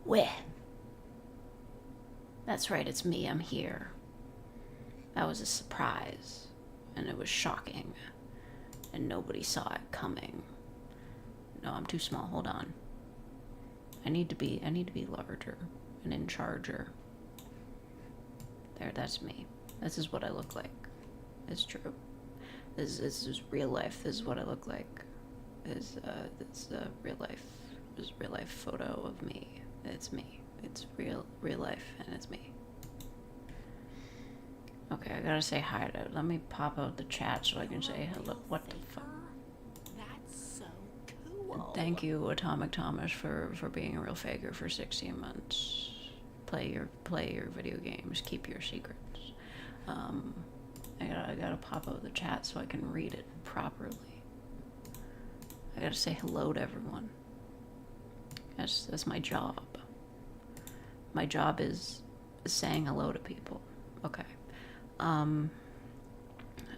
Where? That's right, it's me, I'm here. That was a surprise, and it was shocking, and nobody saw it coming. No, I'm too small, hold on. I need to be larger and in charger. There, that's me. This is what I look like. It's true. This is real life. This is what I look like. This is real life. This is real life photo of me. It's me. It's real life, and it's me. Okay, I gotta say hi to. Let me pop out the chat so I can say hello. What the fuck? That's so cool. Thank you, Atomic Thomas, for being a real faker for 16 months. Play your video games. Keep your secrets. I gotta pop out the chat so I can read it properly. I gotta say hello to everyone. That's my job. My job is saying hello to people. Okay.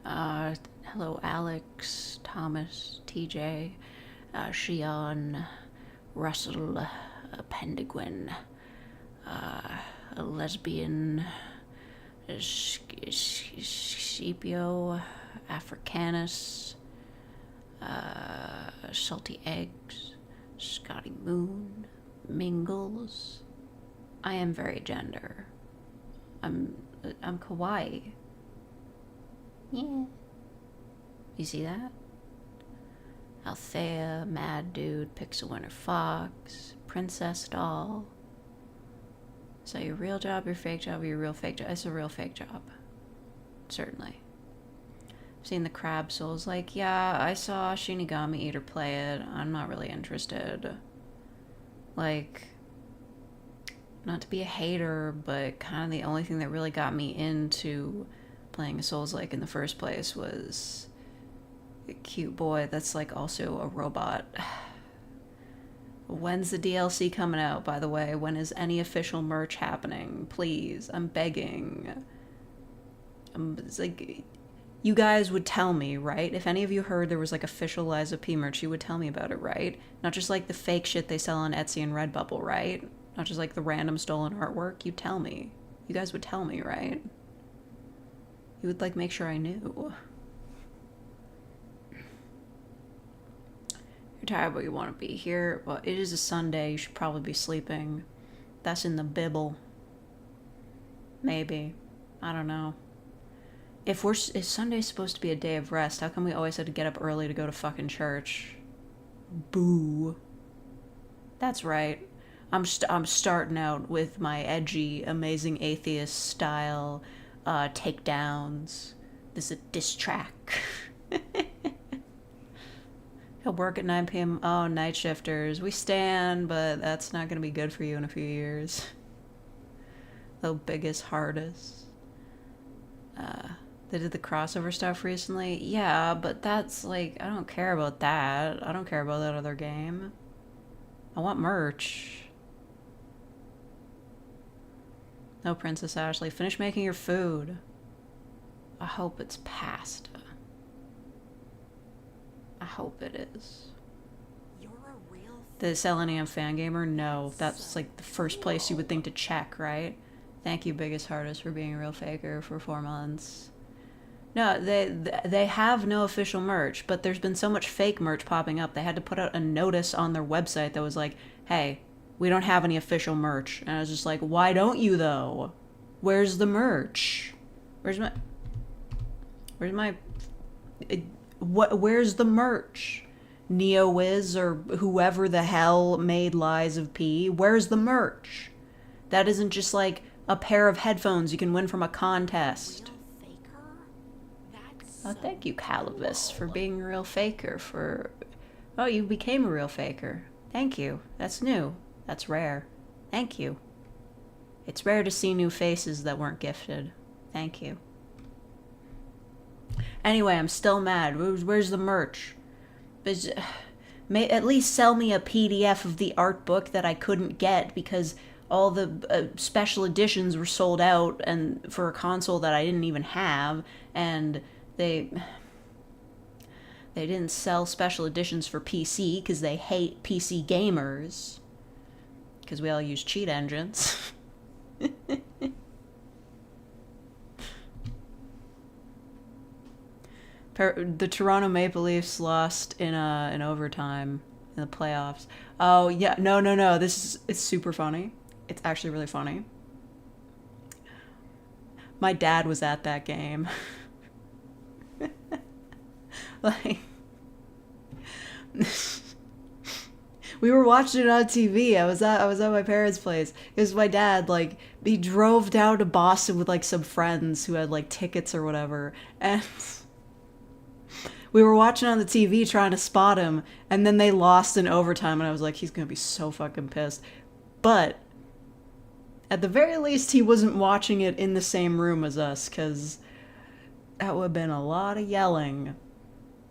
Hello, Alex, Thomas, TJ, Shion, Russell, Penguin, a lesbian, Scipio, Africanus, Salty Eggs, Scotty Moon, Mingles. I am very gender. I'm Kawaii. Yeah. You see that? Althea, Mad Dude, Pixel Winter Fox, Princess Doll. Is that your real job, your fake job, or your real fake job? It's a real fake job. Certainly. I've seen the Crab Souls. Like, yeah, I saw Shinigami Eater play it. I'm not really interested. Like, not to be a hater, but kind of the only thing that really got me into playing a Souls-like in the first place was a cute boy that's like also a robot. When's the DLC coming out, by the way? When is any official merch happening? Please, I'm begging. It's like, you guys would tell me, right? If any of you heard there was like official Liza P merch, you would tell me about it, right? Not just like the fake shit they sell on Etsy and Redbubble, right? Not just like the random stolen artwork. You'd tell me. You guys would tell me, right? You would like make sure I knew. You're tired, but you want to be here. Well, it is a Sunday. You should probably be sleeping. That's in the Bible. Maybe. I don't know. If Sunday's supposed to be a day of rest, how come we always have to get up early to go to fucking church? Boo. That's right. I'm starting out with my edgy, amazing atheist style takedowns. This is a diss track. He'll work at 9 p.m. Oh, night shifters. We stand, but that's not going to be good for you in a few years. The biggest, hardest. They did the crossover stuff recently. Yeah, but that's like, I don't care about that. I don't care about that other game. I want merch. No, Princess Ashley. Finish making your food. I hope it's pasta. I hope it is. You're a real The Selenium Fangamer? No. That's like the first place you would think to check, right? Thank you, Biggest Hardest, for being a real faker for 4 months. No, they have no official merch, but there's been so much fake merch popping up, they had to put out a notice on their website that was like, hey, we don't have any official merch. And I was just like, why don't you, though? Where's the merch? Where's the merch? NeoWiz or whoever the hell made Lies of P, where's the merch? That isn't just like a pair of headphones you can win from a contest. real faker. That's Oh, so thank you, Calibus, for cool. being a real faker. Oh, you became a real faker. Thank you. That's new. That's rare. Thank you. It's rare to see new faces that weren't gifted. Thank you. Anyway, I'm still mad. Where's the merch? At least sell me a PDF of the art book that I couldn't get because all the special editions were sold out and for a console that I didn't even have, and they didn't sell special editions for PC because they hate PC gamers. because we all use cheat engines. The Toronto Maple Leafs lost in overtime in the playoffs. Oh yeah, no. It's super funny. It's actually really funny. My dad was at that game. Like, we were watching it on TV. I was at my parents' place. It was my dad. Like, he drove down to Boston with like some friends who had like tickets or whatever, and we were watching on the TV trying to spot him, and then they lost in overtime, and I was like, he's gonna be so fucking pissed. But at the very least, he wasn't watching it in the same room as us, because that would have been a lot of yelling.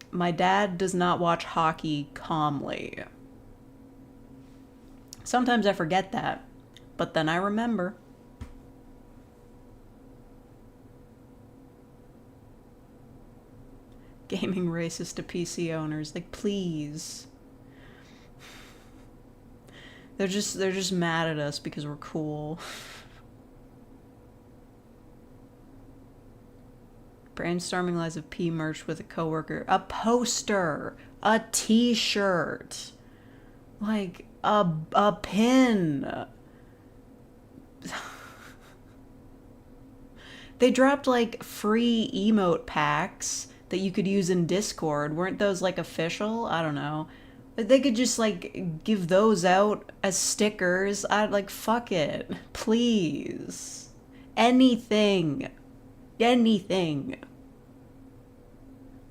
My dad does not watch hockey calmly. Sometimes I forget that, but then I remember. Gaming racist to PC owners. Like, please. They're just mad at us because we're cool. Brainstorming Lies of P merch with a coworker. A poster. A t-shirt. Like, a pin. They dropped, like, free emote packs that you could use in Discord. Weren't those, like, official? I don't know. They could just, like, give those out as stickers. I'd, like, fuck it. Please. Anything. Anything.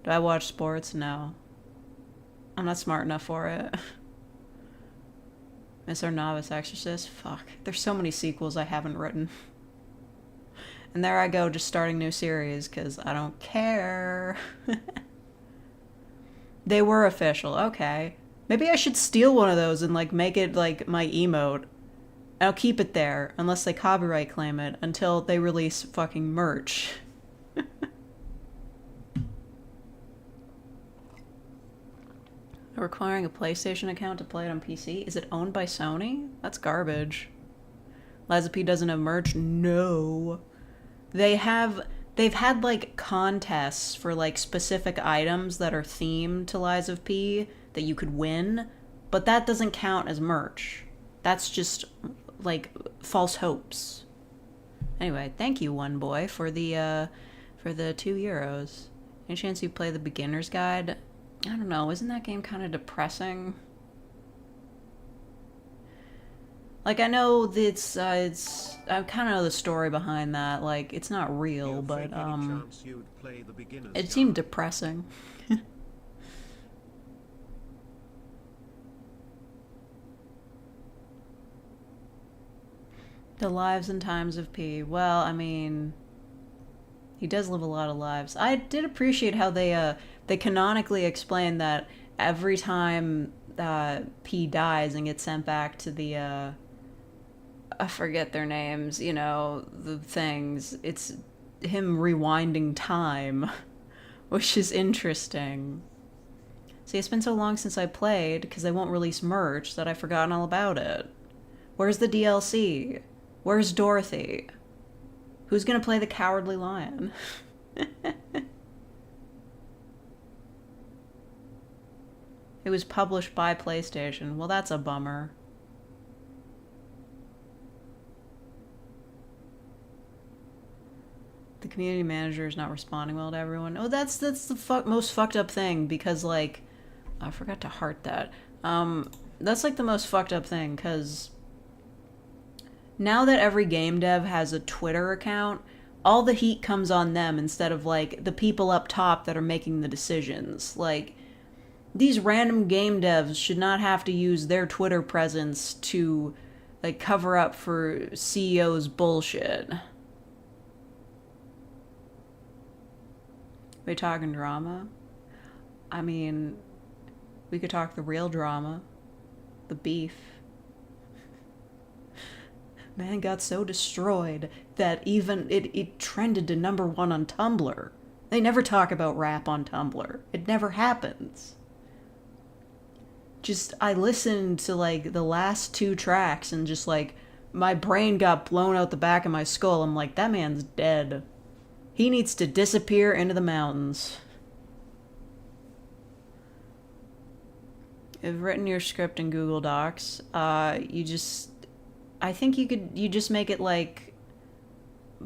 Do I watch sports? No. I'm not smart enough for it. Miss Our Novice Exorcist? Fuck. There's so many sequels I haven't written. And there I go, just starting new series, because I don't care. They were official, okay. Maybe I should steal one of those and, like, make it, like, my emote. I'll keep it there, unless they copyright claim it, until they release fucking merch. Requiring a PlayStation account to play it on PC? Is it owned by Sony? That's garbage. Liza P doesn't have merch? No. They've had, like, contests for, like, specific items that are themed to Lies of P that you could win, but that doesn't count as merch. That's just, like, false hopes. Anyway, thank you, One Boy, for the €2. Any chance you play the beginner's guide? I don't know, isn't that game kind of depressing? Like, I know it's I kind of know the story behind that. Like, it's not real, but, it seemed depressing. The lives and times of P. Well, I mean, he does live a lot of lives. I did appreciate how they canonically explained that every time P dies and gets sent back to the I forget their names, you know, the things. It's him rewinding time, which is interesting. See, it's been so long since I played, because they won't release merch, that I've forgotten all about it. Where's the DLC? Where's Dorothy? Who's gonna play the Cowardly Lion? It was published by PlayStation. Well, that's a bummer. The community manager is not responding well to everyone. Oh, that's the most fucked up thing, because, like, I forgot to heart that. That's, like, the most fucked up thing, because now that every game dev has a Twitter account, all the heat comes on them instead of, like, the people up top that are making the decisions. Like, these random game devs should not have to use their Twitter presence to, like, cover up for CEO's bullshit. We talking drama? I mean, we could talk the real drama. The beef. Man got so destroyed that even it trended to #1 on Tumblr. They never talk about rap on Tumblr. It never happens. just, I listened to, like, the last two tracks and just, like, my brain got blown out the back of my skull. I'm like, that man's dead. He needs to disappear into the mountains. You've written your script in Google Docs. You just, I think you just make it, like,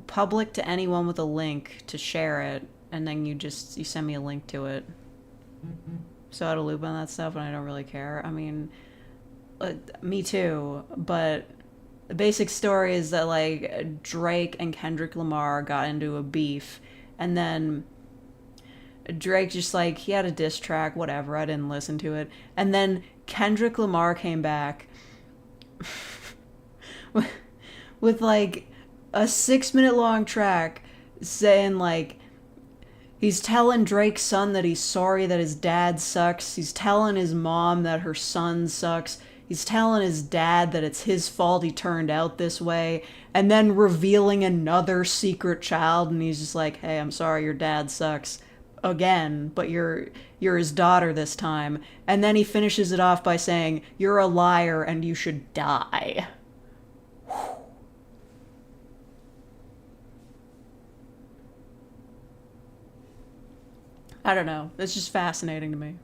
public to anyone with a link to share it, and then you send me a link to it. So out of loop on that stuff, and I don't really care. I mean, me too, but the basic story is that, like, Drake and Kendrick Lamar got into a beef, and then Drake just, like, he had a diss track, whatever, I didn't listen to it, and then Kendrick Lamar came back with, like, a 6-minute long track saying, like, he's telling Drake's son that he's sorry that his dad sucks. He's telling his mom that her son sucks. He's telling his dad that it's his fault he turned out this way. And then revealing another secret child. And he's just like, hey, I'm sorry, your dad sucks. Again, but you're his daughter this time. And then he finishes it off by saying, you're a liar and you should die. I don't know. It's just fascinating to me.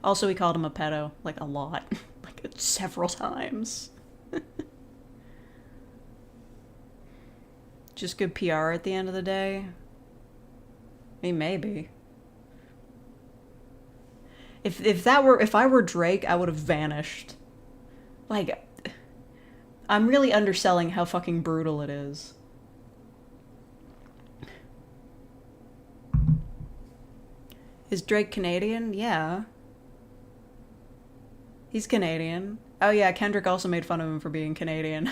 Also, he called him a pedo, like, a lot. Like, several times. Just good PR at the end of the day. I mean, maybe. If I were Drake, I would have vanished. Like, I'm really underselling how fucking brutal it is. Is Drake Canadian? Yeah. He's Canadian. Oh yeah, Kendrick also made fun of him for being Canadian.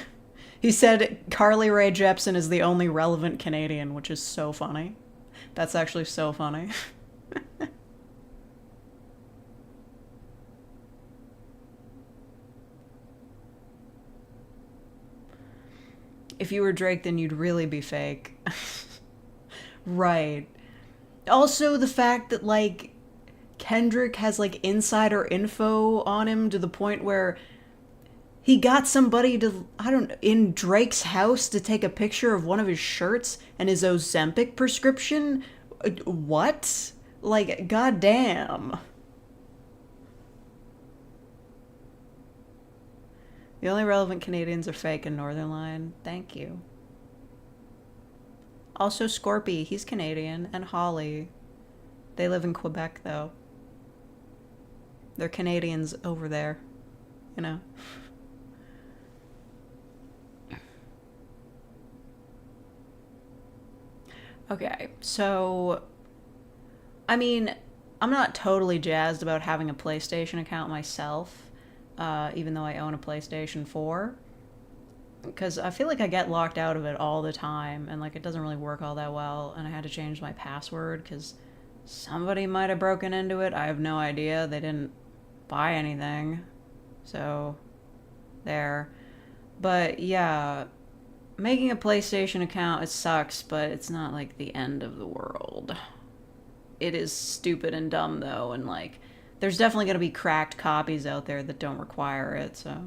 He said Carly Rae Jepsen is the only relevant Canadian, which is so funny. That's actually so funny. If you were Drake, then you'd really be fake. Right. Also, the fact that, like, Kendrick has, like, insider info on him to the point where he got somebody to, in Drake's house to take a picture of one of his shirts and his Ozempic prescription? What? Like, goddamn. The only relevant Canadians are fake in Northern Line. Thank you. Also, Scorpy, he's Canadian, and Holly. They live in Quebec, though. They're Canadians over there, you know. Okay, so, I mean, I'm not totally jazzed about having a PlayStation account myself, even though I own a PlayStation 4, because I feel like I get locked out of it all the time, and, like, it doesn't really work all that well, and I had to change my password, because somebody might have broken into it. I have no idea. They didn't buy anything, so there. But yeah, making a PlayStation account, it sucks, but it's not like the end of the world. It is stupid and dumb though, and like there's definitely going to be cracked copies out there that don't require it, so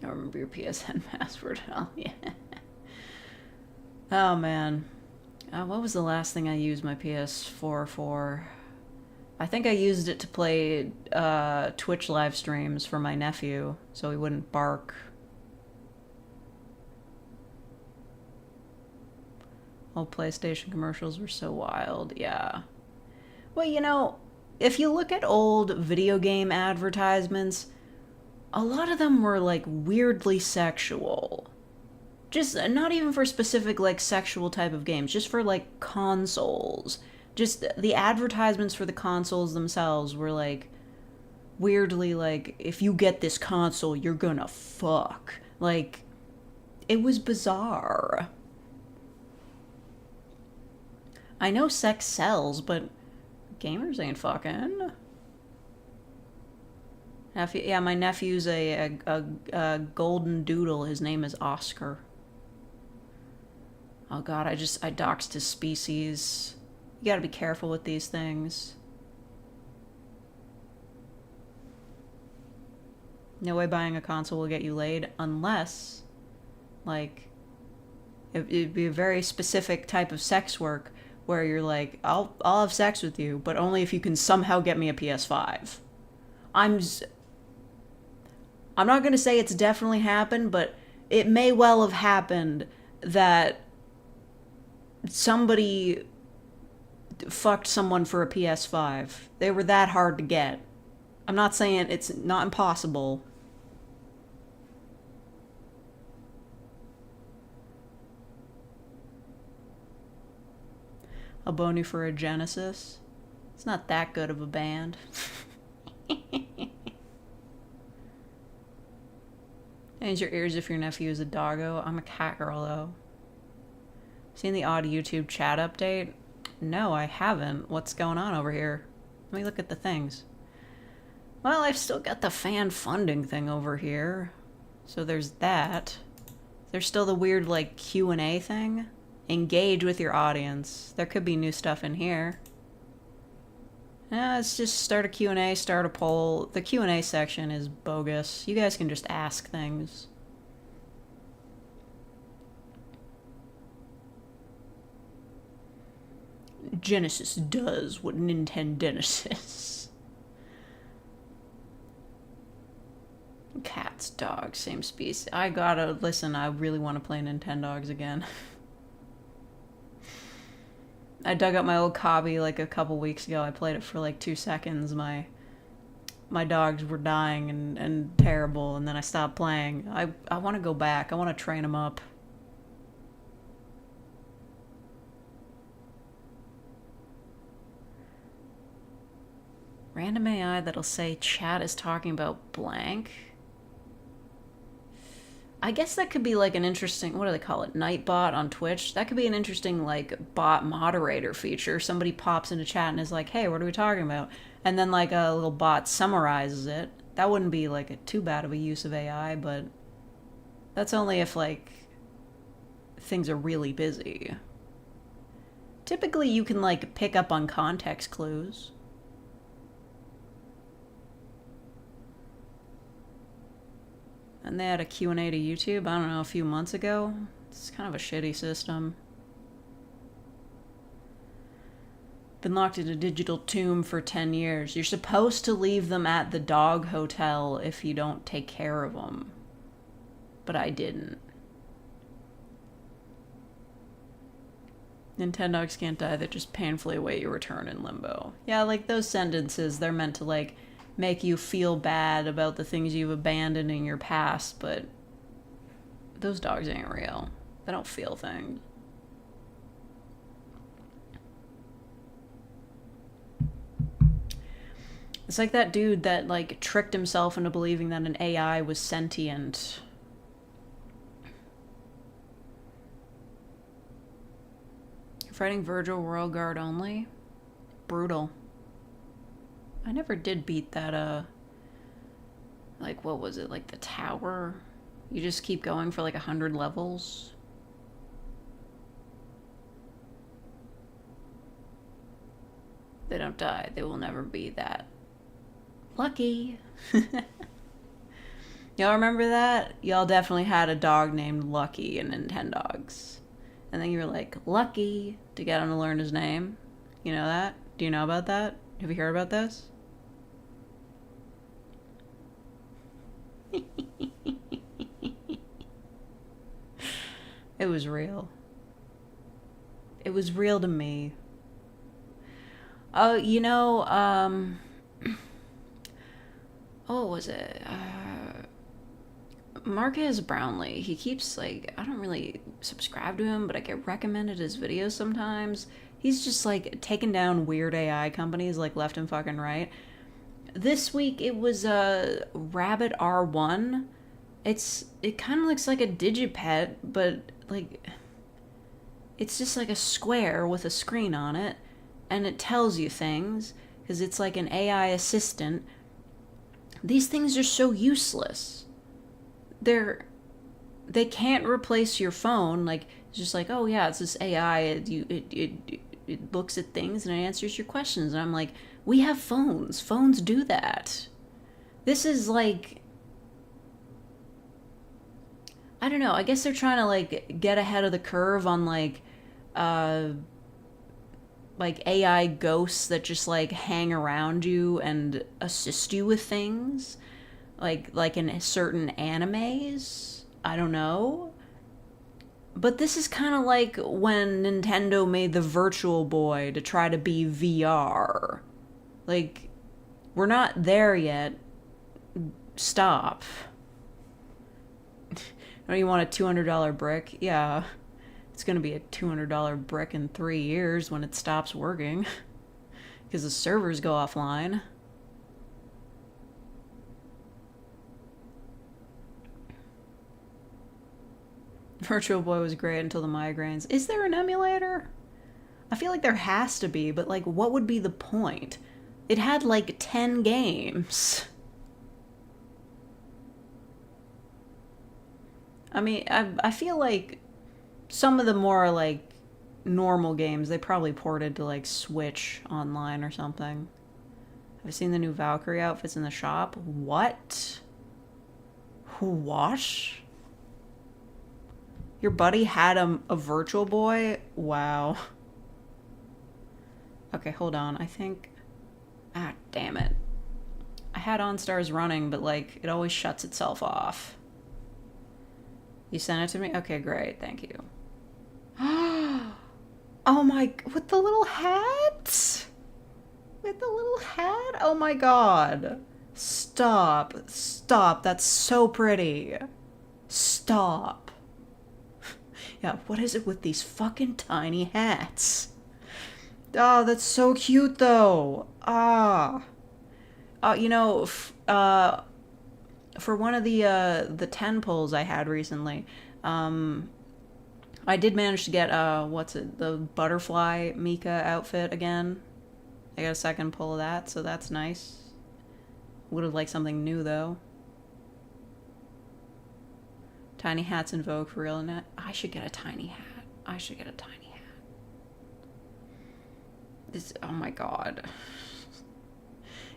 I remember your PSN password. Oh yeah. Oh man. What was the last thing I used my PS4 for? I think I used it to play Twitch live streams for my nephew, so he wouldn't bark. Old PlayStation commercials were so wild, yeah. Well, you know, if you look at old video game advertisements, a lot of them were, like, weirdly sexual. Just, not even for specific, like, sexual type of games, just for, like, consoles. Just, the advertisements for the consoles themselves were, like, weirdly, like, if you get this console, you're gonna fuck. Like, it was bizarre. I know sex sells, but gamers ain't fucking. Nephew, yeah, my nephew's a golden doodle. His name is Oscar. Oh god, I doxed his species. You gotta be careful with these things. No way buying a console will get you laid unless, like, it'd be a very specific type of sex work where you're like, I'll have sex with you, but only if you can somehow get me a PS5. I'm not gonna say it's definitely happened, but it may well have happened that somebody fucked someone for a PS5. They were that hard to get. I'm not saying it's not impossible. I'll bone you for a Genesis. It's not that good of a band. Use your ears if your nephew is a doggo. I'm a cat girl, though. Seen the odd YouTube chat update? No, I haven't. What's going on over here? Let me look at the things. Well, I've still got the fan funding thing over here. So there's that. There's still the weird, like, Q&A thing. Engage with your audience. There could be new stuff in here. Let's just start a Q&A, start a poll. The Q&A section is bogus. You guys can just ask things. Genesis does what Nintendonesis. Cats, dogs, same species. I gotta listen. I really want to play Nintendogs again. I dug up my old copy like a couple weeks ago. I played it for like 2 seconds. My dogs were dying and terrible, and then I stopped playing. I want to go back. I want to train them up. Random AI that'll say chat is talking about blank. I guess that could be like an interesting, what do they call it, Nightbot on Twitch? That could be an interesting like bot moderator feature. Somebody pops into chat and is like, hey, what are we talking about? And then like a little bot summarizes it. That wouldn't be like too bad of a use of AI, but that's only if like things are really busy. Typically you can like pick up on context clues. And they had a Q&A to YouTube, I don't know, a few months ago. It's kind of a shitty system. Been locked in a digital tomb for 10 years. You're supposed to leave them at the dog hotel if you don't take care of them. But I didn't. Nintendogs can't die, they just painfully await your return in limbo. Yeah, like those sentences, they're meant to like make you feel bad about the things you've abandoned in your past, but those dogs ain't real. They don't feel things. It's like that dude that like tricked himself into believing that an AI was sentient. Fighting Virgil Royal Guard only? Brutal. I never did beat that, like, what was it, like the tower? You just keep going for like 100 levels? They don't die. They will never be that. Lucky. Y'all remember that? Y'all definitely had a dog named Lucky in Nintendogs. And then you were like, Lucky, to get him to learn his name. You know that? Do you know about that? Have you heard about this? It was real. It was real to me. Oh, you know, oh, was it? Marquez Brownlee. He keeps, like, I don't really subscribe to him, but I get recommended his videos sometimes. He's just, like, taking down weird AI companies, like, left and fucking right. This week, it was, Rabbit R1. It kind of looks like a Digipet, but, like, it's just, like, a square with a screen on it, and it tells you things, because it's, like, an AI assistant These things are so useless. They can't replace your phone. Like, it's just like, oh yeah, it's this AI. It looks at things and it answers your questions. And I'm like, we have phones. Phones do that. This is like, I don't know. I guess they're trying to like get ahead of the curve on like AI ghosts that just like hang around you and assist you with things, like in certain animes. I don't know. But this is kind of like when Nintendo made the Virtual Boy to try to be VR. Like, we're not there yet. Stop. Don't you want a $200 brick? Yeah. It's going to be a $200 brick in 3 years when it stops working. Because the servers go offline. Virtual Boy was great until the migraines. Is there an emulator? I feel like there has to be, but like, what would be the point? It had like 10 games. I mean, I feel like some of the more like normal games they probably ported to like Switch online or something. Have you seen the new Valkyrie outfits in the shop? What? What? Your buddy had a Virtual Boy? Wow. Okay, hold on. I think... Ah, damn it. I had OnStars running, but like, it always shuts itself off. You sent it to me? Okay, great. Thank you. Oh my... With the little hat? With the little hat? Oh my god. Stop. Stop. That's so pretty. Stop. Yeah, what is it with these fucking tiny hats? Oh, that's so cute, though. You know, for one of the 10 pulls I had recently, I did manage to get, the butterfly Mika outfit again. I got a second pull of that, so that's nice. Would have liked something new, though. Tiny hats in vogue for real, and I should get a tiny hat. I should get a tiny hat. This, oh my god.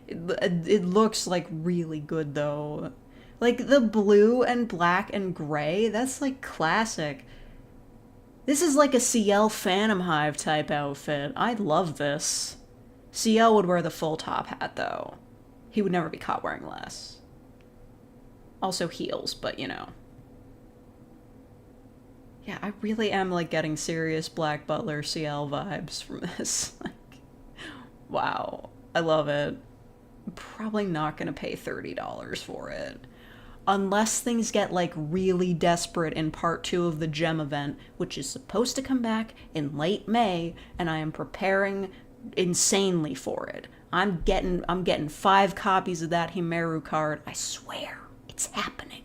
It looks like really good though. Like the blue and black and gray, that's like classic. This is like a CL Phantom Hive type outfit. I love this. CL would wear the full top hat though. He would never be caught wearing less. Also heels, but you know. Yeah, I really am like getting serious Black Butler CL vibes from this. Like, wow. I love it. I'm probably not gonna pay $30 for it. Unless things get like really desperate in part 2 of the gem event, which is supposed to come back in late May, and I am preparing insanely for it. I'm getting 5 copies of that Himeru card. I swear, it's happening.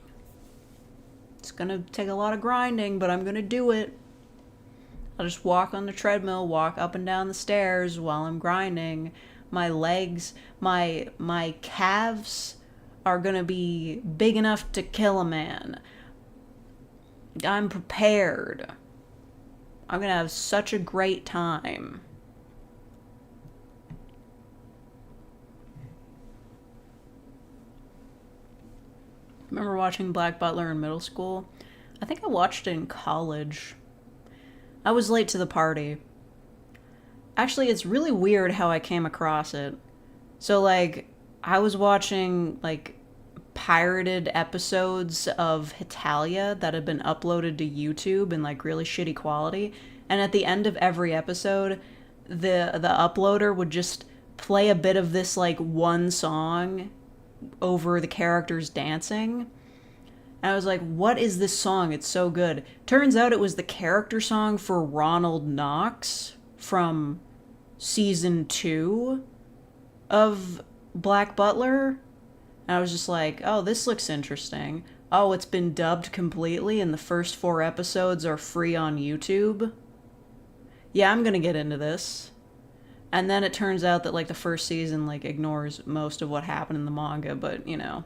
It's gonna take a lot of grinding, but I'm gonna do it. I'll just walk on the treadmill, walk up and down the stairs while I'm grinding. My legs, my calves are gonna be big enough to kill a man. I'm prepared. I'm gonna have such a great time. Remember watching Black Butler in middle school? I think I watched it in college. I was late to the party. Actually, it's really weird how I came across it. So, like, I was watching, like, pirated episodes of Hitalia that had been uploaded to YouTube in, like, really shitty quality. And at the end of every episode, the uploader would just play a bit of this, like, one song over the characters dancing. And I was like, what is this song? It's so good. Turns out it was the character song for Ronald Knox from season 2 of Black Butler. And I was just like, oh, this looks interesting. Oh, it's been dubbed completely and the first 4 episodes are free on YouTube. Yeah, I'm gonna get into this. And then it turns out that, like, the first season, like, ignores most of what happened in the manga, but, you know,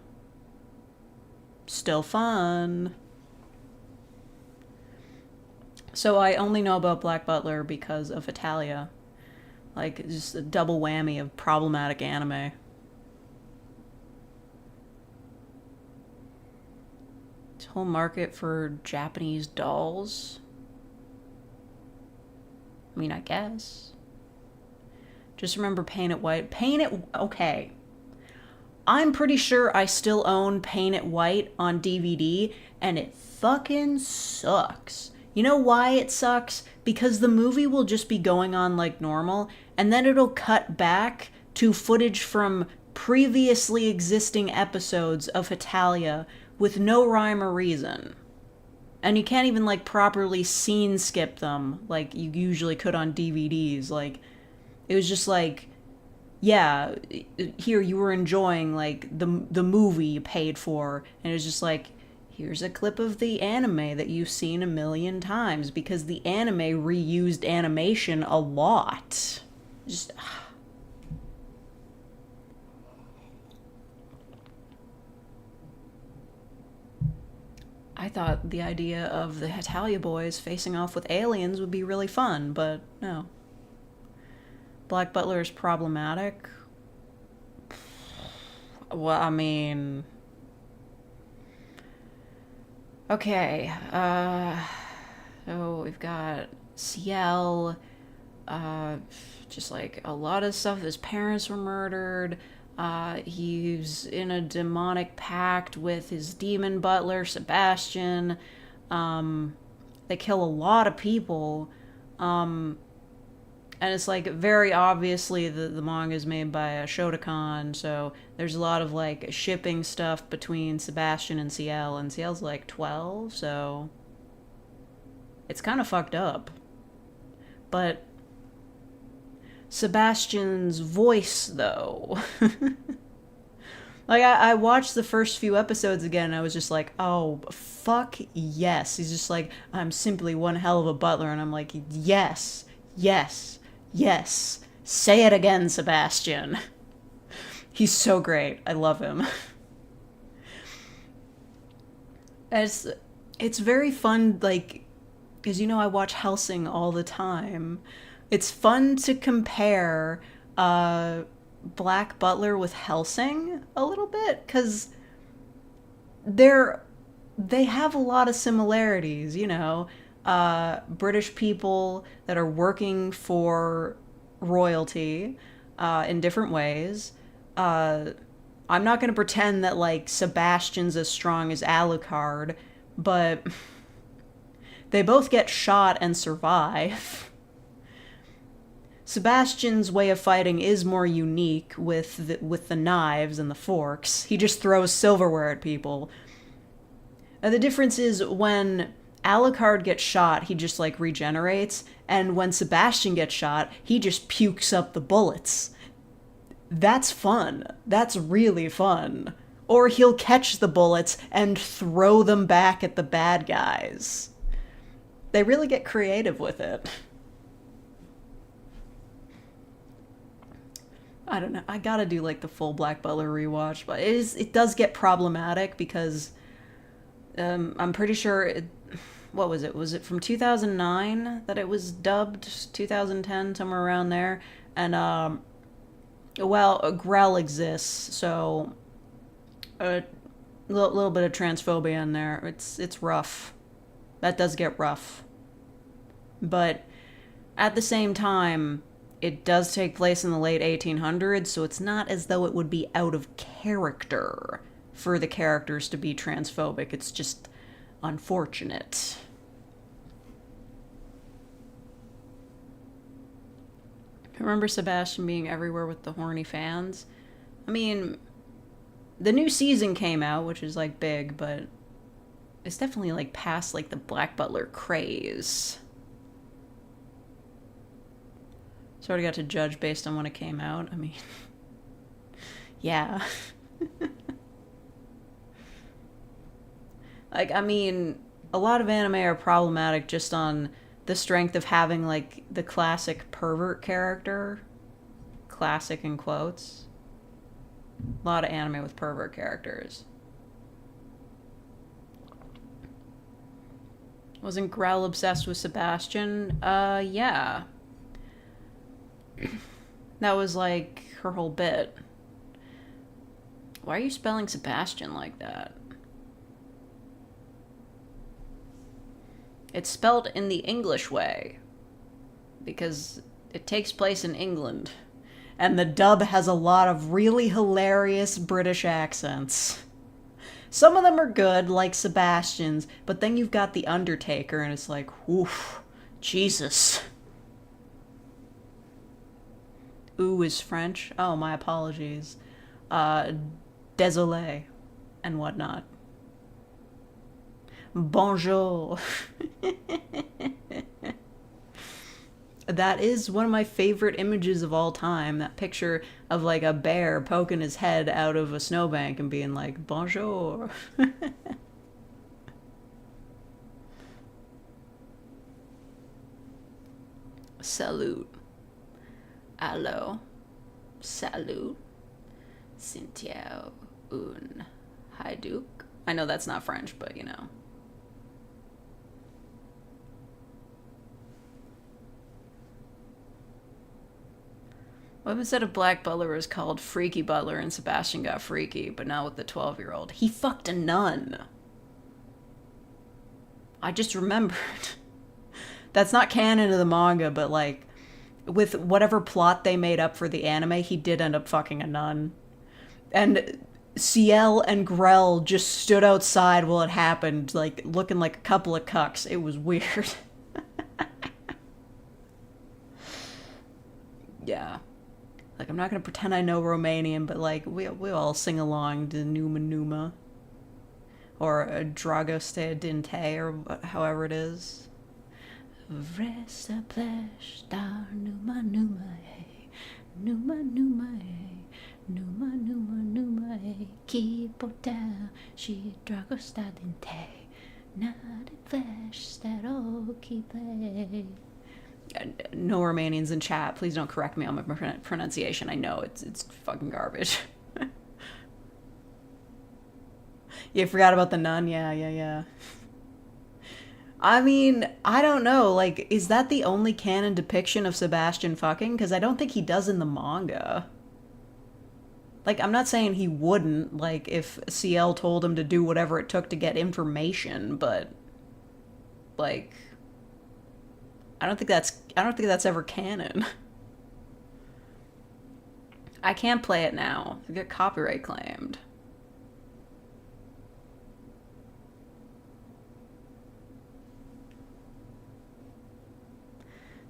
still fun. So I only know about Black Butler because of Italia. Like, just a double whammy of problematic anime. Whole market for Japanese dolls. I mean, I guess. Just remember Paint It White. Paint It... Okay. I'm pretty sure I still own Paint It White on DVD, and it fucking sucks. You know why it sucks? Because the movie will just be going on like normal, and then it'll cut back to footage from previously existing episodes of Italia with no rhyme or reason. And you can't even, like, properly scene skip them like you usually could on DVDs. Like, it was just like, yeah, here you were enjoying, like, the movie you paid for, and it was just like, here's a clip of the anime that you've seen a million times, because the anime reused animation a lot. Just... I thought the idea of the Hetalia boys facing off with aliens would be really fun, but no. Black Butler is problematic. Well, I mean... Okay, so we've got CL, just like a lot of stuff. His parents were murdered. He's in a demonic pact with his demon butler, Sebastian. They kill a lot of people. And it's like very obviously the manga is made by Shotokan, so there's a lot of like shipping stuff between Sebastian and CL, and CL's like 12, so it's kind of fucked up. But Sebastian's voice, though. Like, I watched the first few episodes again, and I was just like, oh, fuck yes. He's just like, I'm simply one hell of a butler, and I'm like, yes, yes, yes. Say it again, Sebastian. He's so great. I love him. It's very fun, like, because, you know, I watch Hellsing all the time. It's fun to compare Black Butler with Hellsing a little bit, because they have a lot of similarities, you know. British people that are working for royalty in different ways. I'm not going to pretend that, like, Sebastian's as strong as Alucard, but they both get shot and survive. Sebastian's way of fighting is more unique with the knives and the forks. He just throws silverware at people. The difference is when Alucard gets shot, he just, like, regenerates, and when Sebastian gets shot, he just pukes up the bullets. That's fun. That's really fun. Or he'll catch the bullets and throw them back at the bad guys. They really get creative with it. I don't know. I gotta do, like, the full Black Butler rewatch, but it does get problematic because I'm pretty sure what was it? Was it from 2009 that it was dubbed? 2010, somewhere around there. And well, Grell exists, so a little bit of transphobia in there. It's rough. That does get rough. But at the same time, it does take place in the late 1800s, so it's not as though it would be out of character for the characters to be transphobic. It's just unfortunate. Remember Sebastian being everywhere with the horny fans? I mean, the new season came out, which is, like, big, but it's definitely, like, past, like, the Black Butler craze. Sort of got to judge based on when it came out. I mean, yeah. Like, I mean, a lot of anime are problematic just on the strength of having, like, the classic pervert character. classic in quotes. A lot of anime with pervert characters. Wasn't Grell obsessed with Sebastian? Yeah. That was like her whole bit. Why are you spelling Sebastian like that? It's spelled in the English way. Because it takes place in England. And the dub has a lot of really hilarious British accents. Some of them are good, like Sebastian's, but then you've got The Undertaker, and it's like, oof, Jesus. Ooh is French. Oh, my apologies. Désolé, and whatnot. Bonjour. That is one of my favorite images of all time. That picture of like a bear poking his head out of a snowbank and being like, bonjour. Salute. Allo. Salut. Cynthia un haiduk. I know that's not French, but you know. What instead of Black Butler was called Freaky Butler and Sebastian got freaky, but not with the 12-year-old. He fucked a nun. I just remembered. That's not canon to the manga, but like, with whatever plot they made up for the anime, he did end up fucking a nun. And Ciel and Grell just stood outside while it happened, like, looking like a couple of cucks. It was weird. Yeah. Like, I'm not gonna pretend I know Romanian, but like, we all sing along to Numa Numa. Or Dragostea Dinte, or however it is. Vresa plesh dar Numa Numa hey. Numa Numa hey. Numa Numa Numa hey. Ki potel shi Dragostea Dinte. Not in flesh that all keep play. No Romanians in chat. Please don't correct me on my pronunciation. I know it's fucking garbage. You forgot about the nun? Yeah. I mean, I don't know. Like, is that the only canon depiction of Sebastian fucking? Because I don't think he does in the manga. Like, I'm not saying he wouldn't, like, if CL told him to do whatever it took to get information, but, like, I don't think that's ever canon. I can't play it now. I get copyright claimed.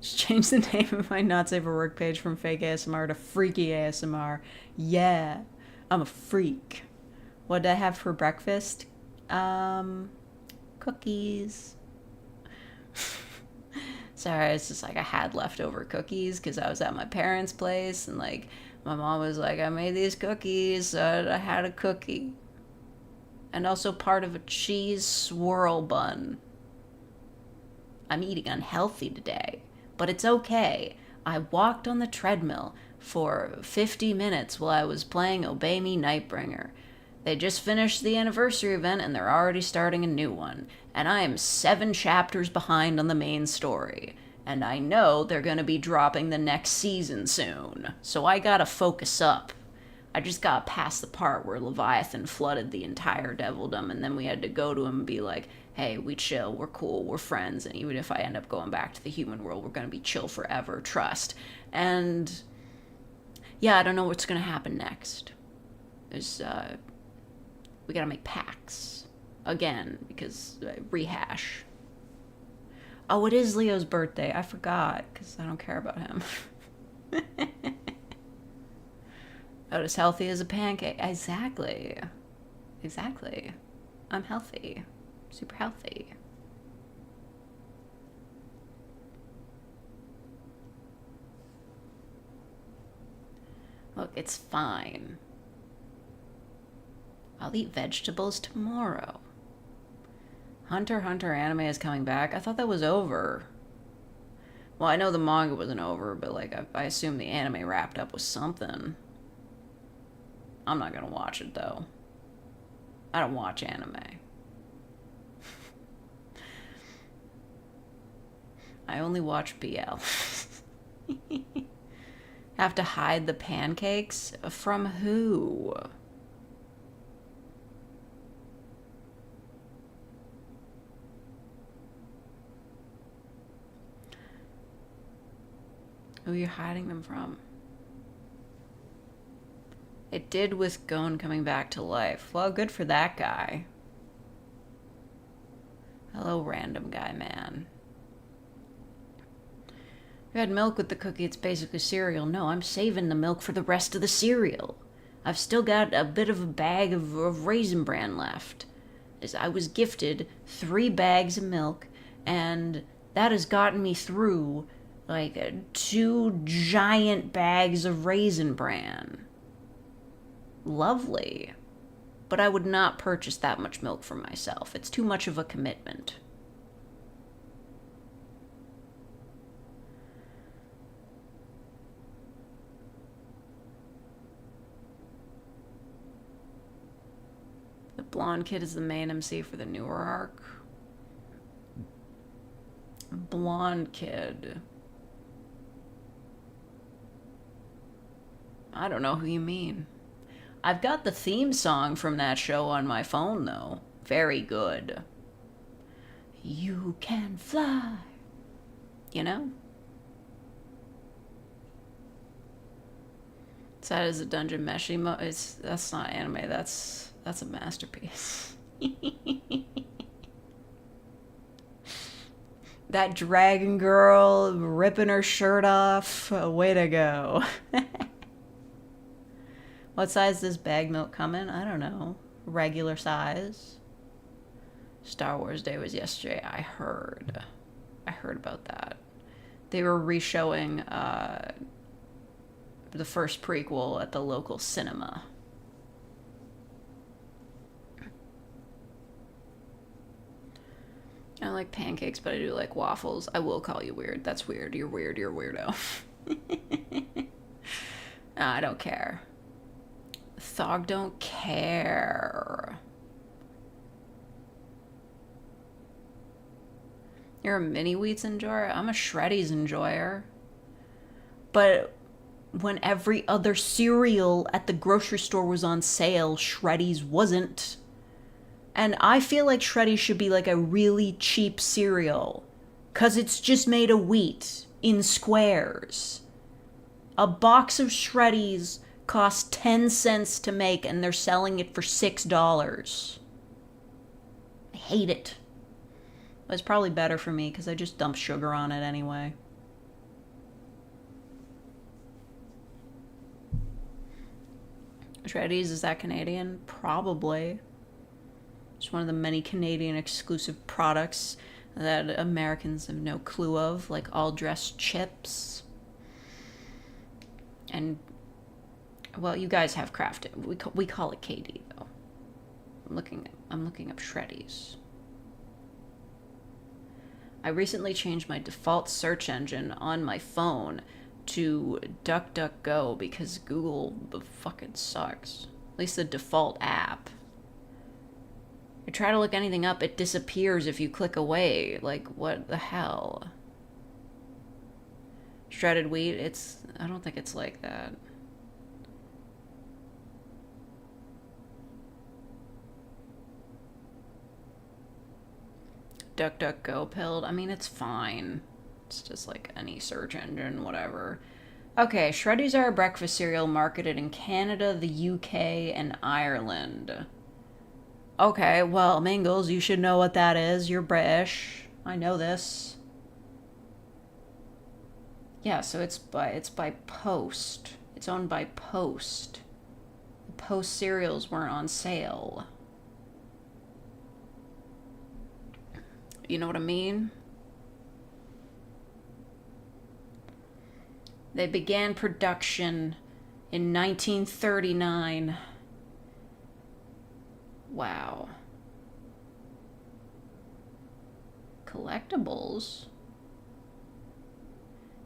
Just change the name of my Not Safe for Work page from fake ASMR to freaky ASMR. Yeah, I'm a freak. What did I have for breakfast? Cookies. Sorry, it's just like I had leftover cookies because I was at my parents' place and like my mom was like, I made these cookies, so I had a cookie. And also part of a cheese swirl bun. I'm eating unhealthy today, but it's okay. I walked on the treadmill for 50 minutes while I was playing Obey Me Nightbringer. They just finished the anniversary event and they're already starting a new one. And I am 7 chapters behind on the main story. And I know they're gonna be dropping the next season soon. So I gotta focus up. I just got past the part where Leviathan flooded the entire Devildom, and then we had to go to him and be like, hey, we chill, we're cool, we're friends, and even if I end up going back to the human world, we're gonna be chill forever, trust. And yeah, I don't know what's gonna happen next. There's, we gotta make pacts. Again, because rehash. Oh, it is Leo's birthday. I forgot, because I don't care about him. Not as healthy as a pancake. Exactly. I'm healthy. Super healthy. Look, it's fine. I'll eat vegetables tomorrow. Hunter x Hunter anime is coming back. I thought that was over. Well, I know the manga wasn't over, but like I assume the anime wrapped up with something. I'm not gonna watch it though. I don't watch anime. I only watch BL. Have to hide the pancakes? From who? Who are you hiding them from? It did with Gon coming back to life. Well, good for that guy. Hello, random guy man. You had milk with the cookie, it's basically cereal. No, I'm saving the milk for the rest of the cereal. I've still got a bit of a bag of Raisin Bran left. As I was gifted 3 bags of milk, and that has gotten me through like 2 giant bags of Raisin Bran. Lovely. But I would not purchase that much milk for myself. It's too much of a commitment. The blonde kid is the main MC for the newer arc. Blonde kid. I don't know who you mean. I've got the theme song from that show on my phone, though. Very good. You can fly. You know? That is a Dungeon Meshi that's not anime, that's a masterpiece. That dragon girl ripping her shirt off. Way to go. What size does bag milk come in? I don't know. Regular size. Star Wars Day was yesterday. I heard about that. They were re-showing the first prequel at the local cinema. I like pancakes, but I do like waffles. I will call you weird. That's weird. You're weird. You're a weirdo. I don't care. Thog don't care. You're a mini wheats enjoyer? I'm a Shreddies enjoyer. But when every other cereal at the grocery store was on sale, Shreddies wasn't. And I feel like Shreddies should be like a really cheap cereal. 'Cause it's just made of wheat in squares. A box of Shreddies costs 10 cents to make and they're selling it for $6. I hate it. It's probably better for me because I just dump sugar on it anyway. Shreddies, is that Canadian? Probably. It's one of the many Canadian exclusive products that Americans have no clue of, like all dressed chips. And, well, you guys have Kraft. We call it KD though. I'm looking up Shreddies. I recently changed my default search engine on my phone to DuckDuckGo because Google fucking sucks. At least the default app. I try to look anything up, it disappears if you click away. Like, what the hell? Shredded wheat, I don't think it's like that. DuckDuckGo pilled. I mean, it's fine. It's just like any search engine, whatever. Okay, Shreddies are a breakfast cereal marketed in Canada, the UK, and Ireland. Okay, well, Mingles, you should know what that is. You're British. I know this. Yeah, so it's by Post. It's owned by Post. The Post cereals weren't on sale. You know what I mean? They began production in 1939. Wow. Collectibles?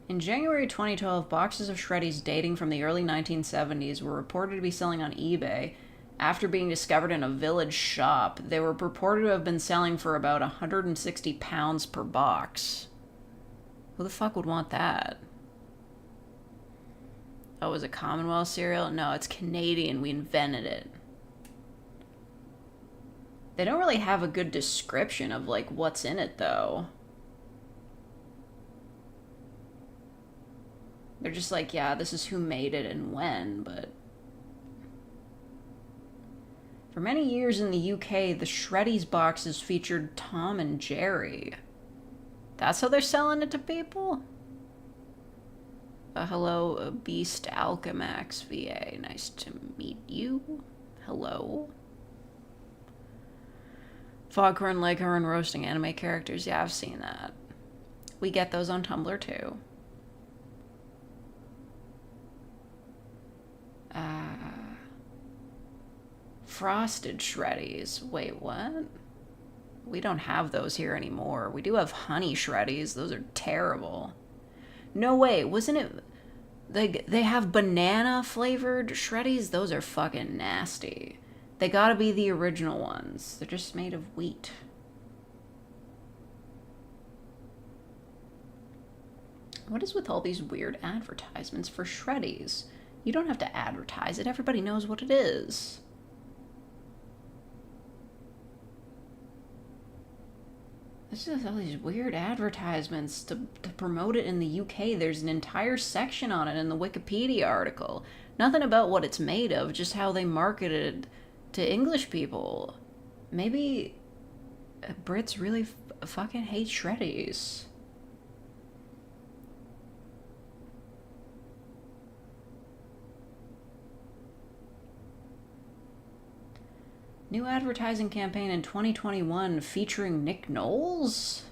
In January 2012, boxes of Shreddies dating from the early 1970s were reported to be selling on eBay. After being discovered in a village shop, they were purported to have been selling for about £160 per box. Who the fuck would want that? Oh, is it Commonwealth cereal? No, it's Canadian. We invented it. They don't really have a good description of, like, what's in it, though. They're just like, yeah, this is who made it and when, but... For many years in the UK, the Shreddies boxes featured Tom and Jerry. That's how they're selling it to people? Hello, Beast Alchemax VA. Nice to meet you. Hello. Foghorn Leghorn roasting anime characters. Yeah, I've seen that. We get those on Tumblr too. Frosted Shreddies. Wait, what? We don't have those here anymore. We do have honey Shreddies. Those are terrible. No way. Wasn't it... They have banana flavored Shreddies? Those are fucking nasty. They gotta be the original ones. They're just made of wheat. What is with all these weird advertisements for Shreddies? You don't have to advertise it. Everybody knows what it is. There's just all these weird advertisements to promote it in the UK. There's an entire section on it in the Wikipedia article. Nothing about what it's made of, just how they marketed to English people. Maybe Brits really fucking hate Shreddies. New advertising campaign in 2021 featuring Nick Knowles?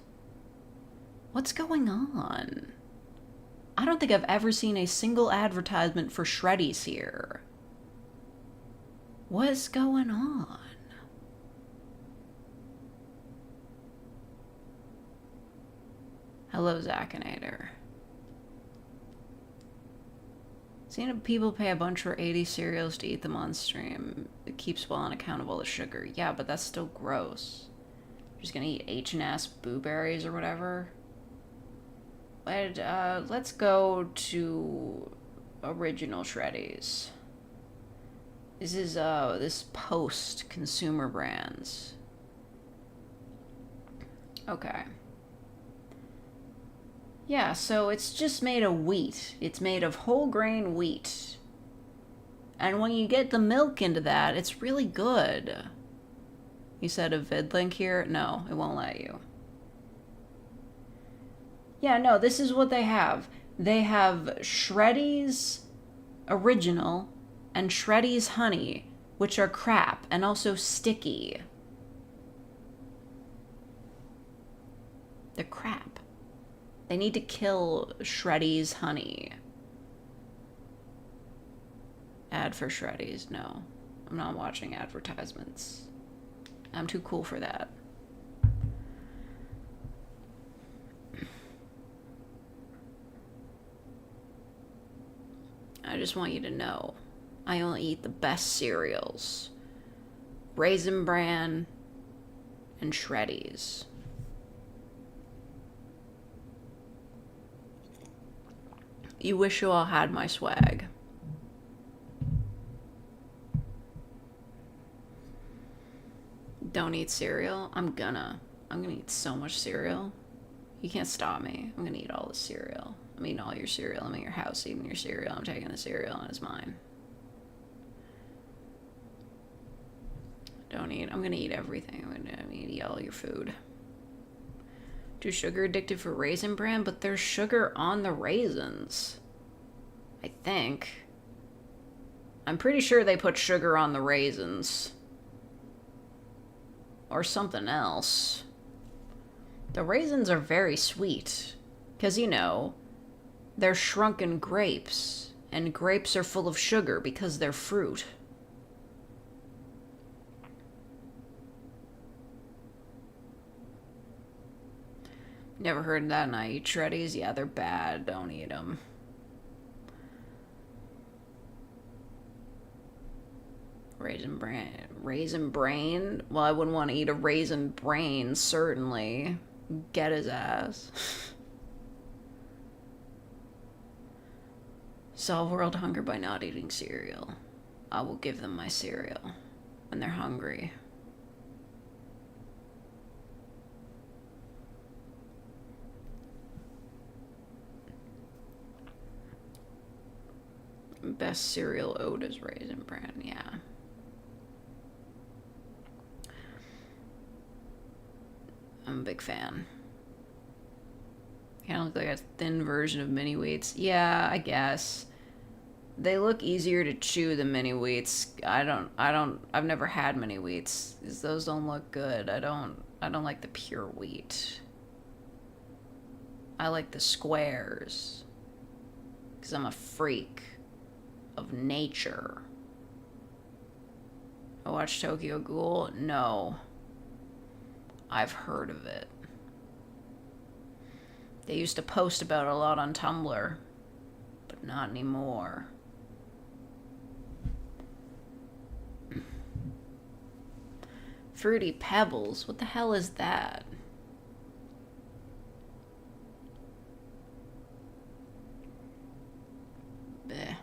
What's going on? I don't think I've ever seen a single advertisement for Shreddies here. What's going on? Hello, Zacinator. Seeing people pay a bunch for 80 cereals to eat them on stream. It keeps well on account of all the sugar. Yeah, but that's still gross. You're just gonna eat H&S blueberries or whatever. But, let's go to original Shreddies. This is, this Post Consumer Brands. Okay. Yeah, so it's just made of wheat. It's made of whole grain wheat. And when you get the milk into that, it's really good. You said a vid link here? No, it won't let you. Yeah, no, this is what they have. They have Shreddies Original and Shreddies Honey, which are crap and also sticky. They're crap. They need to kill Shreddies Honey. Ad for Shreddies. No. I'm not watching advertisements. I'm too cool for that. I just want you to know, I only eat the best cereals. Raisin Bran and Shreddies. You wish you all had my swag. Don't eat cereal? I'm gonna eat so much cereal. You can't stop me. I'm gonna eat all the cereal. I'm eating all your cereal. I'm in your house eating your cereal. I'm taking the cereal and it's mine. Don't eat. I'm gonna eat everything. I'm gonna eat all your food. Too sugar addicted for Raisin Bran, but there's sugar on the raisins. I think. I'm pretty sure they put sugar on the raisins. Or something else. The raisins are very sweet. Because, you know, they're shrunken grapes. And grapes are full of sugar because they're fruit. Never heard of that, and I eat shreddies. Yeah, they're bad. Don't eat them. Raisin brain? Well, I wouldn't want to eat a raisin brain, certainly. Get his ass. Solve world hunger by not eating cereal. I will give them my cereal when they're hungry. Best cereal oat is Raisin Bran, yeah. I'm a big fan. Kind of look like a thin version of mini wheats. Yeah, I guess. They look easier to chew than mini wheats. I've never had mini wheats. Those don't look good. I don't like the pure wheat. I like the squares. Because I'm a freak of nature. I watched Tokyo Ghoul? No. I've heard of it. They used to post about it a lot on Tumblr, but not anymore. Fruity Pebbles? What the hell is that? Bleh.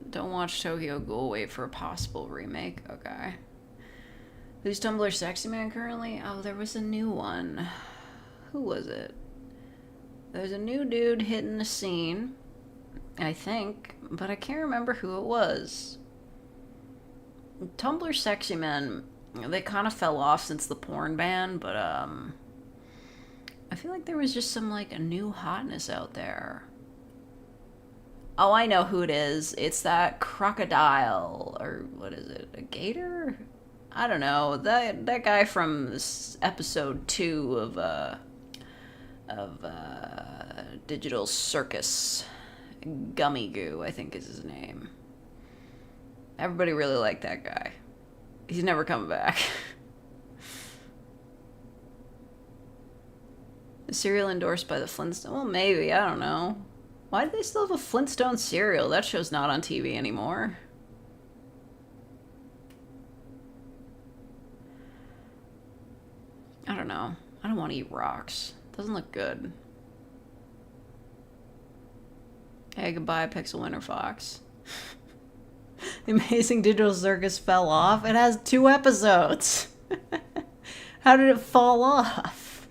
Don't watch Tokyo Ghoul, wait for a possible remake. Okay. Who's Tumblr Sexy Man currently? Oh, there was a new one. Who was it? There's a new dude hitting the scene, I think, but I can't remember who it was. Tumblr Sexy Men, they kind of fell off since the porn ban, but I feel like there was just some like a new hotness out there. Oh, I know who it is. It's that crocodile, or what is it? A gator? I don't know. That guy from episode 2 of Digital Circus. Gummy Goo, I think is his name. Everybody really liked that guy. He's never coming back. The cereal endorsed by the Flintstones? Well, maybe. I don't know. Why do they still have a Flintstone cereal? That show's not on TV anymore. I don't know. I don't want to eat rocks. Doesn't look good. Hey, goodbye, Pixel Winter Fox. The Amazing Digital Circus fell off. It has 2 episodes. How did it fall off?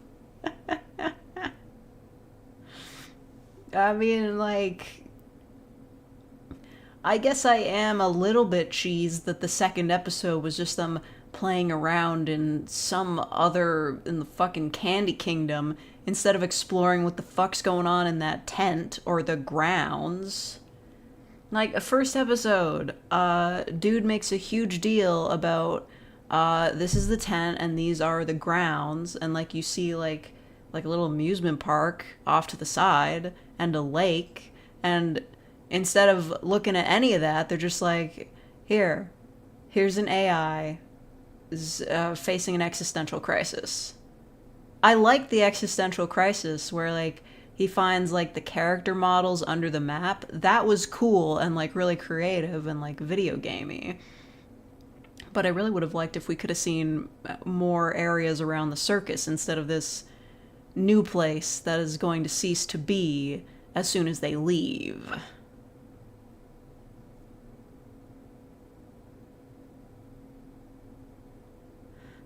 I mean, like, I guess I am a little bit cheesed that the second episode was just them playing around in in the fucking Candy Kingdom instead of exploring what the fuck's going on in that tent or the grounds. Like, a first episode, dude makes a huge deal about, this is the tent and these are the grounds, and like you see like a little amusement park off to the side and a lake, and instead of looking at any of that, they're just like, here's an AI facing an existential crisis. I like the existential crisis where like he finds like the character models under the map. That was cool and like really creative and like video gamey. But I really would have liked if we could have seen more areas around the circus instead of this new place that is going to cease to be as soon as they leave.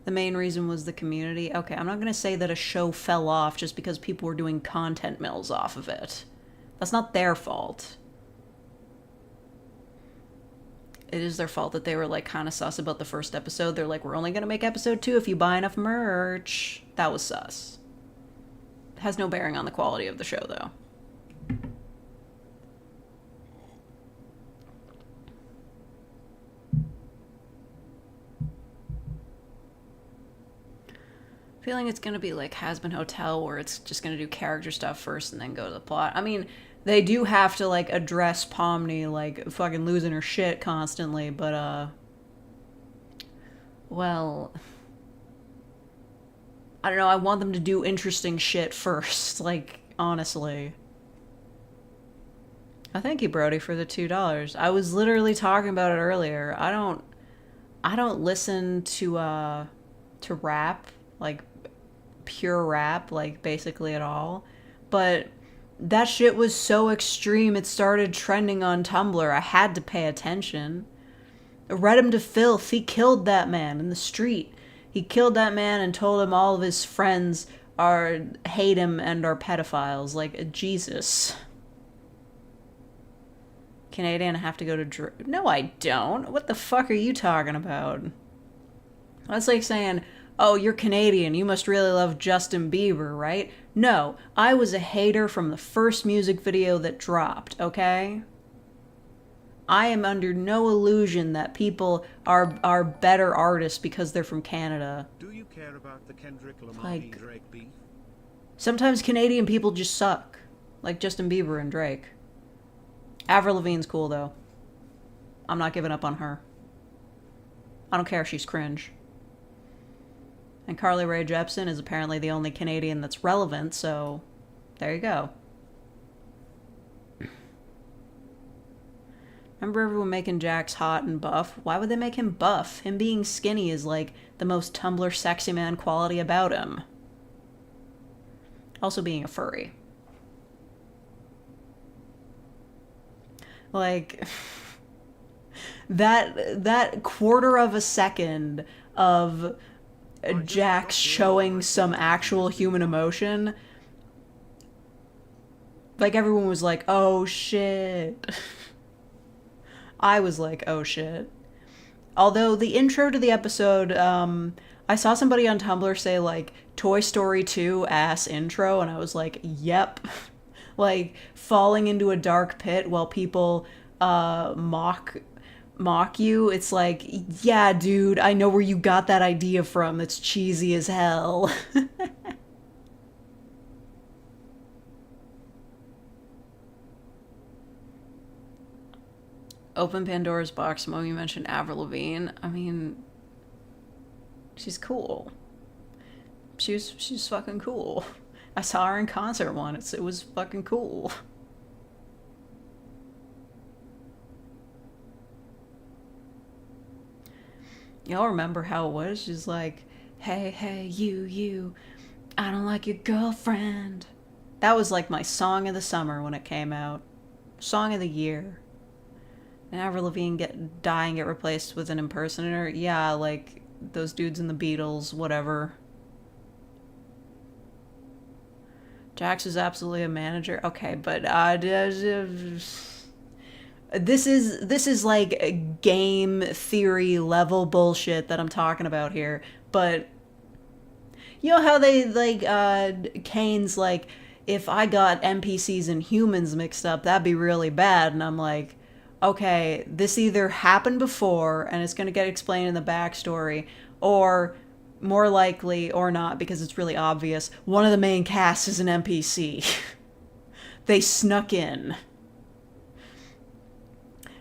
The main reason was the community. Okay, I'm not going to say that a show fell off just because people were doing content mills off of it. That's not their fault. It is their fault that they were like kind of sus about the first episode. They're like, we're only going to make episode 2 if you buy enough merch. That was sus. Has no bearing on the quality of the show, though. I feeling it's gonna be like Has Been Hotel, where it's just gonna do character stuff first and then go to the plot. I mean, they do have to like address Pomni like fucking losing her shit constantly, but well, I don't know. I want them to do interesting shit first. Like, honestly. Thank you, Brody, for the $2. I was literally talking about it earlier. I don't listen to rap, like pure rap, like basically at all. But that shit was so extreme it started trending on Tumblr. I had to pay attention. I read him to filth. He killed that man in the street. He killed that man and told him all of his friends hate him and are pedophiles. Like, Jesus. Canadian, I have to go to No, I don't. What the fuck are you talking about? That's like saying, oh, you're Canadian, you must really love Justin Bieber, right? No, I was a hater from the first music video that dropped, okay? I am under no illusion that people are better artists because they're from Canada. Do you care about the Kendrick Lamar Like, Drake beef? sometimes Canadian people just suck. Like Justin Bieber and Drake. Avril Lavigne's cool, though. I'm not giving up on her. I don't care if she's cringe. And Carly Rae Jepsen is apparently the only Canadian that's relevant, so there you go. Remember everyone making Jax hot and buff? Why would they make him buff? Him being skinny is like the most Tumblr sexy man quality about him. Also being a furry. Like, that quarter of a second of Jax showing some actual human emotion, like everyone was like, oh shit. I was like, oh shit. Although the intro to the episode, I saw somebody on Tumblr say like Toy Story 2 ass intro, and I was like, yep. Like falling into a dark pit while people mock you. It's like, yeah, dude, I know where you got that idea from. It's cheesy as hell. Open Pandora's box. Mo, you mentioned Avril Lavigne. I mean, she's cool. She's fucking cool. I saw her in concert once. It was fucking cool. Y'all remember how it was? She's like, hey, you, I don't like your girlfriend. That was like my song of the summer when it came out. Song of the year. And Avril Lavigne get replaced with an impersonator. Yeah, like those dudes in the Beatles, whatever. Jax is absolutely a manager. Okay, but this is like a game theory level bullshit that I'm talking about here. But you know how they like Kane's like, if I got NPCs and humans mixed up, that'd be really bad. And I'm like, okay, this either happened before and it's gonna get explained in the backstory, or more likely, or not, because it's really obvious, one of the main cast is an NPC. They snuck in.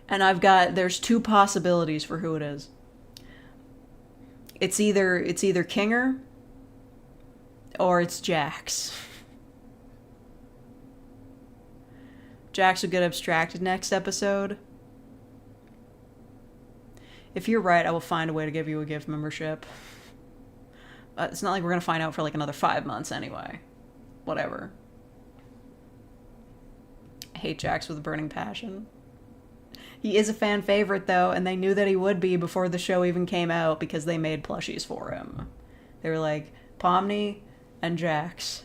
And there's two possibilities for who it is. It's either Kinger or it's Jax. Jax will get abstracted next episode. If you're right, I will find a way to give you a gift membership. It's not like we're going to find out for like another 5 months anyway. Whatever. I hate Jax with a burning passion. He is a fan favorite, though, and they knew that he would be before the show even came out because they made plushies for him. They were like, Pomni and Jax.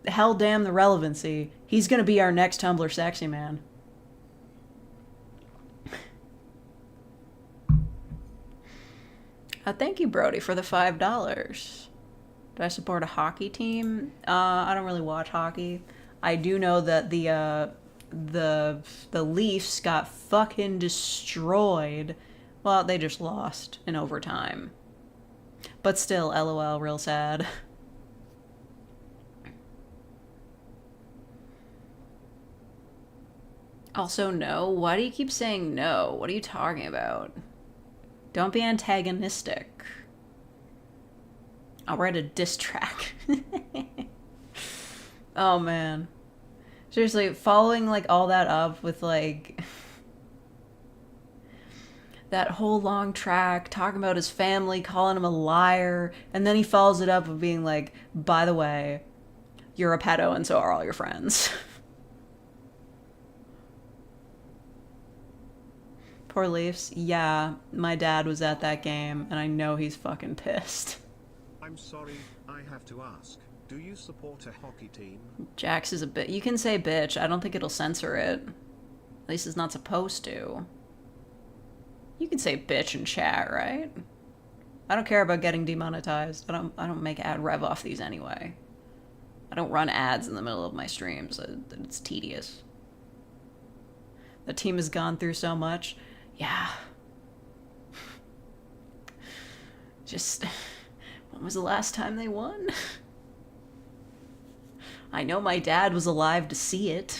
Hell damn the relevancy. He's going to be our next Tumblr sexy man. Thank you, Brody, for the $5. Do I support a hockey team? I don't really watch hockey. I do know that the Leafs got fucking destroyed. Well, they just lost in overtime. But still, LOL, real sad. Also, no. Why do you keep saying no? What are you talking about? Don't be antagonistic. I'll write a diss track. Oh man. Seriously, following like all that up with like that whole long track talking about his family, calling him a liar, and then he follows it up with being like, by the way, you're a pedo and so are all your friends. Poor Leafs. Yeah, my dad was at that game and I know he's fucking pissed. I'm sorry, I have to ask. Do you support a hockey team? Jax is a bit. You can say bitch. I don't think it'll censor it. At least it's not supposed to. You can say bitch in chat, right? I don't care about getting demonetized. I don't make ad rev off these anyway. I don't run ads in the middle of my streams. It's tedious. The team has gone through so much. Yeah. Just, when was the last time they won? I know my dad was alive to see it.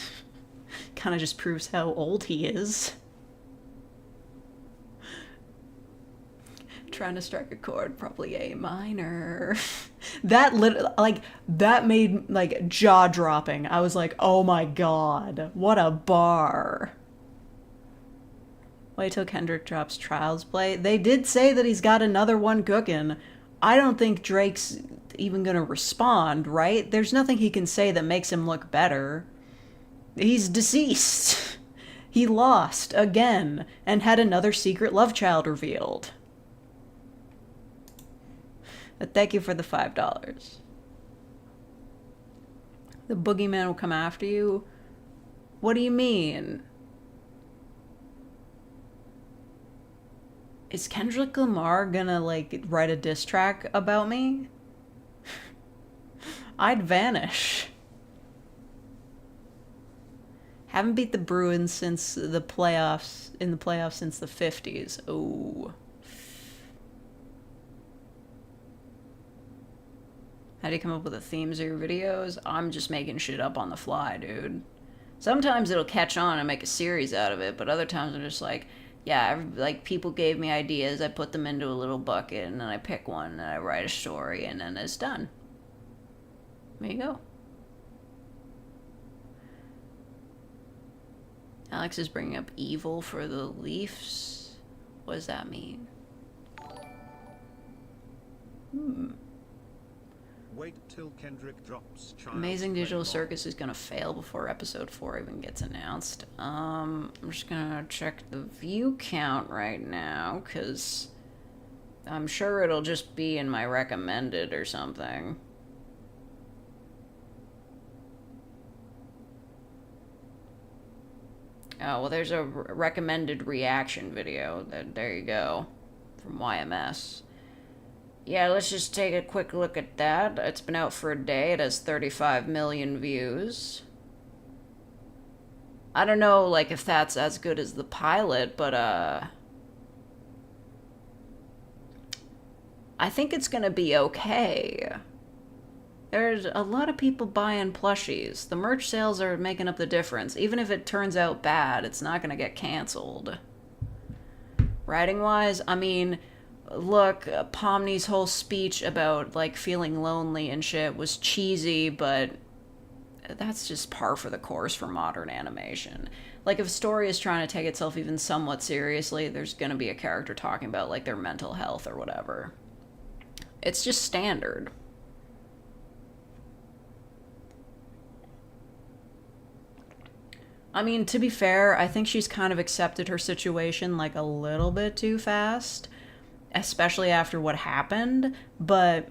Kind of just proves how old he is. Trying to strike a chord, probably A minor. That made like jaw dropping. I was like, oh my god, what a bar. Wait till Kendrick drops Trials Play. They did say that he's got another one cooking. I don't think Drake's even gonna respond, right? There's nothing he can say that makes him look better. He's deceased. He lost again and had another secret love child revealed. But thank you for the $5. The boogeyman will come after you? What do you mean? Is Kendrick Lamar gonna, like, write a diss track about me? I'd vanish. Haven't beat the Bruins since the playoffs, in the playoffs since the 50s. Oh. How do you come up with the themes of your videos? I'm just making shit up on the fly, dude. Sometimes it'll catch on and make a series out of it, but other times I'm just like, yeah, like people gave me ideas, I put them into a little bucket, and then I pick one, and I write a story, and then it's done. There you go. Alex is bringing up evil for the Leafs. What does that mean? Wait till Kendrick drops Child's Amazing Play Digital mod. Circus is gonna fail before episode 4 even gets announced. I'm just gonna check the view count right now, because I'm sure it'll just be in my recommended or something. Oh, well, there's a recommended reaction video. There you go. From YMS. Yeah, let's just take a quick look at that. It's been out for a day. It has 35 million views. I don't know, like, if that's as good as the pilot, but, I think it's gonna be okay. There's a lot of people buying plushies. The merch sales are making up the difference. Even if it turns out bad, it's not gonna get canceled. Writing-wise, I mean, look, Pomni's whole speech about, like, feeling lonely and shit was cheesy, but that's just par for the course for modern animation. Like, if a story is trying to take itself even somewhat seriously, there's gonna be a character talking about, like, their mental health or whatever. It's just standard. I mean, to be fair, I think she's kind of accepted her situation, like, a little bit too fast, especially after what happened, but,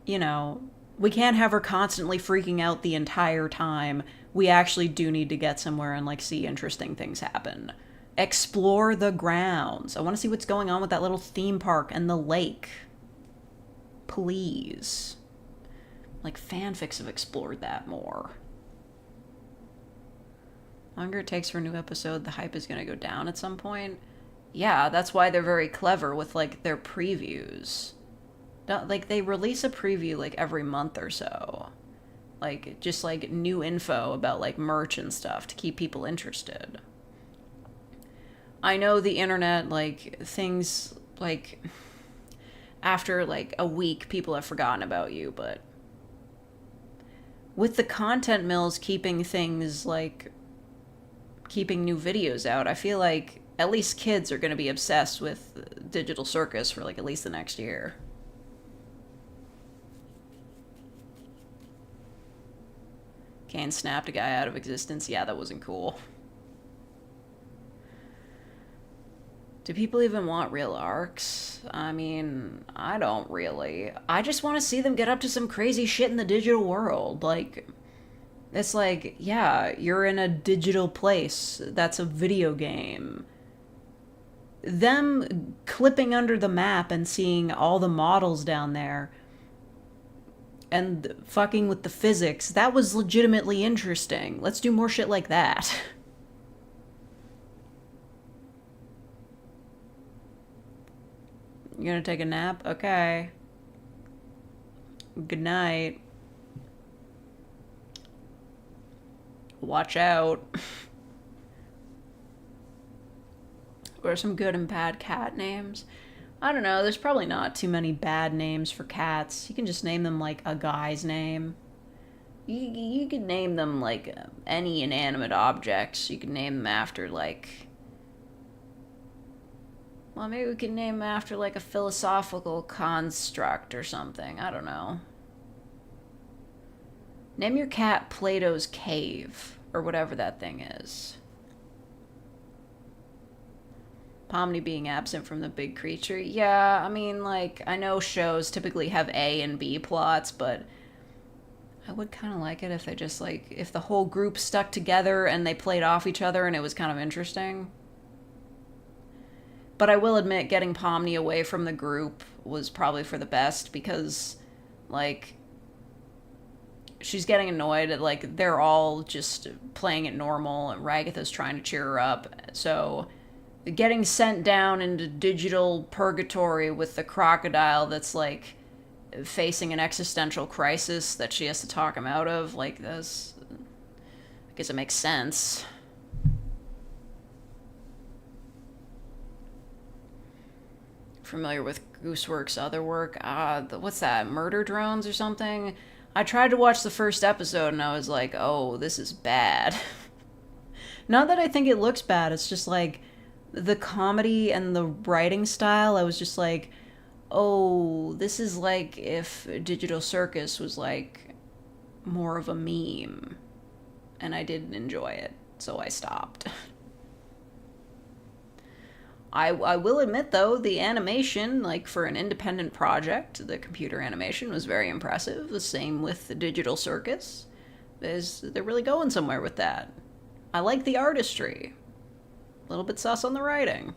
you know, we can't have her constantly freaking out the entire time. We actually do need to get somewhere and, like, see interesting things happen. Explore the grounds. I want to see what's going on with that little theme park and the lake. Please. Like, fanfics have explored that more. Longer it takes for a new episode, the hype is going to go down at some point. Yeah, that's why they're very clever with, like, their previews. Like, they release a preview, like, every month or so. Like, just, like, new info about, like, merch and stuff to keep people interested. I know the internet, like, things, like, after, like, a week, people have forgotten about you, but with the content mills keeping things, like, keeping new videos out, I feel like at least kids are going to be obsessed with Digital Circus for, like, at least the next year. Kane snapped a guy out of existence. Yeah, that wasn't cool. Do people even want real arcs? I mean, I don't really. I just want to see them get up to some crazy shit in the digital world. Like, it's like, yeah, you're in a digital place. That's a video game. Them clipping under the map and seeing all the models down there and fucking with the physics, that was legitimately interesting. Let's do more shit like that. You gonna take a nap? Okay. Good night. Watch out. What are some good and bad cat names? I don't know, there's probably not too many bad names for cats. You can just name them like a guy's name. You could name them like any inanimate objects. You could name them after like... Well, maybe we could name them after like a philosophical construct or something. I don't know. Name your cat Plato's Cave, or whatever that thing is. Pomni being absent from the big creature. Yeah, I mean, like, I know shows typically have A and B plots, but I would kind of like it if they just, like, if the whole group stuck together and they played off each other and it was kind of interesting. But I will admit, getting Pomni away from the group was probably for the best because, like, she's getting annoyed at, like, they're all just playing it normal and Ragatha's trying to cheer her up. So getting sent down into digital purgatory with the crocodile that's, like, facing an existential crisis that she has to talk him out of, like, this, I guess it makes sense. Familiar with Gooseworks' other work? What's that, Murder Drones or something? I tried to watch the first episode and I was like, oh, this is bad. Not that I think it looks bad, it's just like the comedy and the writing style, I was just like, oh, this is like if Digital Circus was like more of a meme. And I didn't enjoy it, so I stopped. I will admit, though, the animation, like, for an independent project, the computer animation was very impressive. The same with the Digital Circus. They're really going somewhere with that. I like the artistry. A little bit sus on the writing.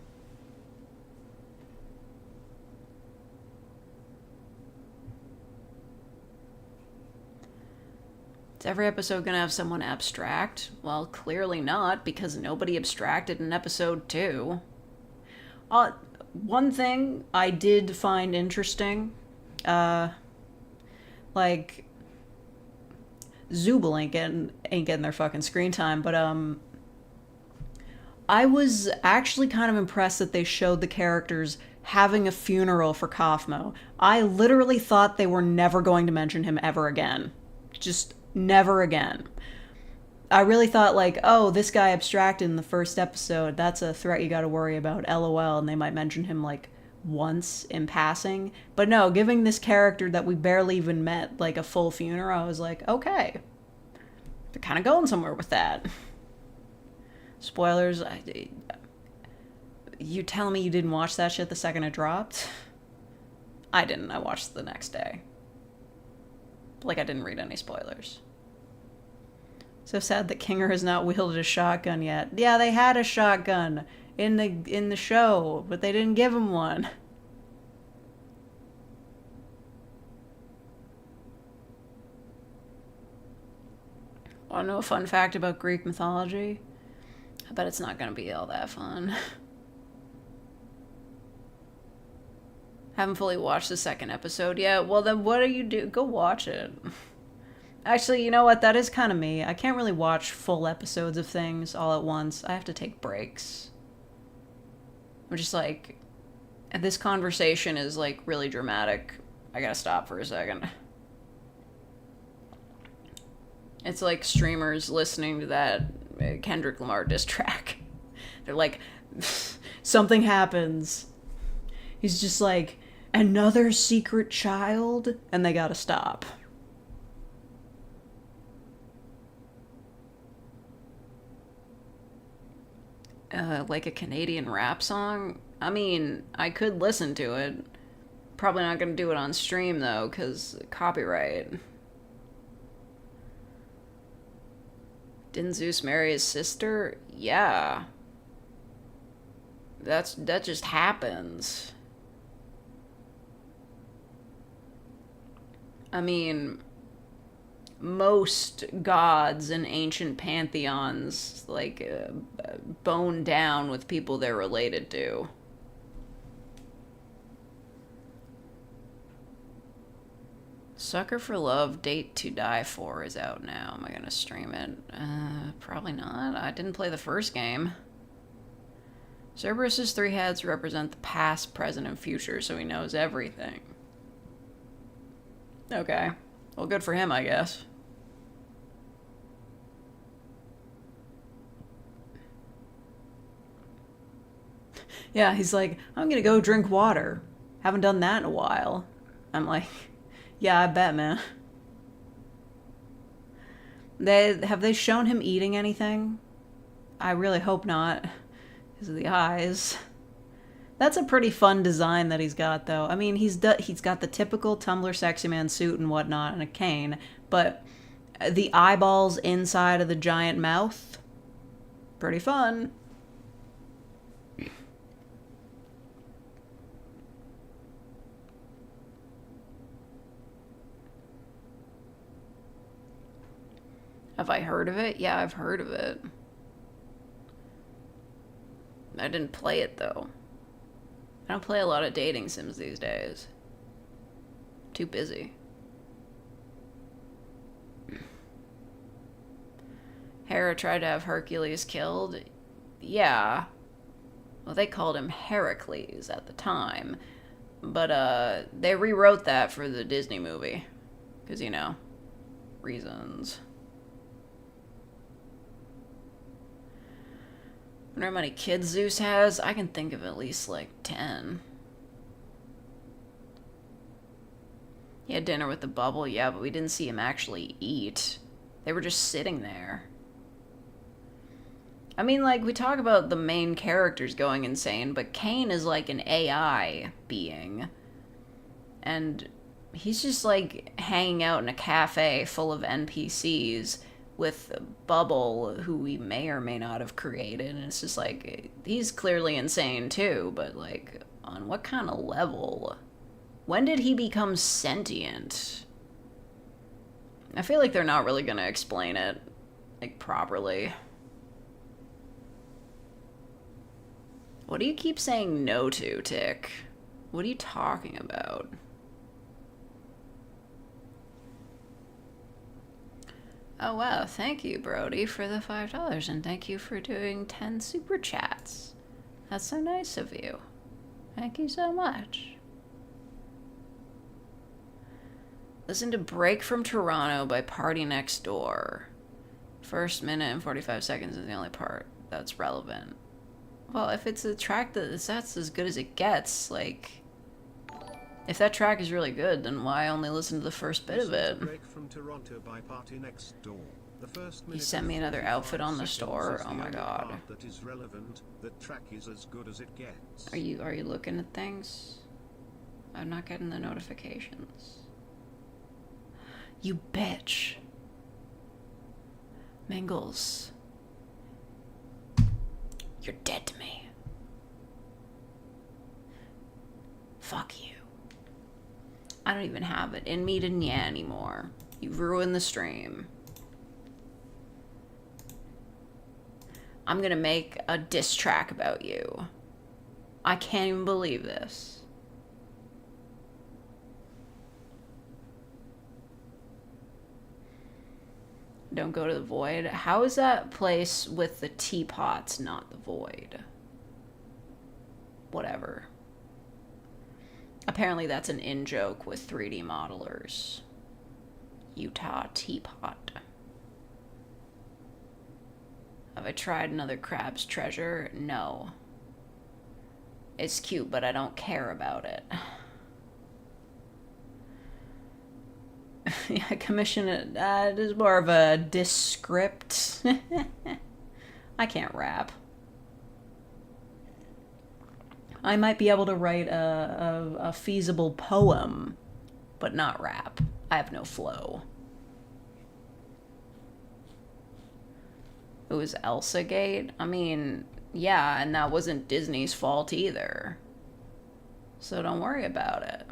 Is every episode gonna have someone abstract? Well, clearly not, because nobody abstracted in episode 2. One thing I did find interesting, like, Zooble ain't getting their fucking screen time, but, I was actually kind of impressed that they showed the characters having a funeral for Kaufmo. I literally thought they were never going to mention him ever again. Just never again. I really thought, like, oh, this guy abstracted in the first episode, that's a threat you gotta worry about, LOL, and they might mention him, like, once in passing. But no, giving this character that we barely even met, like, a full funeral, I was like, okay. They're kind of going somewhere with that. Spoilers, you telling me you didn't watch that shit the second it dropped? I didn't, I watched it the next day. Like, I didn't read any spoilers. So sad that Kinger has not wielded a shotgun yet. Yeah, they had a shotgun in the show, but they didn't give him one. Want to know a fun fact about Greek mythology? I bet it's not going to be all that fun. Haven't fully watched the second episode yet. Well, then what do you do? Go watch it. Actually, you know what? That is kind of me. I can't really watch full episodes of things all at once. I have to take breaks. I'm just like, this conversation is like really dramatic. I gotta stop for a second. It's like streamers listening to that Kendrick Lamar diss track. They're like, something happens. He's just like, another secret child, and they gotta stop. Like a Canadian rap song? I mean, I could listen to it. Probably not gonna do it on stream though, because copyright. Didn't Zeus marry his sister? Yeah. That just happens. I mean, most gods in ancient pantheons, like, bone down with people they're related to. Sucker for Love, Date to Die For is out now. Am I gonna stream it? Probably not. I didn't play the first game. Cerberus's three heads represent the past, present, and future, so he knows everything. Okay. Well, good for him, I guess. Yeah, he's like, I'm gonna go drink water. Haven't done that in a while. I'm like, yeah, I bet, man. Have they shown him eating anything? I really hope not. Because of the eyes. That's a pretty fun design that he's got, though. I mean, he's got the typical Tumblr sexy man suit and whatnot and a cane, but the eyeballs inside of the giant mouth, pretty fun. Have I heard of it? Yeah, I've heard of it. I didn't play it, though. I don't play a lot of dating sims these days. Too busy. Hera tried to have Hercules killed? Yeah. Well, they called him Heracles at the time. But, they rewrote that for the Disney movie. Because, you know, reasons. I wonder how many kids Zeus has. I can think of at least like 10. He had dinner with the bubble, yeah, but we didn't see him actually eat. They were just sitting there. I mean, like, we talk about the main characters going insane, but Cain is like an AI being. And he's just like hanging out in a cafe full of NPCs with Bubble, who we may or may not have created, and it's just like, he's clearly insane too, but like, on what kind of level? When did he become sentient? I feel like they're not really gonna explain it, like, properly. What do you keep saying no to, Tick? What are you talking about? Oh wow, thank you, Brody, for the $5, and thank you for doing 10 super chats. That's so nice of you. Thank you so much. Listen to Break from Toronto by Party Next Door. First minute and 45 seconds is the only part that's relevant. Well, if it's a track that's as good as it gets, like, if that track is really good, then why only listen to the first bit of it? Break from Toronto by Party Next Door. The first He sent me another outfit on the store. Oh my god. That is relevant. The track is as good as it gets. Are you looking at things? I'm not getting the notifications. You bitch. Mingles. You're dead to me. Fuck you. I don't even have it in me to nya anymore. You've ruined the stream. I'm gonna make a diss track about you. I can't even believe this. Don't go to the void. How is that place with the teapots not the void? whatever. Apparently that's an in-joke with 3D modelers. Utah Teapot. Have I tried another Crab's Treasure? No. It's cute, but I don't care about it. Yeah, commission it. It is more of a descript. I can't rap. I might be able to write a feasible poem, but not rap. I have no flow. It was Elsa Gate? I mean, yeah, and that wasn't Disney's fault either. So don't worry about it.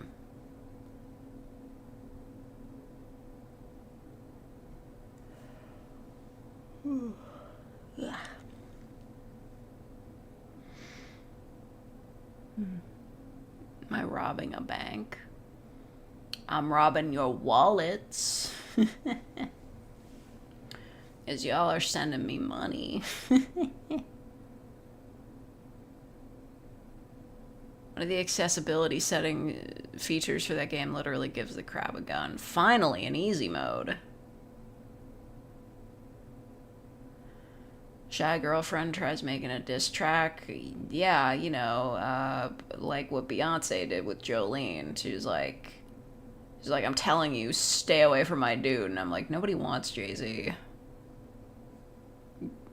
Am I robbing a bank? I'm robbing your wallets. As y'all are sending me money. One of the accessibility setting features for that game literally gives the crab a gun. Finally, in easy mode. Shy girlfriend tries making a diss track. Yeah, you know, like what Beyonce did with Jolene. She's like, I'm telling you, stay away from my dude. And I'm like, nobody wants Jay-Z.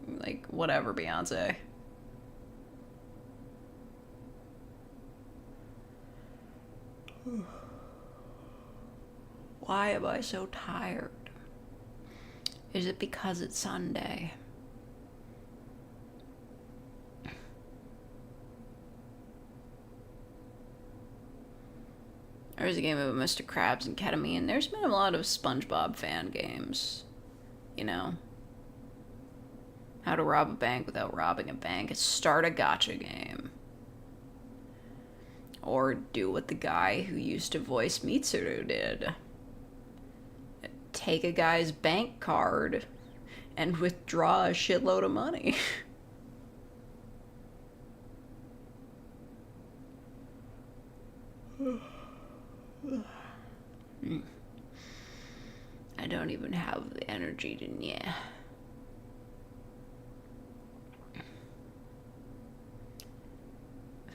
Like, whatever, Beyonce. Why am I so tired? Is it because it's Sunday? There's a game about Mr. Krabs and ketamine. There's been a lot of SpongeBob fan games. You know? How to rob a bank without robbing a bank. Start a gacha game. Or do what the guy who used to voice Mitsuru did. Take a guy's bank card and withdraw a shitload of money. I don't even have the energy to, yeah.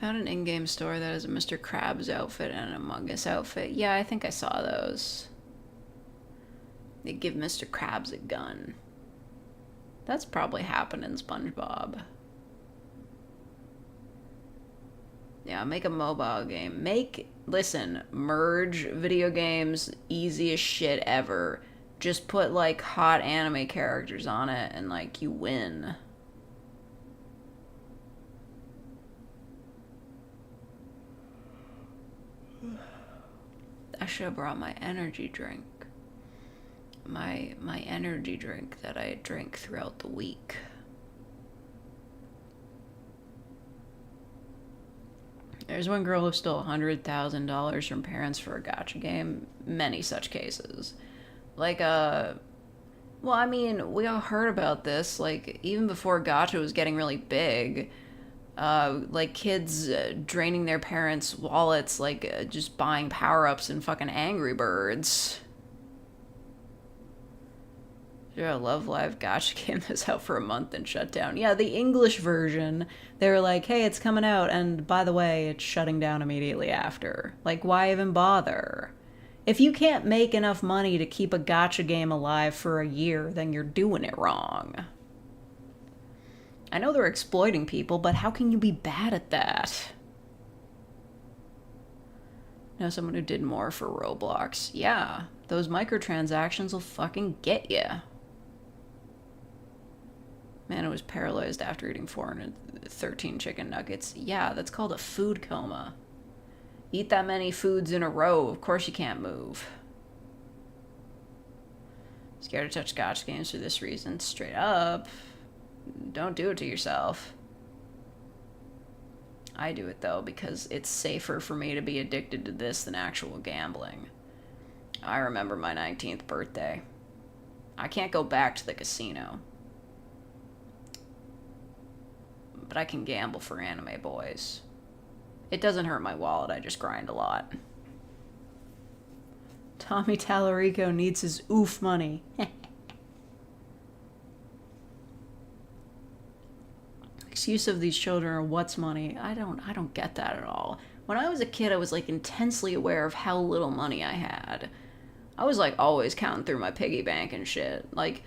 Found an in-game store that has a Mr. Krabs outfit and an Among Us outfit. Yeah, I think I saw those. They give Mr. Krabs a gun. That's probably happened in SpongeBob. Yeah, make a mobile game. Listen, merge video games, easiest shit ever. Just put, like, hot anime characters on it and, like, you win. I should have brought my energy drink. My energy drink that I drink throughout the week. There's one girl who stole $100,000 from parents for a gacha game. Many such cases. Like, well, I mean, we all heard about this, like, even before gacha was getting really big. Like, kids draining their parents' wallets, like, just buying power-ups and fucking Angry Birds. Yeah, Love Live gacha game that's out for a month and shut down. Yeah, the English version, they were like, hey, it's coming out, and by the way, it's shutting down immediately after. Like, why even bother? If you can't make enough money to keep a gacha game alive for a year, then you're doing it wrong. I know they're exploiting people, but how can you be bad at that? Know someone who did more for Roblox. Yeah, those microtransactions will fucking get you. Man, I was paralyzed after eating 413 chicken nuggets. Yeah, that's called a food coma. Eat that many foods in a row, of course you can't move. Scared to touch gacha games for this reason. Straight up. Don't do it to yourself. I do it, though, because it's safer for me to be addicted to this than actual gambling. I remember my 19th birthday. I can't go back to the casino. But I can gamble for anime boys. It doesn't hurt my wallet, I just grind a lot. Tommy Tallarico needs his oof money. Excuse of these children are what's money. I don't get that at all. When I was a kid, I was like intensely aware of how little money I had. I was like always counting through my piggy bank and shit. Like,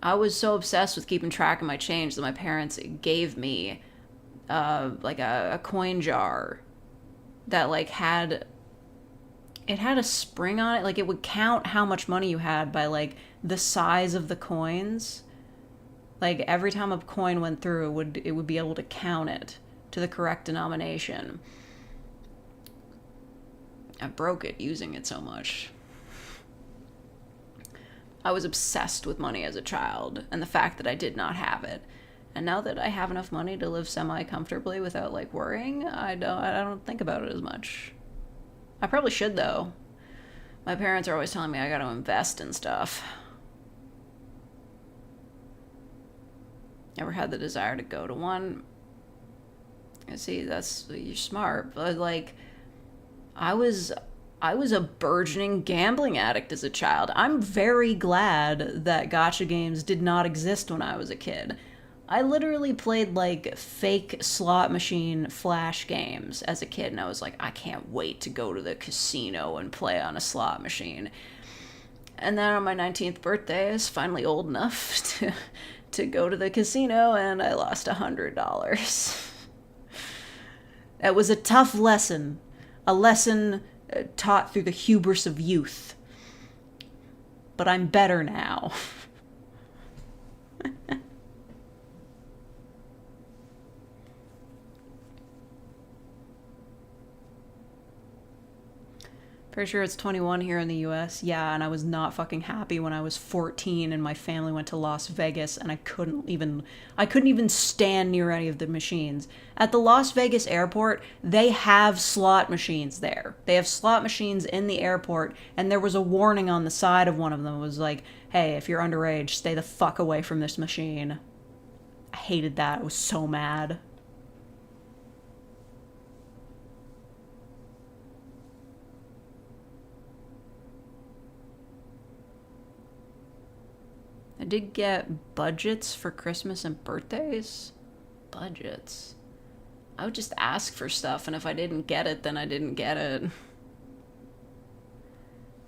I was so obsessed with keeping track of my change that my parents gave me like a coin jar that like had a spring on it. Like, it would count how much money you had by like the size of the coins. Like, every time a coin went through, it would be able to count it to the correct denomination. I broke it using it so much. I was obsessed with money as a child, and the fact that I did not have it. And now that I have enough money to live semi-comfortably without, like, worrying, I don't think about it as much. I probably should, though. My parents are always telling me I gotta invest in stuff. Never had the desire to go to one. See, you're smart, but, like, I was a burgeoning gambling addict as a child. I'm very glad that gacha games did not exist when I was a kid. I literally played like fake slot machine flash games as a kid, and I was like, I can't wait to go to the casino and play on a slot machine. And then on my 19th birthday, I was finally old enough to go to the casino, and I lost $100. That was a tough lesson. A lesson taught through the hubris of youth. But I'm better now. Pretty sure it's 21 here in the US. Yeah, and I was not fucking happy when I was 14 and my family went to Las Vegas and I couldn't even stand near any of the machines. At the Las Vegas airport, they have slot machines there. They have slot machines in the airport, and there was a warning on the side of one of them. It was like, hey, if you're underage, stay the fuck away from this machine. I hated that. I was so mad. I did get budgets for Christmas and birthdays. Budgets. I would just ask for stuff, and if I didn't get it, then I didn't get it. I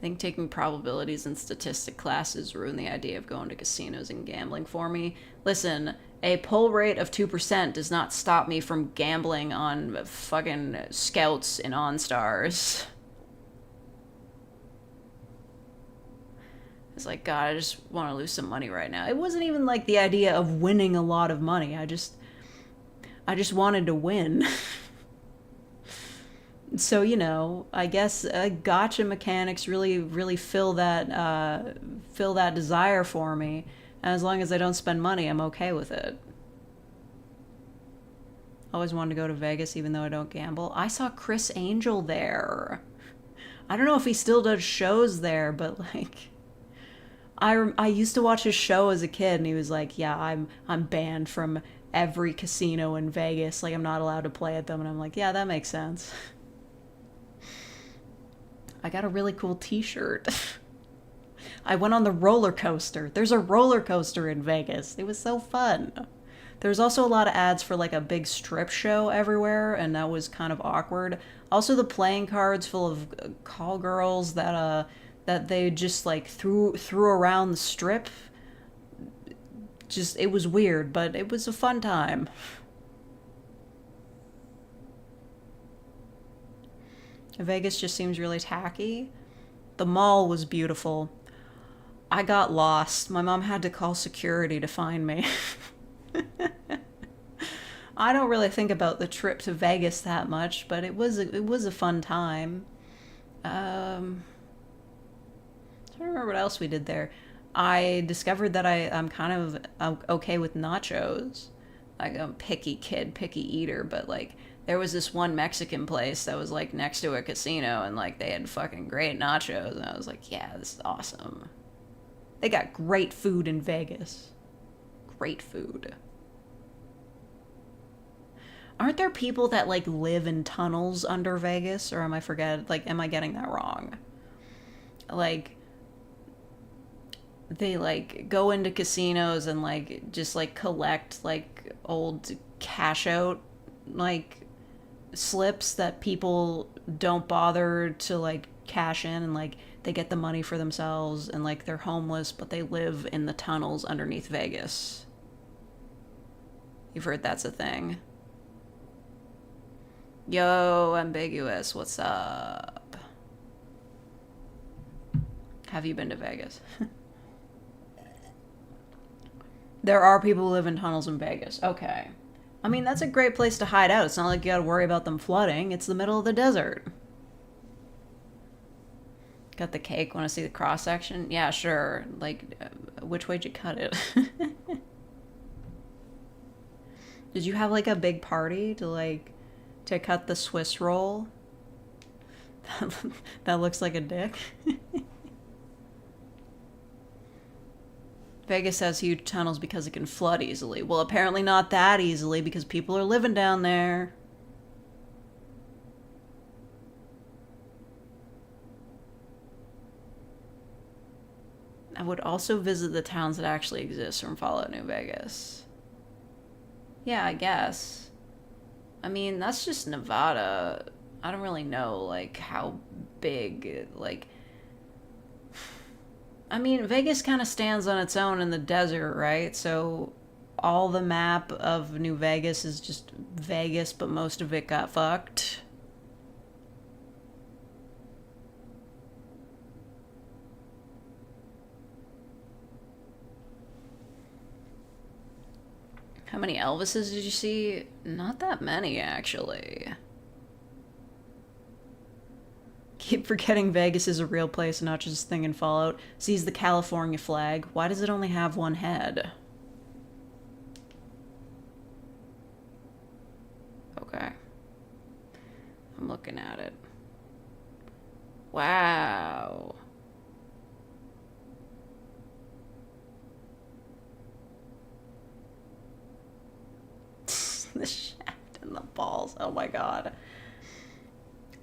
think taking probabilities and statistic classes ruined the idea of going to casinos and gambling for me. Listen, a pull rate of 2% does not stop me from gambling on fucking Scouts and OnStars. It's like, God, I just want to lose some money right now. It wasn't even like the idea of winning a lot of money. I just wanted to win. So, you know, I guess gacha mechanics really fill that desire for me. And as long as I don't spend money, I'm okay with it. Always wanted to go to Vegas even though I don't gamble. I saw Chris Angel there. I don't know if he still does shows there, but like, I used to watch his show as a kid, and he was like, yeah, I'm banned from every casino in Vegas. Like, I'm not allowed to play at them. And I'm like, yeah, that makes sense. I got a really cool t-shirt. I went on the roller coaster. There's a roller coaster in Vegas. It was so fun. There's also a lot of ads for like a big strip show everywhere, and that was kind of awkward. Also, the playing cards full of call girls that they just like threw around the strip. Just, it was weird, but it was a fun time. Vegas just seems really tacky. The mall was beautiful. I got lost. My mom had to call security to find me. I don't really think about the trip to Vegas that much, but it was a fun time. I don't remember what else we did there. I discovered that I'm kind of okay with nachos. Like, I'm a picky kid, picky eater, but like, there was this one Mexican place that was like next to a casino, and like they had fucking great nachos, and I was like, yeah, this is awesome. They got great food in Vegas. Great food. Aren't there people that like live in tunnels under Vegas, or am I getting that wrong? Like they like go into casinos and like just like collect like old cash out like slips that people don't bother to like cash in, and like they get the money for themselves, and like they're homeless but they live in the tunnels underneath Vegas. You've heard that's a thing. Yo, ambiguous, what's up? Have you been to Vegas? There are people who live in tunnels in Vegas. Okay. I mean, that's a great place to hide out. It's not like you gotta worry about them flooding. It's the middle of the desert. Got the cake? Want to see the cross section? Yeah, sure. Like, which way'd you cut it? Did you have like a big party to cut the Swiss roll? That looks like a dick. Vegas has huge tunnels because it can flood easily. Well, apparently not that easily because people are living down there. I would also visit the towns that actually exist from Fallout New Vegas. Yeah, I guess. I mean, that's just Nevada. I don't really know, like, how big, like... I mean, Vegas kind of stands on its own in the desert, right? So all the map of New Vegas is just Vegas, but most of it got fucked. How many Elvises did you see? Not that many, actually. Keep forgetting Vegas is a real place and not just a thing in Fallout. Sees the California flag. Why does it only have one head? Okay. I'm looking at it. Wow. The shaft and the balls. Oh my god.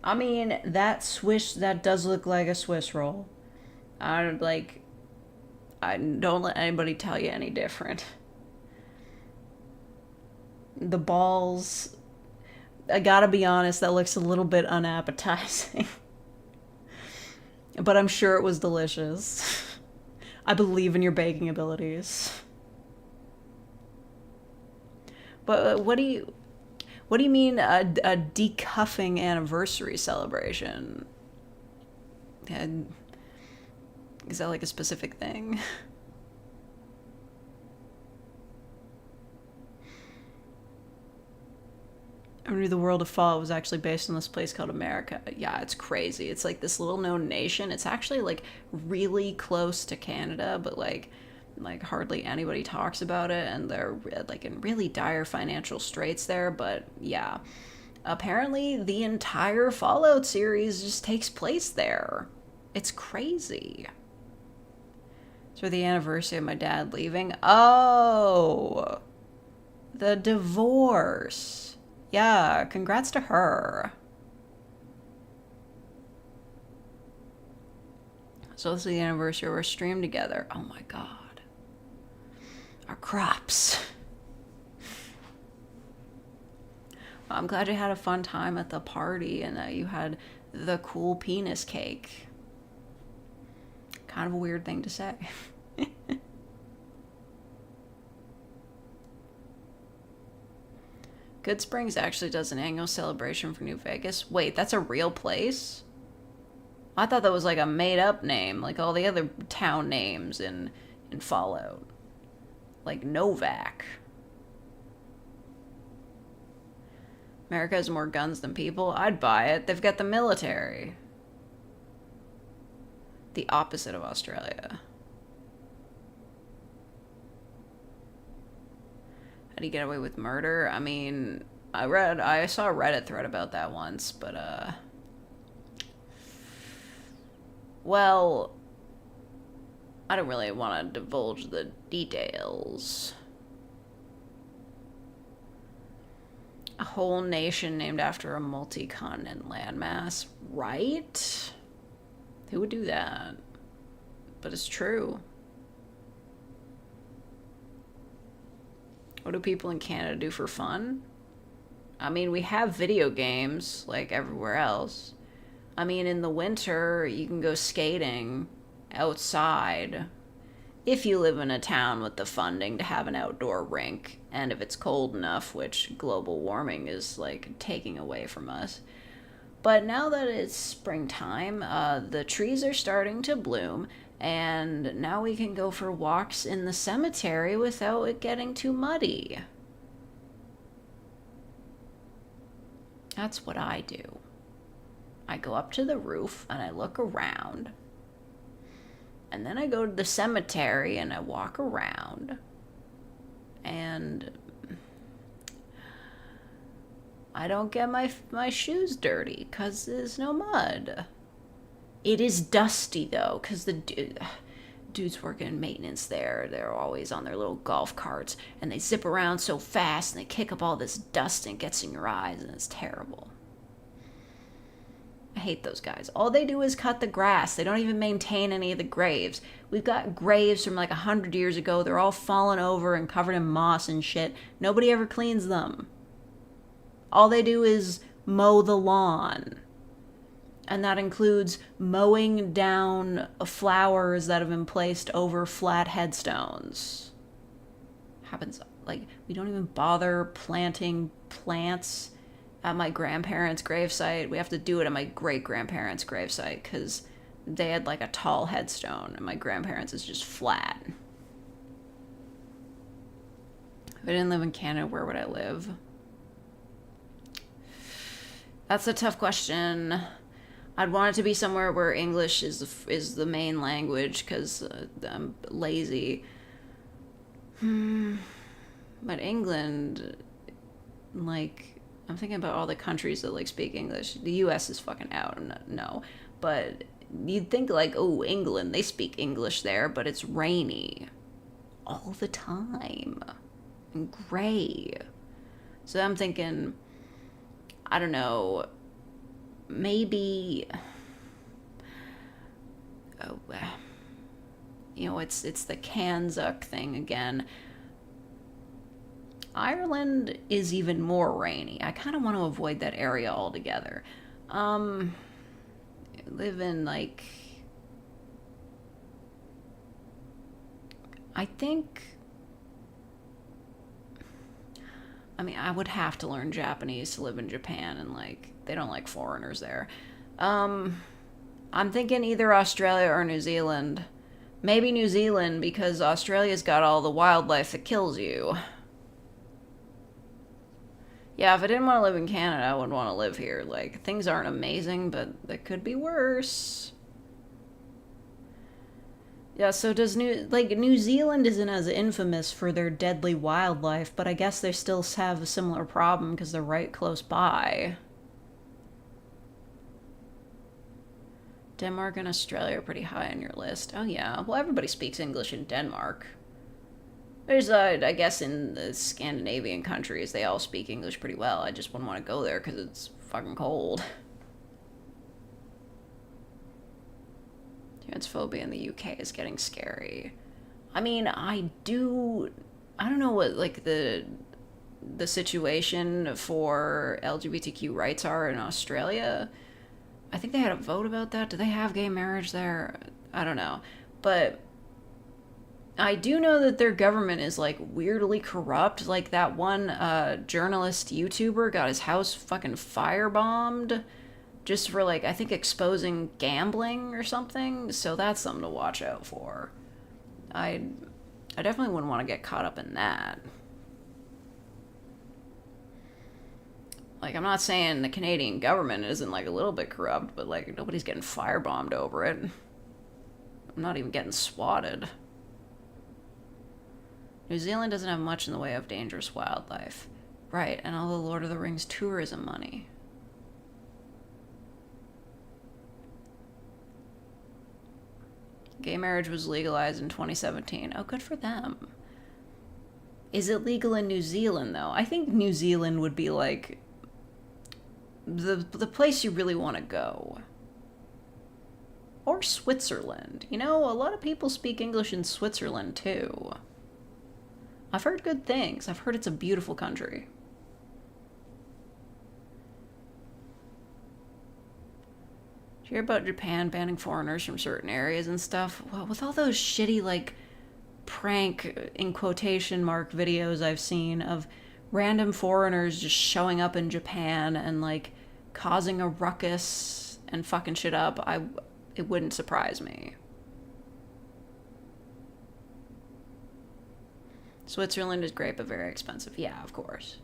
I mean, that does look like a Swiss roll. I don't let anybody tell you any different. The balls, I gotta be honest, that looks a little bit unappetizing. But I'm sure it was delicious. I believe in your baking abilities. But what do you mean a decuffing anniversary celebration? Is that like a specific thing? I knew the world of Fallout was actually based on this place called America. Yeah, it's crazy. It's like this little known nation. It's actually like really close to Canada, but like hardly anybody talks about it, and they're like in really dire financial straits there. But yeah, apparently the entire Fallout series just takes place there. It's crazy. It's for the anniversary of my dad leaving. Oh, the divorce. Yeah, congrats to her. So this is the anniversary of our stream together. Oh my god. Our crops. Well, I'm glad you had a fun time at the party and that you had the cool penis cake. Kind of a weird thing to say. Good Springs actually does an annual celebration for New Vegas. Wait, that's a real place? I thought that was like a made-up name, like all the other town names in Fallout. Like Novak. America has more guns than people. I'd buy it. They've got the military. The opposite of Australia. How do you get away with murder? I mean, I saw a Reddit thread about that once, but, well, I don't really want to divulge the details. A whole nation named after a multi-continent landmass, right? Who would do that? But it's true. What do people in Canada do for fun? I mean, we have video games like everywhere else. I mean, in the winter, you can go skating outside if you live in a town with the funding to have an outdoor rink, and if it's cold enough, which global warming is like taking away from us. But now that it's springtime, the trees are starting to bloom, and now we can go for walks in the cemetery without it getting too muddy. That's what I do. I go up to the roof and I look around. And then I go to the cemetery and I walk around. And I don't get my shoes dirty because there's no mud. It is dusty though, because the dudes working in maintenance there, they're always on their little golf carts and they zip around so fast and they kick up all this dust and it gets in your eyes and it's terrible. I hate those guys. All they do is cut the grass. They don't even maintain any of the graves. We've got graves from like 100 years ago. They're all fallen over and covered in moss and shit. Nobody ever cleans them. All they do is mow the lawn. And that includes mowing down flowers that have been placed over flat headstones. Happens, like, we don't even bother planting plants at my grandparents' gravesite. We have to do it at my great-grandparents' gravesite because they had like a tall headstone and my grandparents is just flat. If I didn't live in Canada, where would I live? That's a tough question. I'd want it to be somewhere where English is the main language because I'm lazy. But England, like, I'm thinking about all the countries that like speak English. The U.S. is fucking out. No, but you'd think like, oh, England, they speak English there, but it's rainy all the time and gray. So I'm thinking, I don't know, maybe, it's the Kanzuk thing again. Ireland is even more rainy. I kind of want to avoid that area altogether. Live in like, I would have to learn Japanese to live in Japan, and like they don't like foreigners there. I'm thinking either Australia or New Zealand. Maybe New Zealand because Australia's got all the wildlife that kills you. Yeah, if I didn't want to live in Canada, I wouldn't want to live here. Like, things aren't amazing, but they could be worse. Yeah, so New Zealand isn't as infamous for their deadly wildlife, but I guess they still have a similar problem because they're right close by. Denmark and Australia are pretty high on your list. Oh yeah, well everybody speaks English in Denmark. There's, I guess in the Scandinavian countries, they all speak English pretty well. I just wouldn't want to go there because it's fucking cold. Transphobia in the UK is getting scary. I mean, I don't know what, like, the situation for LGBTQ rights are in Australia. I think they had a vote about that. Do they have gay marriage there? I don't know. But I do know that their government is, like, weirdly corrupt. Like, that one journalist YouTuber got his house fucking firebombed just for, like, I think exposing gambling or something. So that's something to watch out for. I definitely wouldn't want to get caught up in that. Like, I'm not saying the Canadian government isn't, like, a little bit corrupt, but, like, nobody's getting firebombed over it. I'm not even getting swatted. New Zealand doesn't have much in the way of dangerous wildlife. Right, and all the Lord of the Rings tourism money. Gay marriage was legalized in 2017. Oh, good for them. Is it legal in New Zealand, though? I think New Zealand would be, like, the place you really want to go. Or Switzerland. You know, a lot of people speak English in Switzerland, too. I've heard good things. I've heard it's a beautiful country. Did you hear about Japan banning foreigners from certain areas and stuff? Well, with all those shitty, like, prank, in quotation mark, videos I've seen of random foreigners just showing up in Japan and, like, causing a ruckus and fucking shit up, it wouldn't surprise me. Switzerland is great, but very expensive. Yeah, of course.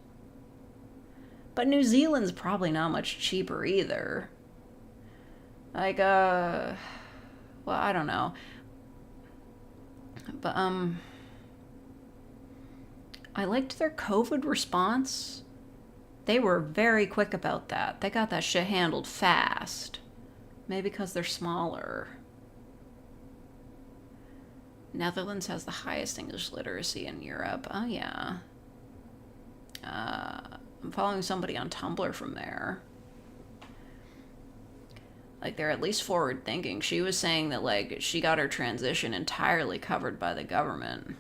But New Zealand's probably not much cheaper either. Like, well, I don't know. But, I liked their COVID response. They were very quick about that. They got that shit handled fast. Maybe because they're smaller. Netherlands has the highest English literacy in Europe. Oh, yeah. I'm following somebody on Tumblr from there. Like, they're at least forward thinking. She was saying that, like, she got her transition entirely covered by the government.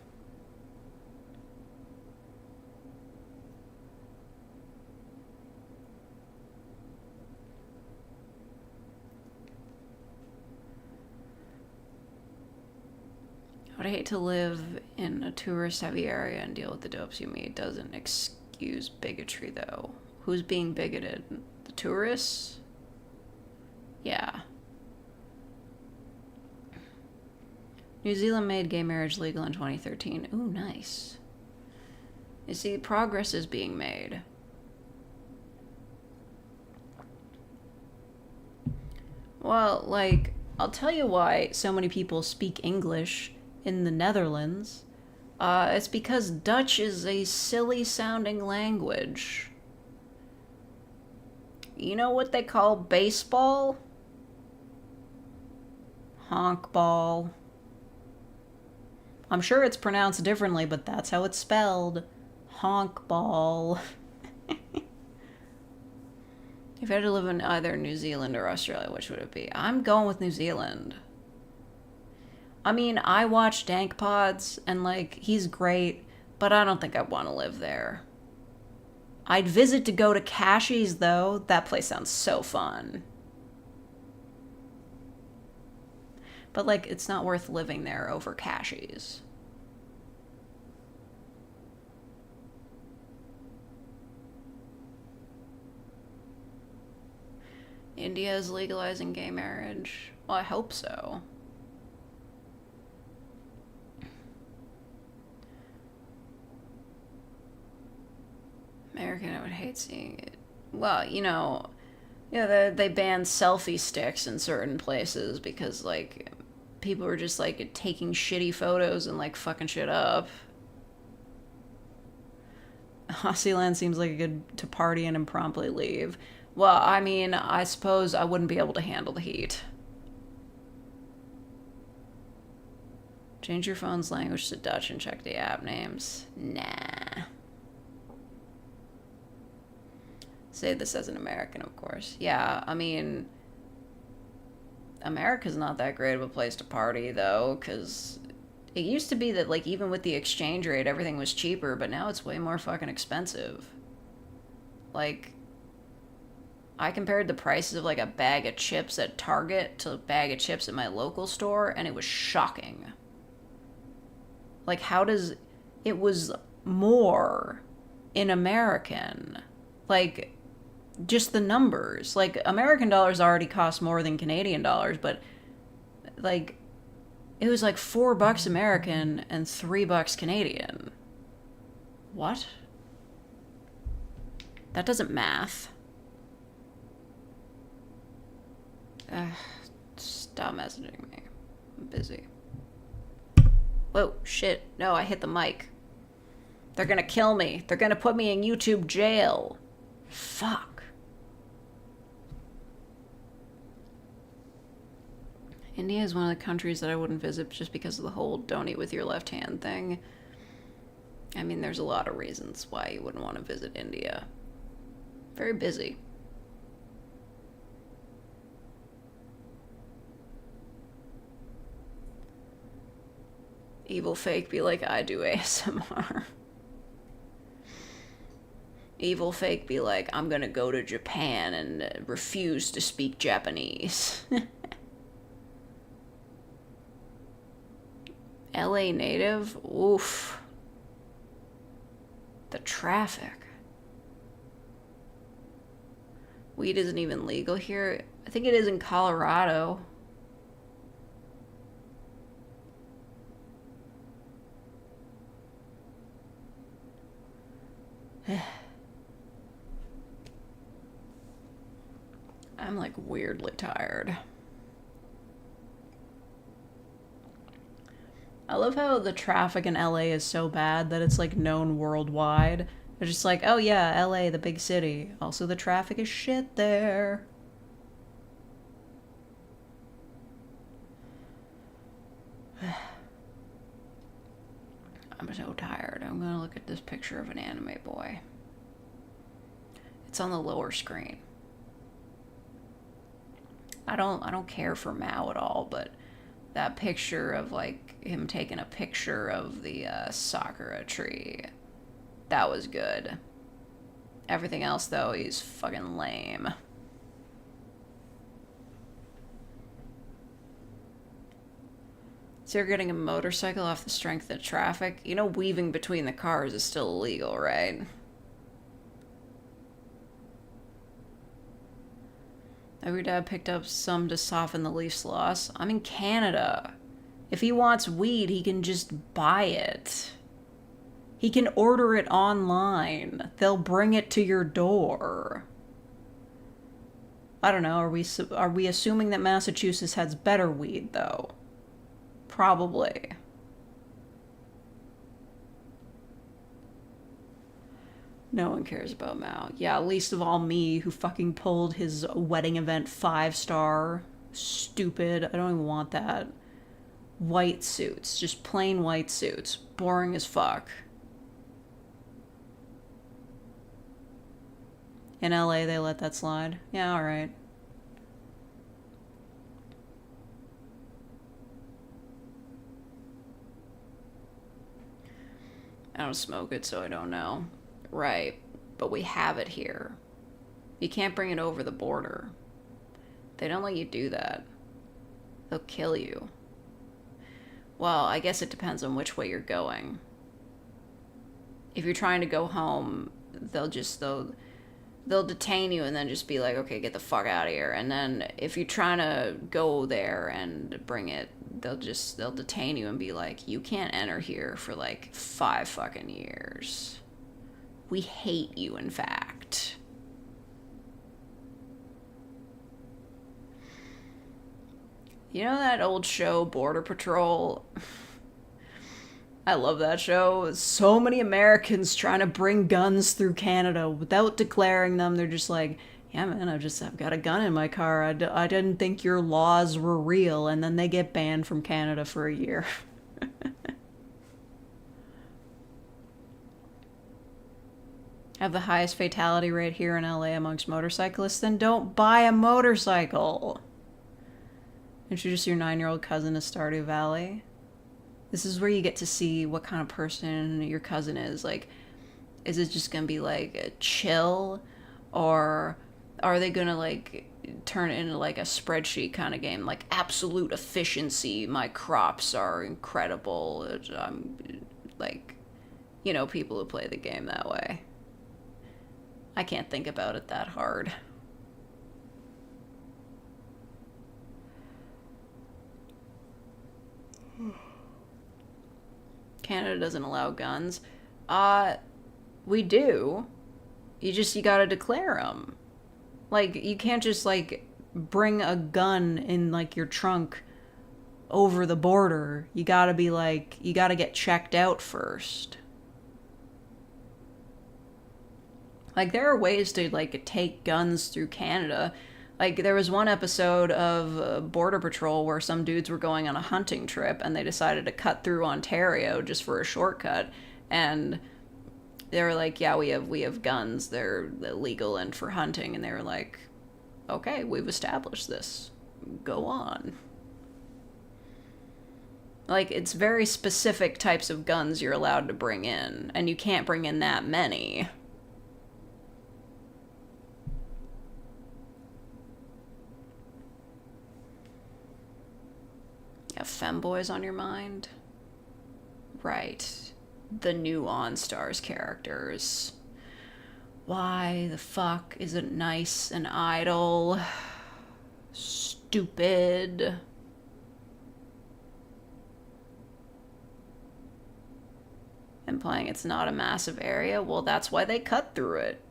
I would hate to live in a tourist-heavy area and deal with the dopes you meet. Doesn't excuse bigotry, though. Who's being bigoted? The tourists? Yeah. New Zealand made gay marriage legal in 2013. Ooh, nice. You see, progress is being made. Well, like, I'll tell you why so many people speak English in the Netherlands. It's because Dutch is a silly-sounding language. You know what they call baseball? Honkball. I'm sure it's pronounced differently, but that's how it's spelled. Honkball. If I had to live in either New Zealand or Australia, which would it be? I'm going with New Zealand. I mean, I watch Dank Pods, and, like, he's great, but I don't think I'd want to live there. I'd visit to go to Cashies, though. That place sounds so fun. But, like, it's not worth living there over Cashies. India is legalizing gay marriage. Well, I hope so. American, I would hate seeing it. Well, you know, yeah, they banned selfie sticks in certain places because, like, people were just, like, taking shitty photos and, like, fucking shit up. Aussie seems like a good to party in and promptly leave. Well, I mean, I suppose I wouldn't be able to handle the heat. Change your phone's language to Dutch and check the app names. Nah. Say this as an American, of course. Yeah, I mean, America's not that great of a place to party, though, because it used to be that, like, even with the exchange rate, everything was cheaper, but now it's way more fucking expensive. Like, I compared the prices of, like, a bag of chips at Target to a bag of chips at my local store, and it was shocking. Like, how does... It was more in American. Like, just the numbers. Like, American dollars already cost more than Canadian dollars, but, like, it was like $4 American and $3 Canadian. What? That doesn't math. Stop messaging me. I'm busy. Whoa, shit. No, I hit the mic. They're gonna kill me. They're gonna put me in YouTube jail. Fuck. India is one of the countries that I wouldn't visit just because of the whole don't eat with your left hand thing. I mean, there's a lot of reasons why you wouldn't want to visit India. Very busy. Evil fake be like, I do ASMR. Evil fake be like, I'm gonna go to Japan and refuse to speak Japanese. LA native? Oof. The traffic. Weed isn't even legal here. I think it is in Colorado. I'm like weirdly tired. I love how the traffic in LA is so bad that it's like known worldwide. They're just like, oh yeah, LA, the big city. Also, the traffic is shit there. I'm so tired. I'm gonna look at this picture of an anime boy. It's on the lower screen. I don't care for Mao at all, but that picture of like him taking a picture of the sakura tree, that was good. Everything else though, he's fucking lame. So you're getting a motorcycle off the strength of traffic? You know, weaving between the cars is still illegal, right? Your dad picked up some to soften the leaf's loss. I'm in Canada. If he wants weed, he can just buy it. He can order it online. They'll bring it to your door. I don't know. Are we assuming that Massachusetts has better weed though? Probably. No one cares about Mao. Yeah, least of all me, who fucking pulled his wedding event 5-star. Stupid. I don't even want that. White suits. Just plain white suits. Boring as fuck. In LA, they let that slide. Yeah, alright. I don't smoke it, so I don't know. Right, but we have it here. You can't bring it over the border. They don't let you do that. They'll kill you. Well, I guess it depends on which way you're going. If you're trying to go home, they'll detain you and then just be like, okay, get the fuck out of here. And then if you're trying to go there and bring it, they'll detain you and be like, you can't enter here for like 5 fucking years. We hate you, in fact. You know that old show, Border Patrol? I love that show. So many Americans trying to bring guns through Canada without declaring them. They're just like, yeah, man, I've got a gun in my car. I didn't think your laws were real. And then they get banned from Canada for a year. Have the highest fatality rate here in LA amongst motorcyclists, then don't buy a motorcycle. Introduce your 9-year-old cousin to Stardew Valley. This is where you get to see what kind of person your cousin is. Like, is it just gonna be like a chill, or are they gonna like turn it into like a spreadsheet kind of game, like absolute efficiency, my crops are incredible. I'm like, you know, people who play the game that way. I can't think about it that hard. Canada doesn't allow guns. We do. You gotta declare them. Like, you can't just, like, bring a gun in, like, your trunk over the border. You gotta be, like, you gotta get checked out first. Like, there are ways to, like, take guns through Canada. Like, there was one episode of Border Patrol where some dudes were going on a hunting trip and they decided to cut through Ontario just for a shortcut. And they were like, yeah, we have guns. They're illegal and for hunting. And they were like, okay, we've established this. Go on. Like, it's very specific types of guns you're allowed to bring in, and you can't bring in that many. You have femboys on your mind? Right. The new OnStars characters. Why the fuck isn't Nice an idol? Stupid. Implying it's not a massive area? Well, that's why they cut through it.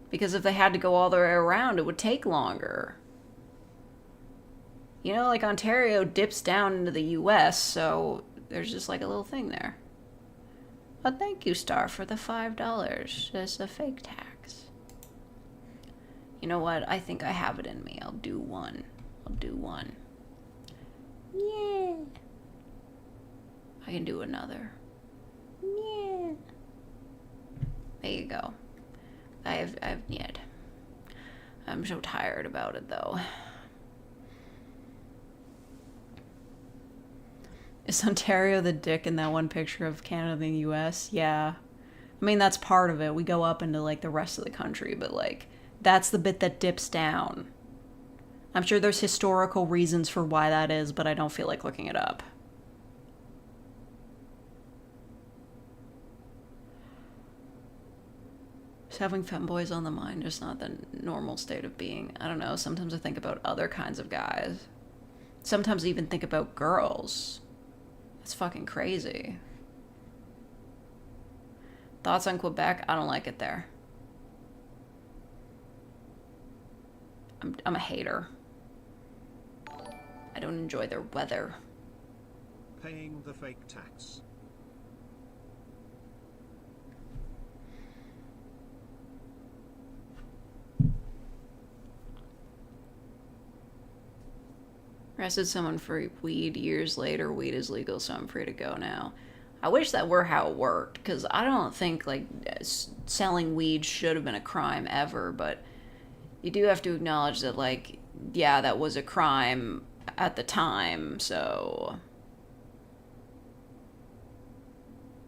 Because if they had to go all the way around, it would take longer. You know, like Ontario dips down into the US, so there's just like a little thing there. Oh, thank you, Star, for the $5. There's a fake tax. You know what? I think I have it in me. I'll do one. Yeah. I can do another. Yeah. There you go. I've yet. I'm so tired about it though. Is Ontario the dick in that one picture of Canada and the US? Yeah. I mean, that's part of it. We go up into like the rest of the country, but like that's the bit that dips down. I'm sure there's historical reasons for why that is, but I don't feel like looking it up. Just having femboys on the mind is not the normal state of being. I don't know. Sometimes I think about other kinds of guys. Sometimes I even think about girls. It's fucking crazy. Thoughts on Quebec? I don't like it there. I'm a hater. I don't enjoy their weather. Paying the fake tax. Arrested someone for weed years later. Weed is legal, so I'm free to go now. I wish that were how it worked, because I don't think like selling weed should have been a crime ever, but you do have to acknowledge that, like, yeah, that was a crime at the time, so...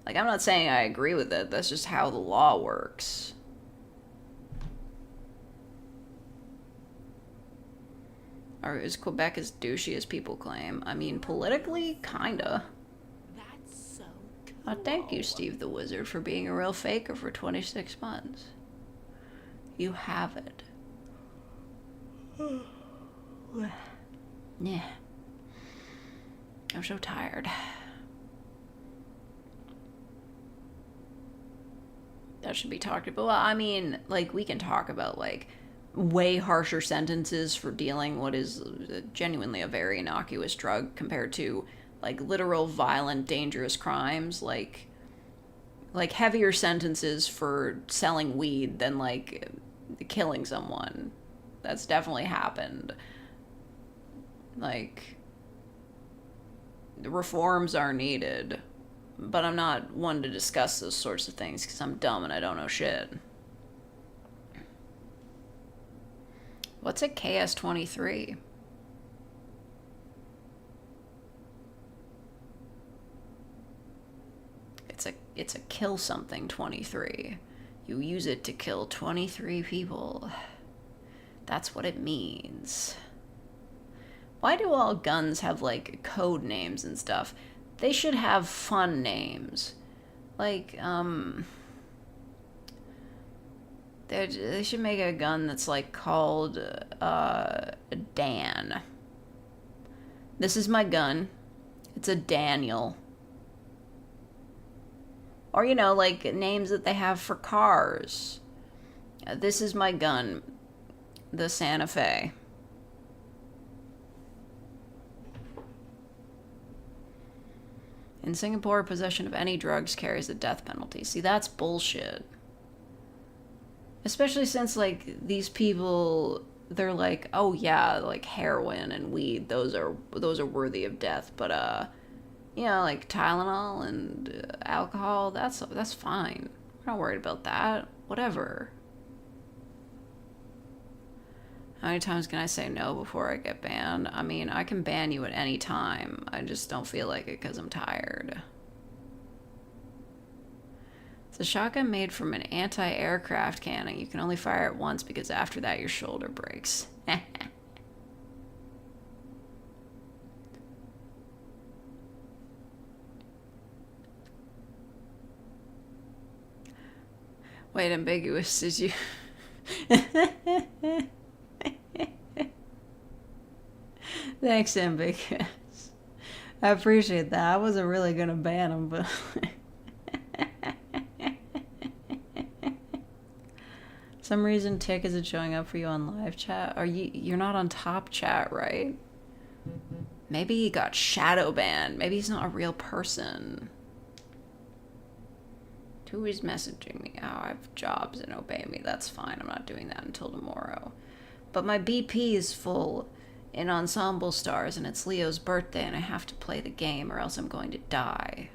Like, I'm not saying I agree with it, that's just how the law works. Or is Quebec as douchey as people claim? I mean, politically, kinda. That's so cool. Oh, thank you, Steve the Wizard, for being a real faker for 26 months. You have it. Yeah. I'm so tired. That should be talked about. Well, I mean, like, we can talk about, like, way harsher sentences for dealing what is genuinely a very innocuous drug compared to, like, literal, violent, dangerous crimes. Like heavier sentences for selling weed than, like, killing someone. That's definitely happened. Like, the reforms are needed. But I'm not one to discuss those sorts of things because I'm dumb and I don't know shit. What's a KS-23? It's a kill something 23. You use it to kill 23 people. That's what it means. Why do all guns have, like, code names and stuff? They should have fun names. Like, they should make a gun that's, like, called, Dan. This is my gun. It's a Daniel. Or, you know, like, names that they have for cars. This is my gun. The Santa Fe. In Singapore, possession of any drugs carries the death penalty. See, that's bullshit. Especially since, like, these people, they're like, oh yeah, like heroin and weed, those are worthy of death. But You know, like Tylenol and alcohol, that's fine. I'm not worried about that. Whatever. How many times can I say no before I get banned? I mean, I can ban you at any time. I just don't feel like it because I'm tired. It's a shotgun made from an anti-aircraft cannon. You can only fire it once because after that your shoulder breaks. Wait, ambiguous, did you... Thanks, ambiguous. I appreciate that. I wasn't really gonna ban him, but... Some reason Tick isn't showing up for you on live chat. You're not on top chat, right? Maybe he got shadow banned. Maybe he's not a real person. Who is messaging me? Oh, I have jobs and obey me. That's fine. I'm not doing that until tomorrow. But my BP is full in Ensemble Stars, and it's Leo's birthday, and I have to play the game or else I'm going to die.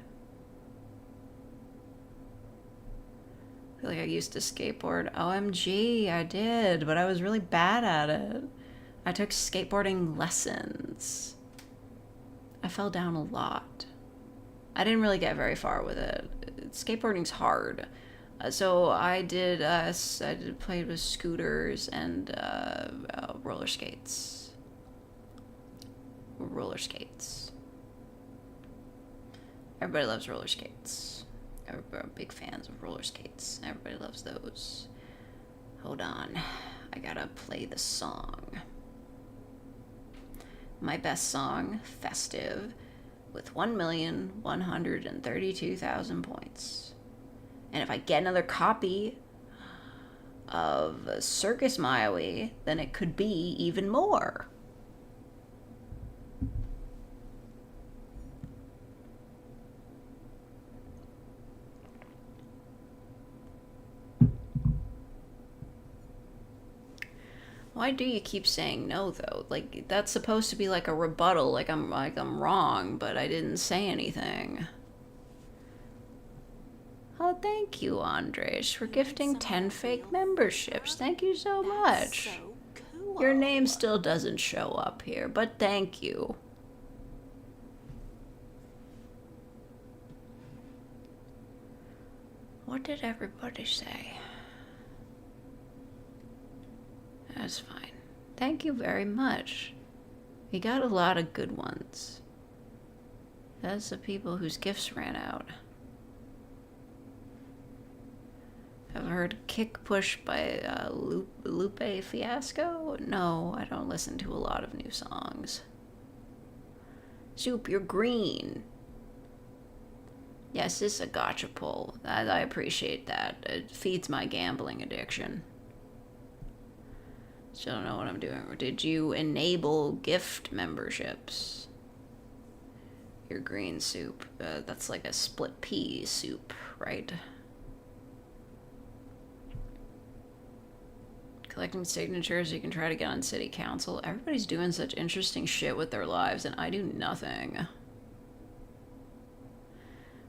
I feel like I used to skateboard. OMG, I did, but I was really bad at it. I took skateboarding lessons. I fell down a lot. I didn't really get very far with it. Skateboarding's hard. So I played with scooters and roller skates. Roller skates. Everybody loves roller skates. We're big fans of roller skates. Everybody loves those. Hold on. I gotta play the song. My best song, Festive, with 1,132,000 points. And if I get another copy of Circus Maui, then it could be even more. Why do you keep saying no, though? Like, that's supposed to be like a rebuttal, like I'm wrong, but I didn't say anything. Oh, thank you, Andres, for gifting 10 fake memberships. Thank you so much. So cool. Your name still doesn't show up here, but thank you. What did everybody say? That's fine. Thank you very much. We got a lot of good ones. That's the people whose gifts ran out. I've heard Kick Push by Lupe Fiasco? No, I don't listen to a lot of new songs. Soup, you're green. Yes, this is a gotcha pull. I appreciate that. It feeds my gambling addiction. Still don't know what I'm doing. Did you enable gift memberships? Your green soup. That's like a split pea soup, right? Collecting signatures so you can try to get on city council. Everybody's doing such interesting shit with their lives, and I do nothing.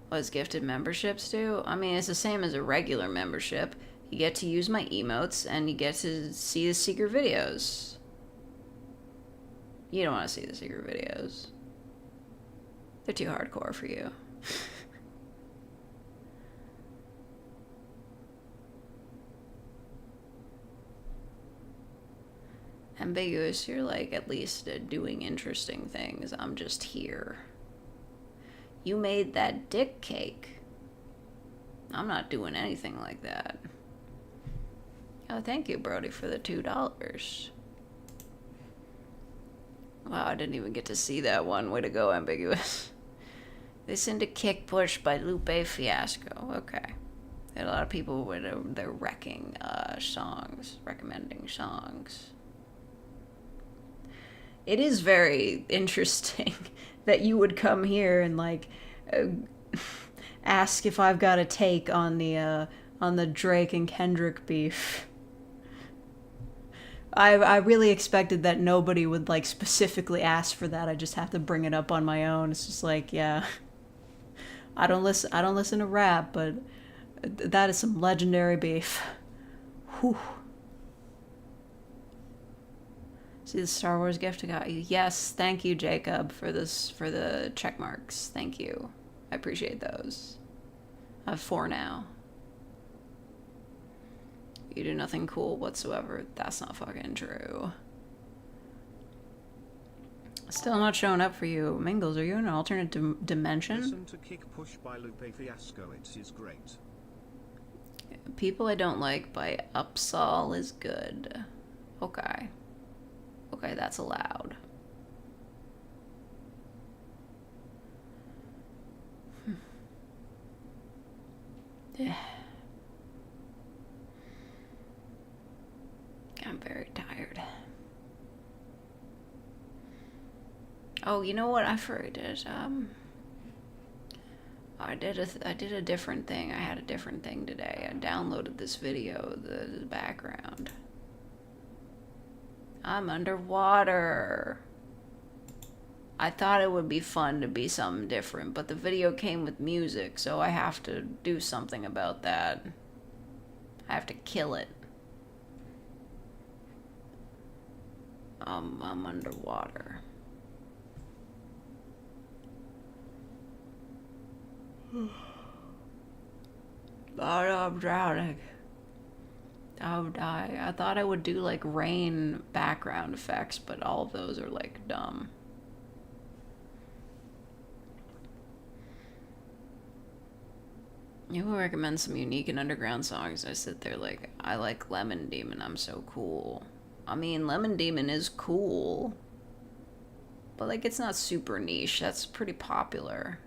What does gifted memberships do? I mean, it's the same as a regular membership. You get to use my emotes, and you get to see the secret videos. You don't want to see the secret videos. They're too hardcore for you. Ambiguous, you're like at least doing interesting things. I'm just here. You made that dick cake. I'm not doing anything like that. Oh, thank you, Brody, for the $2. Wow, I didn't even get to see that one. Way to go, Ambiguous. Listen to Kick Push by Lupe Fiasco. Okay. There are a lot of people with they're wrecking songs, recommending songs. It is very interesting that you would come here and like ask if I've got a take on the Drake and Kendrick beef. I really expected that nobody would like specifically ask for that. I just have to bring it up on my own. It's just like, yeah. I don't listen to rap, but that is some legendary beef. Whew. See the Star Wars gift I got you. Yes, thank you, Jacob, for the check marks. Thank you. I appreciate those. I have 4 now. You do nothing cool whatsoever. That's not fucking true. Still not showing up for you. Mingles, are you in an alternate dimension? Listen to Kick Push by Lupe Fiasco, it is great. People I Don't Like by Upsal is good. Okay. Okay, that's allowed. Yeah. I'm very tired. Oh, you know what? I forgot. I did a different thing. I had a different thing today. I downloaded this video, the background. I'm underwater. I thought it would be fun to be something different, but the video came with music, so I have to do something about that. I have to kill it. I'm underwater. Oh, no, I'm drowning. I'll die. I thought I would do like rain background effects, but all of those are like dumb. You will recommend some unique and underground songs. I sit there like, I like Lemon Demon, I'm so cool. I mean, Lemon Demon is cool, but like it's not super niche. That's pretty popular.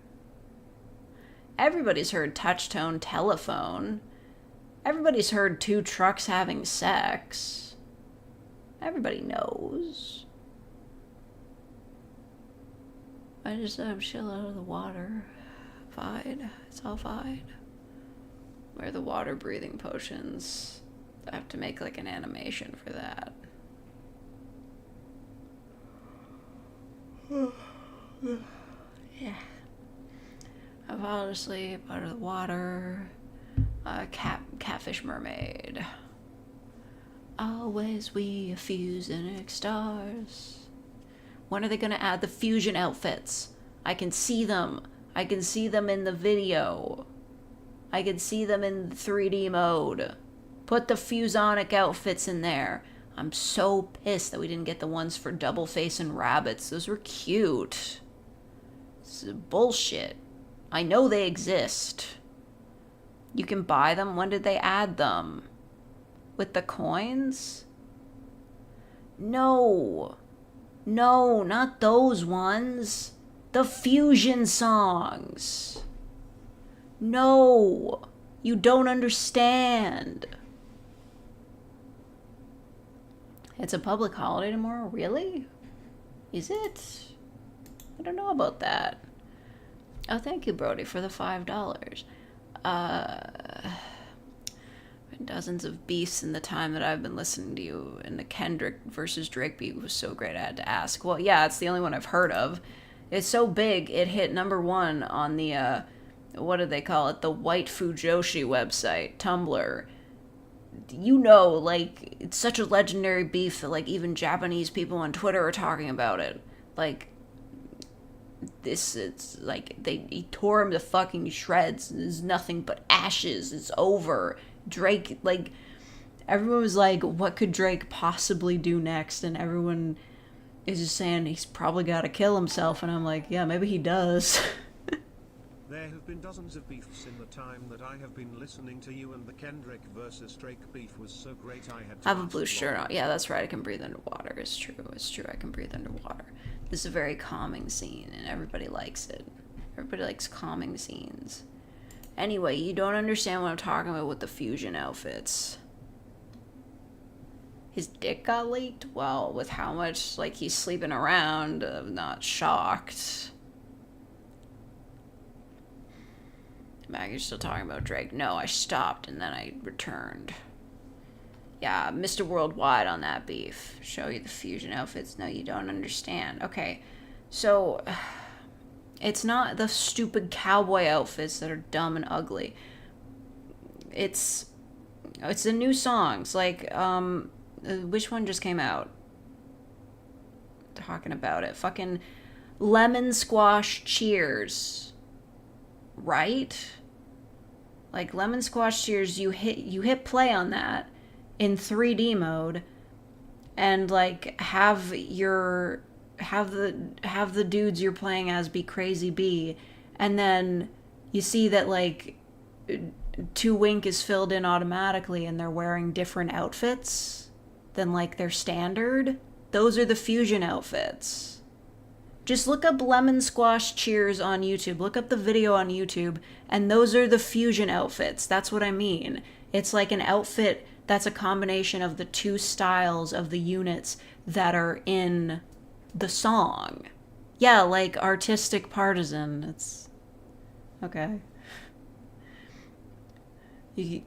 Everybody's heard Touchtone Telephone. Everybody's heard 2 trucks having sex. Everybody knows. I'm chill out of the water. Fine. It's all fine. Where are the water breathing potions? I have to make like an animation for that. Yeah. I fall asleep under the water. Catfish mermaid. Always we fuse and stars. When are they gonna add the fusion outfits? I can see them. I can see them in the video. I can see them in 3D mode. Put the fusonic outfits in there. I'm so pissed that we didn't get the ones for Double Face and Rabbits. Those were cute. This is bullshit. I know they exist. You can buy them. When did they add them? With the coins? No. No, not those ones. The fusion songs. No. You don't understand. It's a public holiday tomorrow? Really? Is it? I don't know about that. Oh, thank you, Brody, for the $5. Dozens of beefs in the time that I've been listening to you, and the Kendrick versus Drake beef was so great I had to ask. Well, yeah, it's the only one I've heard of. It's so big, it hit #1 on the, what do they call it? The White Fujoshi website, Tumblr. You know, like, it's such a legendary beef that, like, even Japanese people on Twitter are talking about it. Like, it's like, he tore him to fucking shreds. There's nothing but ashes. It's over. Drake, like, everyone was like, what could Drake possibly do next? And everyone is just saying he's probably got to kill himself. And I'm like, yeah, maybe he does. There have been dozens of beefs in the time that I have been listening to you, and the Kendrick versus Drake beef was so great I had to I have a ask blue shirt why. on. Yeah, that's right. I can breathe underwater. It's true. It's true. I can breathe underwater. This is a very calming scene, and everybody likes it. Everybody likes calming scenes. Anyway, you don't understand what I'm talking about with the fusion outfits. His dick got leaked? Well, with how much, like, he's sleeping around, I'm not shocked. Maggie's still talking about Drake. No, I stopped, and then I returned. Yeah, Mr. Worldwide on that beef. Show you the fusion outfits? No, you don't understand. Okay, so It's not the stupid cowboy outfits that are dumb and ugly. It's the new songs. Like, which one just came out? Talking about it. Fucking Lemon Squash Cheers. Right? Like Lemon Squash Cheers, you hit play on that in 3D mode and like have the dudes you're playing as be Crazy B, and then you see that like 2Wink is filled in automatically and they're wearing different outfits than like their standard. Those are the fusion outfits. Just look up Lemon Squash Cheers on YouTube. Look up the video on YouTube, and those are the fusion outfits. That's what I mean. It's like an outfit that's a combination of the two styles of the units that are in the song. Yeah, like Artistic Partisan. It's okay. Yeah,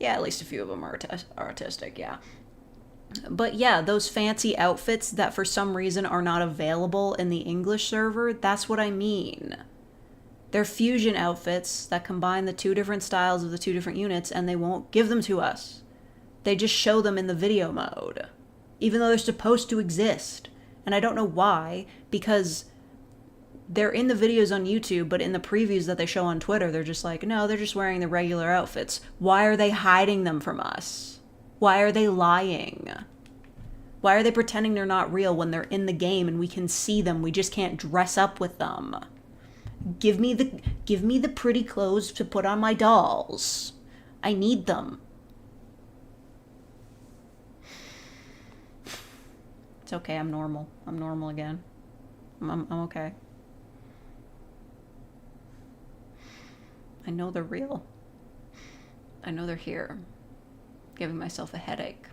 at least a few of them are artistic, yeah. But yeah, those fancy outfits that for some reason are not available in the English server, that's what I mean. They're fusion outfits that combine the two different styles of the two different units, and they won't give them to us. They just show them in the video mode, even though they're supposed to exist. And I don't know why, because they're in the videos on YouTube, but in the previews that they show on Twitter, they're just like, no, they're just wearing the regular outfits. Why are they hiding them from us? Why are they lying? Why are they pretending they're not real when they're in the game and we can see them? We just can't dress up with them. Give me the pretty clothes to put on my dolls. I need them. It's okay, I'm normal. I'm normal again. I'm okay. I know they're real. I know they're here. Giving myself a headache.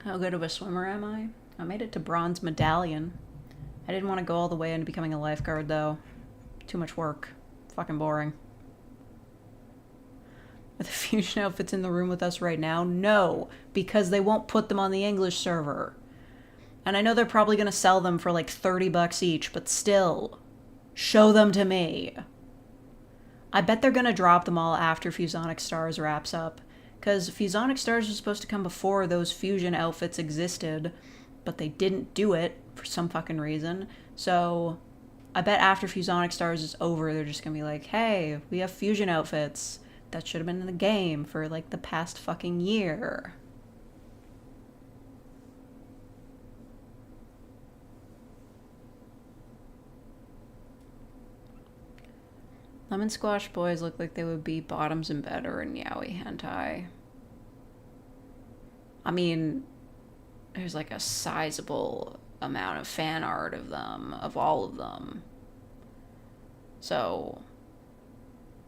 How good of a swimmer am I? I made it to bronze medallion. I didn't want to go all the way into becoming a lifeguard, though. Too much work. Fucking boring. Are the fusion outfits in the room with us right now? No, because they won't put them on the English server. And I know they're probably going to sell them for like $30 each, but still, show them to me. I bet they're going to drop them all after Fusonic Stars wraps up, because Fusonic Stars was supposed to come before those fusion outfits existed, but they didn't do it for some fucking reason. So I bet after Fusonic Stars is over, they're just going to be like, hey, we have fusion outfits that should have been in the game for like the past fucking year. Lemon Squash Boys look like they would be bottoms in bed or in yaoi hentai. I mean, there's like a sizable amount of fan art of them, of all of them. So,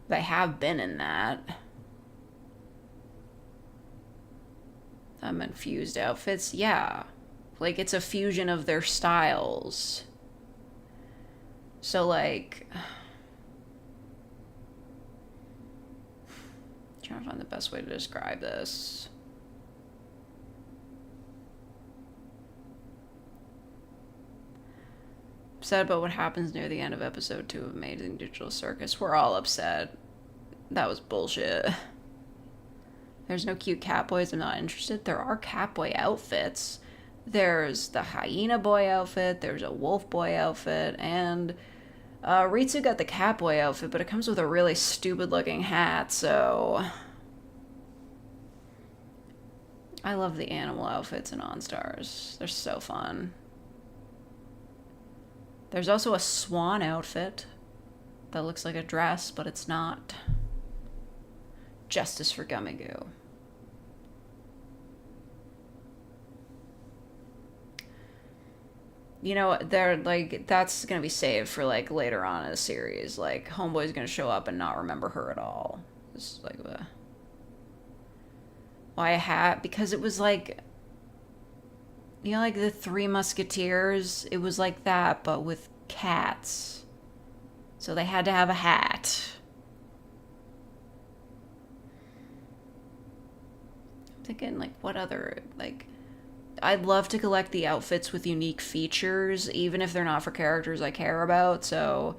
they have been in that. Them infused outfits, yeah. Like, it's a fusion of their styles. So, like... trying to find the best way to describe this. Upset about what happens near the end of episode 2 of Amazing Digital Circus. We're all upset. That was bullshit. There's no cute cat boys. I'm not interested. There are cat boy outfits. There's the hyena boy outfit. There's a wolf boy outfit. And Ritsu got the Catboy outfit, but it comes with a really stupid looking hat, so... I love the animal outfits in OnStars. They're so fun. There's also a swan outfit that looks like a dress, but it's not. Justice for Gummigoo. You know, they're like, that's gonna be saved for like later on in the series. Like, Homeboy's gonna show up and not remember her at all. This is like why a hat? Because it was like, you know, like the Three Musketeers. It was like that, but with cats. So they had to have a hat. I'm thinking, like, what other, like, I'd love to collect the outfits with unique features, even if they're not for characters I care about. So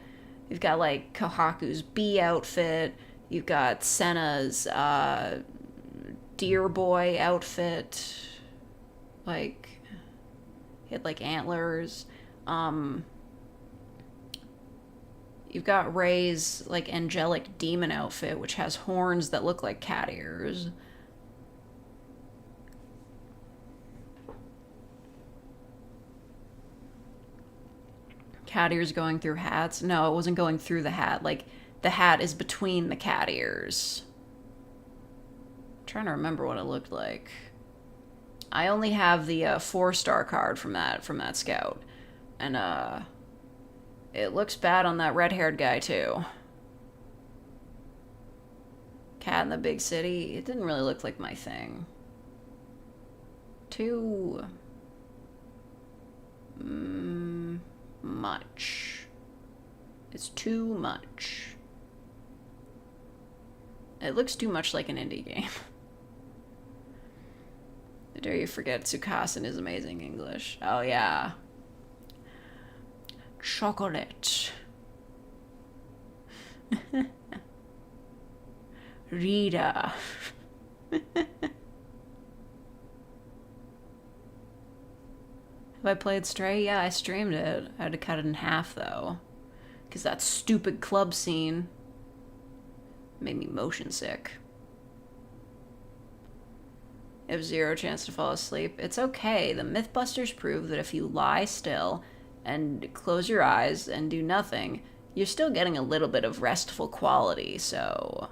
you've got like Kohaku's bee outfit, you've got Senna's deer boy outfit, like he had like antlers. You've got Ray's like angelic demon outfit, which has horns that look like cat ears. Cat ears going through hats? No, it wasn't going through the hat. Like, the hat is between the cat ears. I'm trying to remember what it looked like. I only have the 4-star card from that scout. And, it looks bad on that red-haired guy, too. Cat in the big city. It didn't really look like my thing. Too... much. It's too much. It looks too much like an indie game. Dare you forget Tsukasa and his amazing English. Oh, yeah. Chocolate. Rita. Have I played Stray? Yeah, I streamed it. I had to cut it in half, though. Because that stupid club scene made me motion sick. You have zero chance to fall asleep. It's okay. The Mythbusters prove that if you lie still and close your eyes and do nothing, you're still getting a little bit of restful quality, so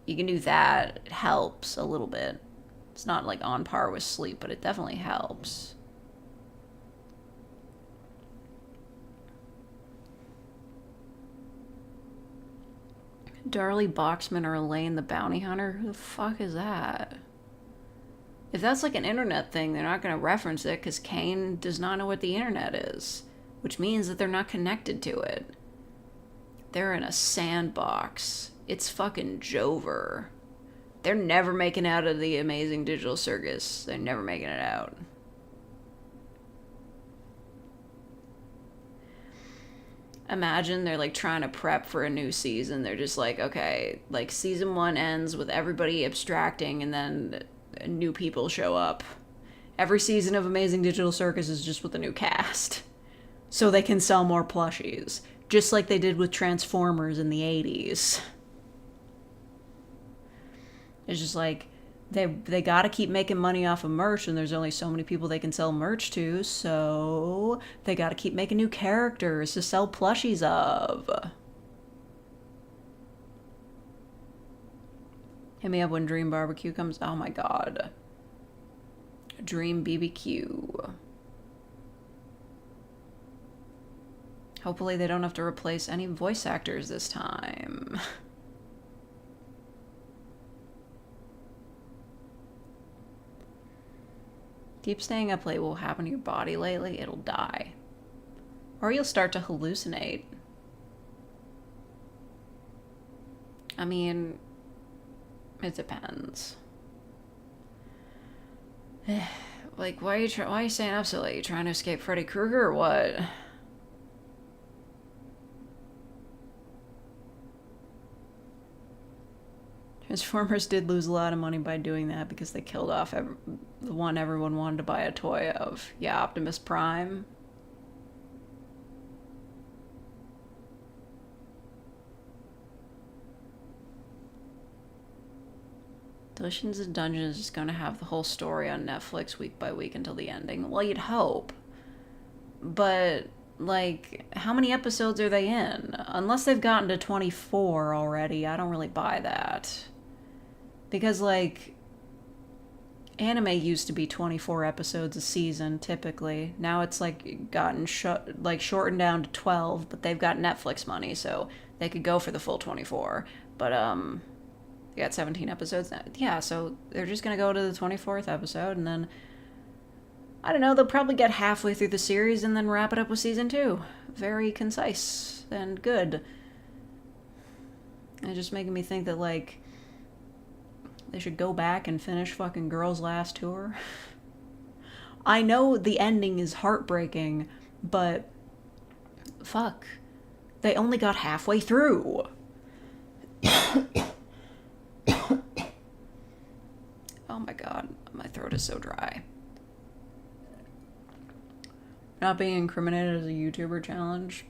you can do that. It helps a little bit. It's not like on par with sleep, but it definitely helps. Darlie Boxman or Elaine the Bounty Hunter? Who the fuck is that? If that's like an internet thing, they're not going to reference it because Kane does not know what the internet is, which means that they're not connected to it. They're in a sandbox. It's fucking Jover. They're never making out of the amazing digital circus. They're never making it out. Imagine they're like trying to prep for a new season. They're just like, okay, like season 1 ends with everybody abstracting and then new people show up. Every season of Amazing Digital Circus is just with a new cast. So they can sell more plushies. Just like they did with Transformers in the 80s. It's just like, they gotta keep making money off of merch, and there's only so many people they can sell merch to, so they gotta keep making new characters to sell plushies of. Hit me up when Dream Barbecue comes. Oh my god. Dream BBQ. Hopefully they don't have to replace any voice actors this time. Keep staying up late. What will happen to your body lately? It'll die. Or you'll start to hallucinate. I mean, it depends. Like, why are you staying up so late? You trying to escape Freddy Krueger or what? Transformers did lose a lot of money by doing that because they killed off the one everyone wanted to buy a toy of. Yeah, Optimus Prime. Delicious in Dungeons is going to have the whole story on Netflix week by week until the ending. Well, you'd hope. But, like, how many episodes are they in? Unless they've gotten to 24 already, I don't really buy that. Because, like, anime used to be 24 episodes a season, typically. Now it's, like, gotten shortened down to 12, but they've got Netflix money, so they could go for the full 24. But, they got 17 episodes now. Yeah, so they're just gonna go to the 24th episode, and then, I don't know, they'll probably get halfway through the series and then wrap it up with season 2. Very concise and good. It's just making me think that, like, they should go back and finish fucking Girls' Last Tour. I know the ending is heartbreaking, but fuck. They only got halfway through. Oh my god, my throat is so dry. Not being incriminated as a YouTuber challenge.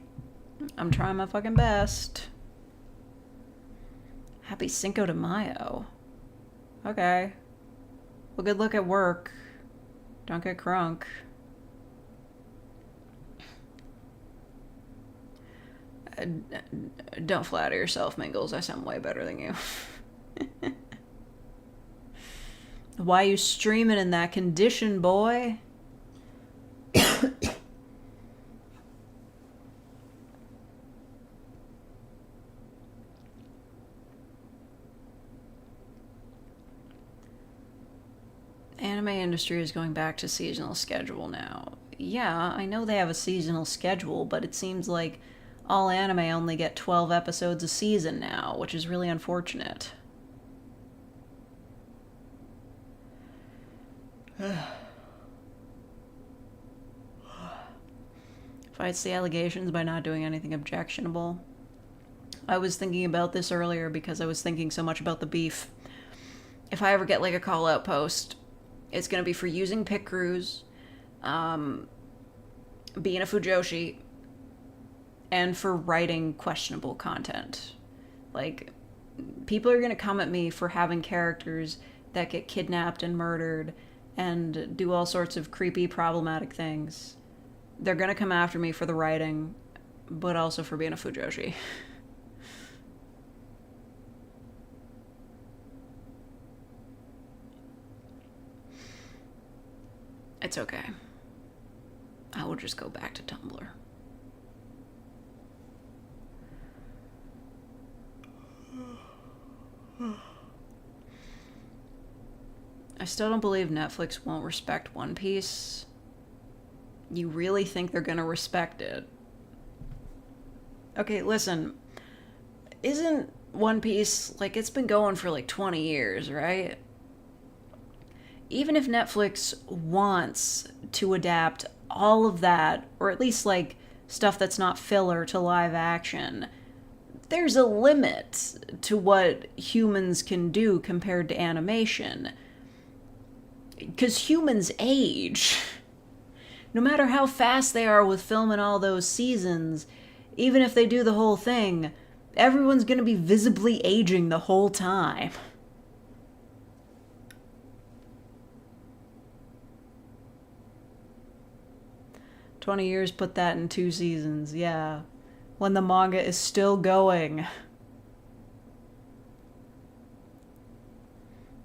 I'm trying my fucking best. Happy Cinco de Mayo. Okay. Well, good luck at work. Don't get crunk. Don't flatter yourself, Mingles. I sound way better than you. Why you streaming in that condition, boy? Anime industry is going back to seasonal schedule now. Yeah, I know they have a seasonal schedule, but it seems like all anime only get 12 episodes a season now, which is really unfortunate. Fights the allegations by not doing anything objectionable. I was thinking about this earlier because I was thinking so much about the beef. If I ever get like a call out post, it's going to be for using pit crews, being a fujoshi, and for writing questionable content. Like, people are going to come at me for having characters that get kidnapped and murdered and do all sorts of creepy, problematic things. They're going to come after me for the writing, but also for being a fujoshi. It's okay. I will just go back to Tumblr. I still don't believe Netflix won't respect One Piece. You really think they're gonna respect it? Okay, listen. Isn't One Piece, like, it's been going for like 20 years, right? Even if Netflix wants to adapt all of that, or at least like stuff that's not filler to live action, there's a limit to what humans can do compared to animation. Because humans age. No matter how fast they are with filming all those seasons, even if they do the whole thing, everyone's gonna be visibly aging the whole time. "20 years, put that in 2 seasons, yeah. When the manga is still going.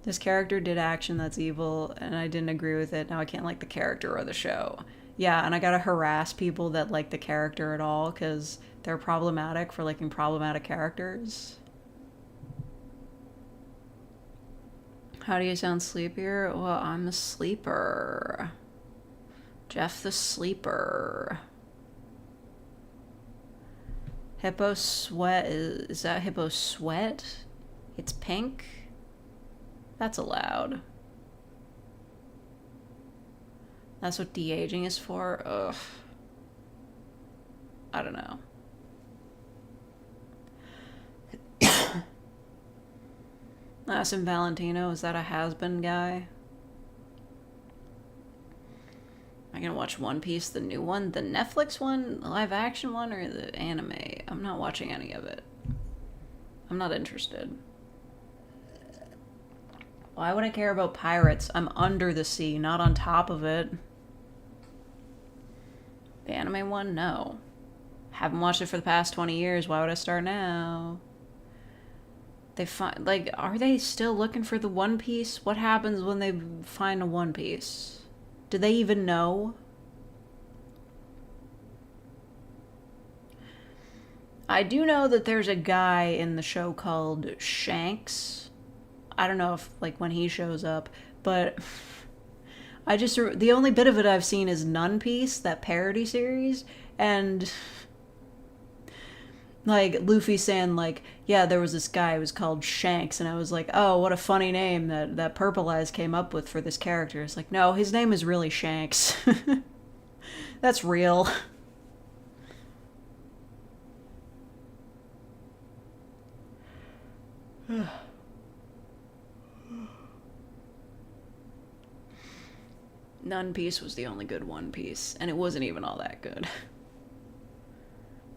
This character did action that's evil, and I didn't agree with it. Now I can't like the character or the show." Yeah, and I gotta harass people that like the character at all, because they're problematic for liking problematic characters. How do you sound sleepier? Well, I'm a sleeper. Jeff the Sleeper. Hippo Sweat. Is that Hippo Sweat? It's pink? That's allowed. That's what de-aging is for? Ugh. I don't know. Asim Valentino, is that a has-been guy? Am I gonna watch One Piece, the new one? The Netflix one? The live action one? Or the anime? I'm not watching any of it. I'm not interested. Why would I care about pirates? I'm under the sea, not on top of it. The anime one? No. Haven't watched it for the past 20 years. Why would I start now? They find, like, are they still looking for the One Piece? What happens when they find a One Piece? Do they even know? I do know that there's a guy in the show called Shanks. I don't know if, like, when he shows up, but the only bit of it I've seen is Nun Piece, that parody series, and Like, Luffy saying, like, yeah, there was this guy who was called Shanks, and I was like, oh, what a funny name that Purple Eyes came up with for this character. It's like, no, his name is really Shanks. That's real. One Piece was the only good One Piece, and it wasn't even all that good.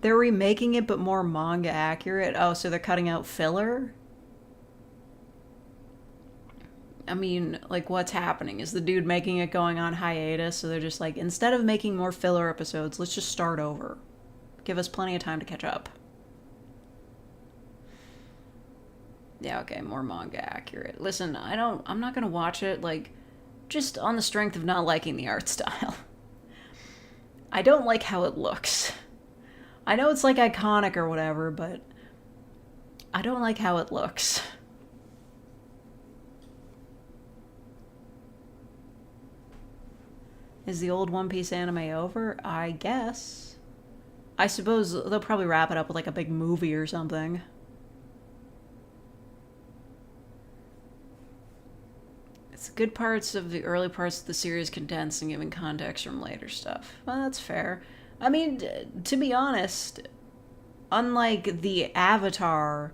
They're remaking it, but more manga accurate. Oh, so they're cutting out filler? I mean, like, what's happening? Is the dude making it going on hiatus? So they're just like, instead of making more filler episodes, let's just start over. Give us plenty of time to catch up. Yeah, okay, more manga accurate. Listen, I'm not gonna watch it, like, just on the strength of not liking the art style. I don't like how it looks. I know it's like iconic or whatever, but I don't like how it looks. Is the old One Piece anime over? I guess. I suppose they'll probably wrap it up with like a big movie or something. It's good parts of the early parts of the series condensed and giving context from later stuff. Well, that's fair. I mean, to be honest, unlike the Avatar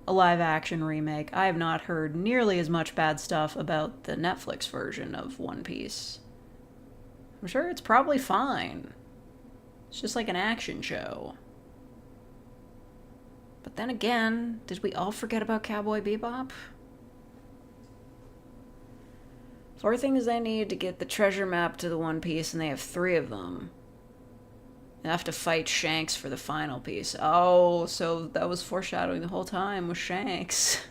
live-action remake, I have not heard nearly as much bad stuff about the Netflix version of One Piece. I'm sure it's probably fine. It's just like an action show. But then again, did we all forget about Cowboy Bebop? 4 things they need to get the treasure map to the One Piece, and they have 3 of them. They have to fight Shanks for the final piece. Oh, so that was foreshadowing the whole time with Shanks.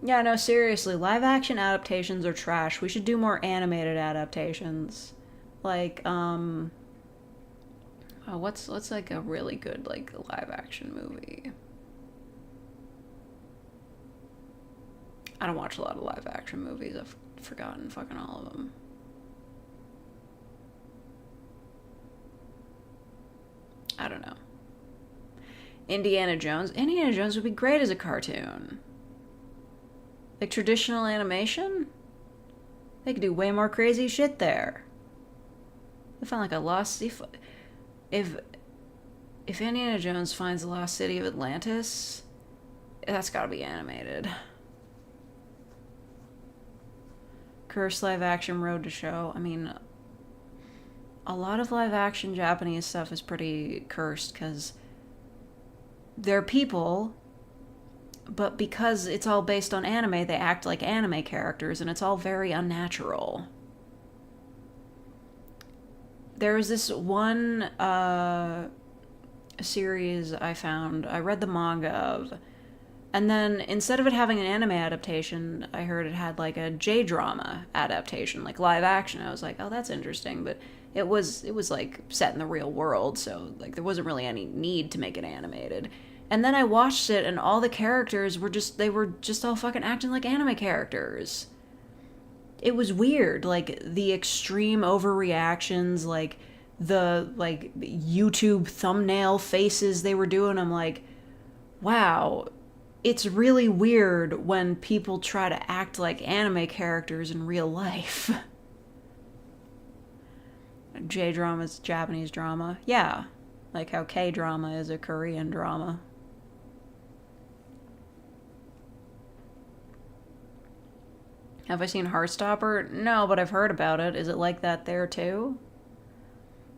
Yeah, no, seriously, live-action adaptations are trash. We should do more animated adaptations. Like, oh, what's like a really good, like, live-action movie? I don't watch a lot of live-action movies. I've forgotten fucking all of them. I don't know. Indiana Jones? Indiana Jones would be great as a cartoon. Like traditional animation? They could do way more crazy shit there. They found like a lost... If Indiana Jones finds the lost city of Atlantis, that's gotta be animated. Cursed live action Road to Show. I mean, a lot of live action Japanese stuff is pretty cursed because they're people, but because it's all based on anime, they act like anime characters, and it's all very unnatural. There was this one series I found, I read the manga of, and then instead of it having an anime adaptation, I heard it had like a J-drama adaptation, like live action. I was like, oh, that's interesting, but it was like set in the real world, so like there wasn't really any need to make it animated. And then I watched it, and all the characters were they were just all fucking acting like anime characters. It was weird, like the extreme overreactions, like the like YouTube thumbnail faces they were doing. I'm like, wow, it's really weird when people try to act like anime characters in real life. J-drama is Japanese drama. Yeah, like how K-drama is a Korean drama. Have I seen Heartstopper? No, but I've heard about it. Is it like that there too?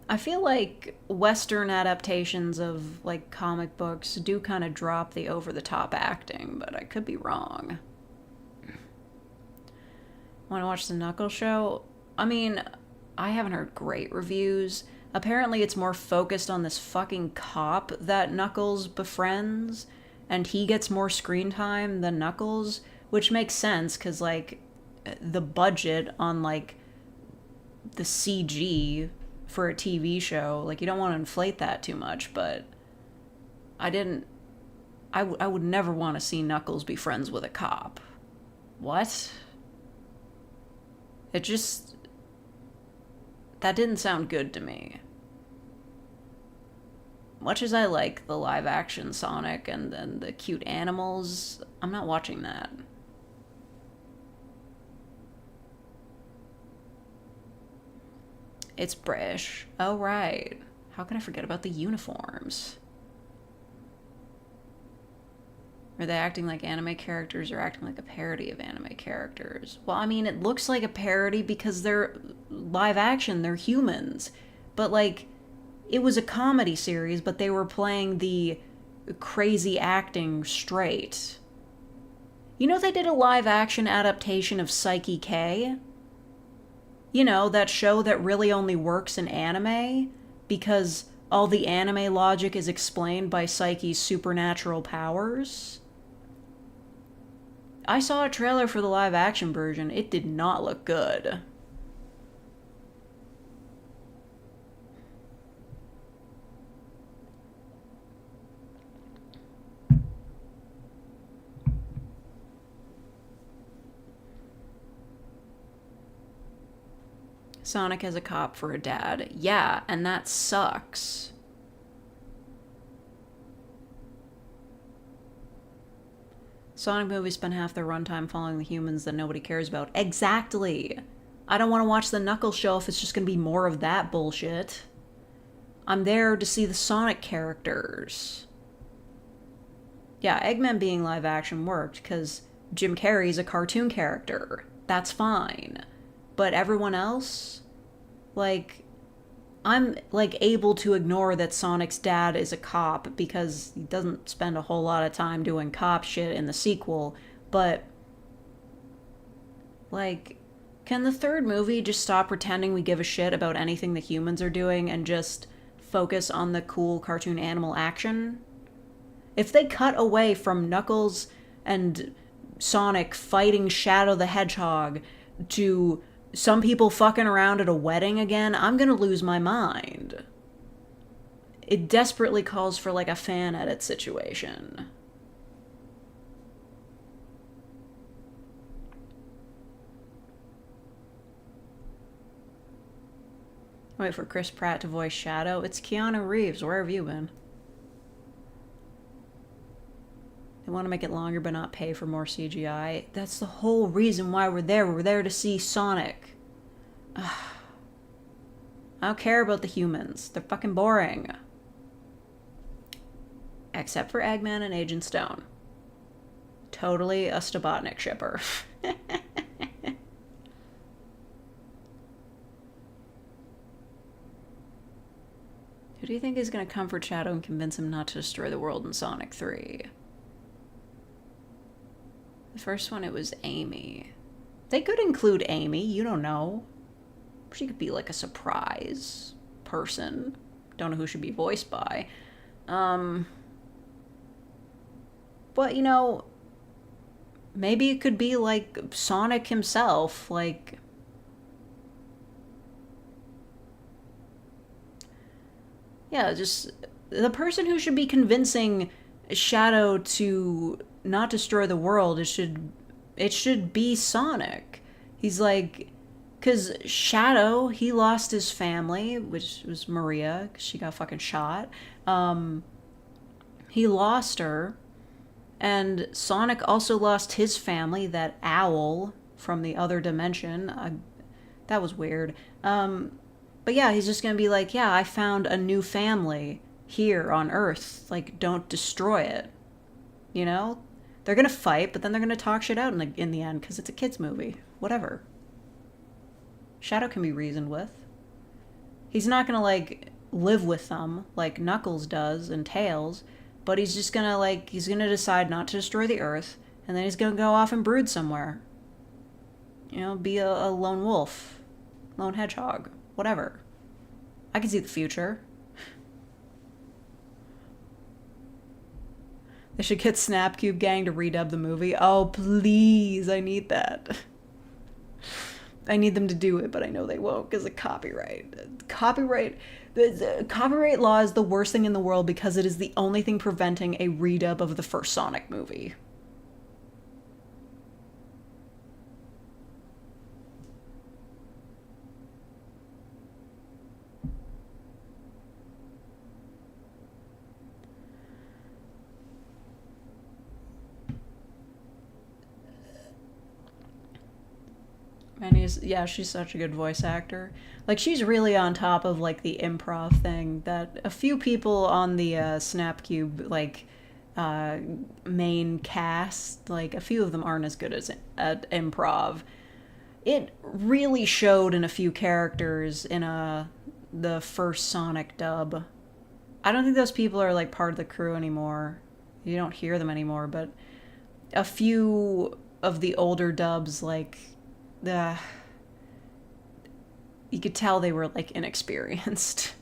I feel like Western adaptations of like comic books do kind of drop the over-the-top acting, but I could be wrong. Want to watch the Knuckles show? I mean, I haven't heard great reviews. Apparently it's more focused on this fucking cop that Knuckles befriends, and he gets more screen time than Knuckles, which makes sense because like the budget on like the CG for a TV show, like you don't want to inflate that too much, but I would never want to see Knuckles be friends with a cop. What? That didn't sound good to me. much as I like the live action Sonic and then the cute animals, I'm not watching that. It's British. Oh, right. How can I forget about the uniforms? Are they acting like anime characters or acting like a parody of anime characters? Well, I mean, it looks like a parody because they're live action, they're humans. But, like, it was a comedy series, but they were playing the crazy acting straight. You know, they did a live action adaptation of Psyche K? You know, that show that really only works in anime because all the anime logic is explained by Psyche's supernatural powers. I saw a trailer for the live action version. It did not look good. Sonic has a cop for a dad. Yeah, and that sucks. Sonic movies spend half their runtime following the humans that nobody cares about. Exactly! I don't want to watch the Knuckles show if it's just going to be more of that bullshit. I'm there to see the Sonic characters. Yeah, Eggman being live action worked because Jim Carrey's a cartoon character. That's fine. But everyone else? Like, I'm, like, able to ignore that Sonic's dad is a cop because he doesn't spend a whole lot of time doing cop shit in the sequel, but, like, can the third movie just stop pretending we give a shit about anything the humans are doing and just focus on the cool cartoon animal action? If they cut away from Knuckles and Sonic fighting Shadow the Hedgehog to some people fucking around at a wedding again, I'm gonna lose my mind. It desperately calls for, like, a fan edit situation. Wait for Chris Pratt to voice Shadow. It's Keanu Reeves. Where have you been? They want to make it longer but not pay for more CGI. That's the whole reason why we're there. We're there to see Sonic. Ugh. I don't care about the humans. They're fucking boring. Except for Eggman and Agent Stone. Totally a Stabotnik shipper. Who do you think is going to comfort Shadow and convince him not to destroy the world in Sonic 3? The first one, it was Amy. They could include Amy, you don't know. She could be like a surprise person. Don't know who should be voiced by. But, you know, maybe it could be like Sonic himself, like... Yeah, just the person who should be convincing Shadow to not destroy the world, it should be Sonic. He's like, because Shadow, he lost his family, which was Maria, because she got fucking shot. He lost her, and Sonic also lost his family, that owl from the other dimension. That was weird. But yeah, he's just gonna be like, yeah, I found a new family here on Earth. Like, don't destroy it. You know? They're gonna fight, but then they're gonna talk shit out in the end, because it's a kid's movie. Whatever. Shadow can be reasoned with. He's not gonna, like, live with them like Knuckles does and Tails, but he's just gonna, like, he's gonna decide not to destroy the Earth, and then he's gonna go off and brood somewhere. You know, be a lone wolf. Lone hedgehog. Whatever. I can see the future. They should get Snapcube Gang to redub the movie. Oh, please. I need that. I need them to do it, but I know they won't because of copyright. The copyright law is the worst thing in the world because it is the only thing preventing a redub of the first Sonic movie. And she's such a good voice actor. Like, she's really on top of, like, the improv thing that a few people on the Snapcube, like, main cast, like, a few of them aren't as good at improv. It really showed in a few characters in the first Sonic dub. I don't think those people are, like, part of the crew anymore. You don't hear them anymore, but a few of the older dubs, like, you could tell they were, like, inexperienced.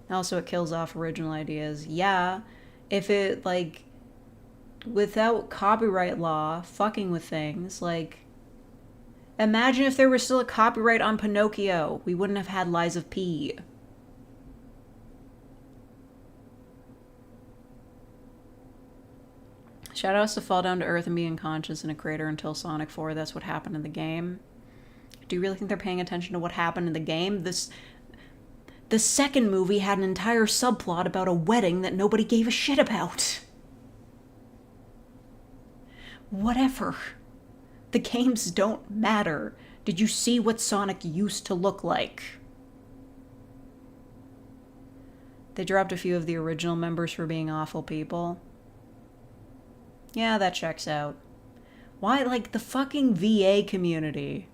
Also, it kills off original ideas. Yeah, if it, like, without copyright law fucking with things, like, imagine if there was still a copyright on Pinocchio. We wouldn't have had Lies of P. Shadow has to fall down to Earth and be unconscious in a crater until Sonic 4. That's what happened in the game. Do you really think they're paying attention to what happened in the game? The second movie had an entire subplot about a wedding that nobody gave a shit about. Whatever. The games don't matter. Did you see what Sonic used to look like? They dropped a few of the original members for being awful people. Yeah, that checks out. Why, like, the fucking VA community?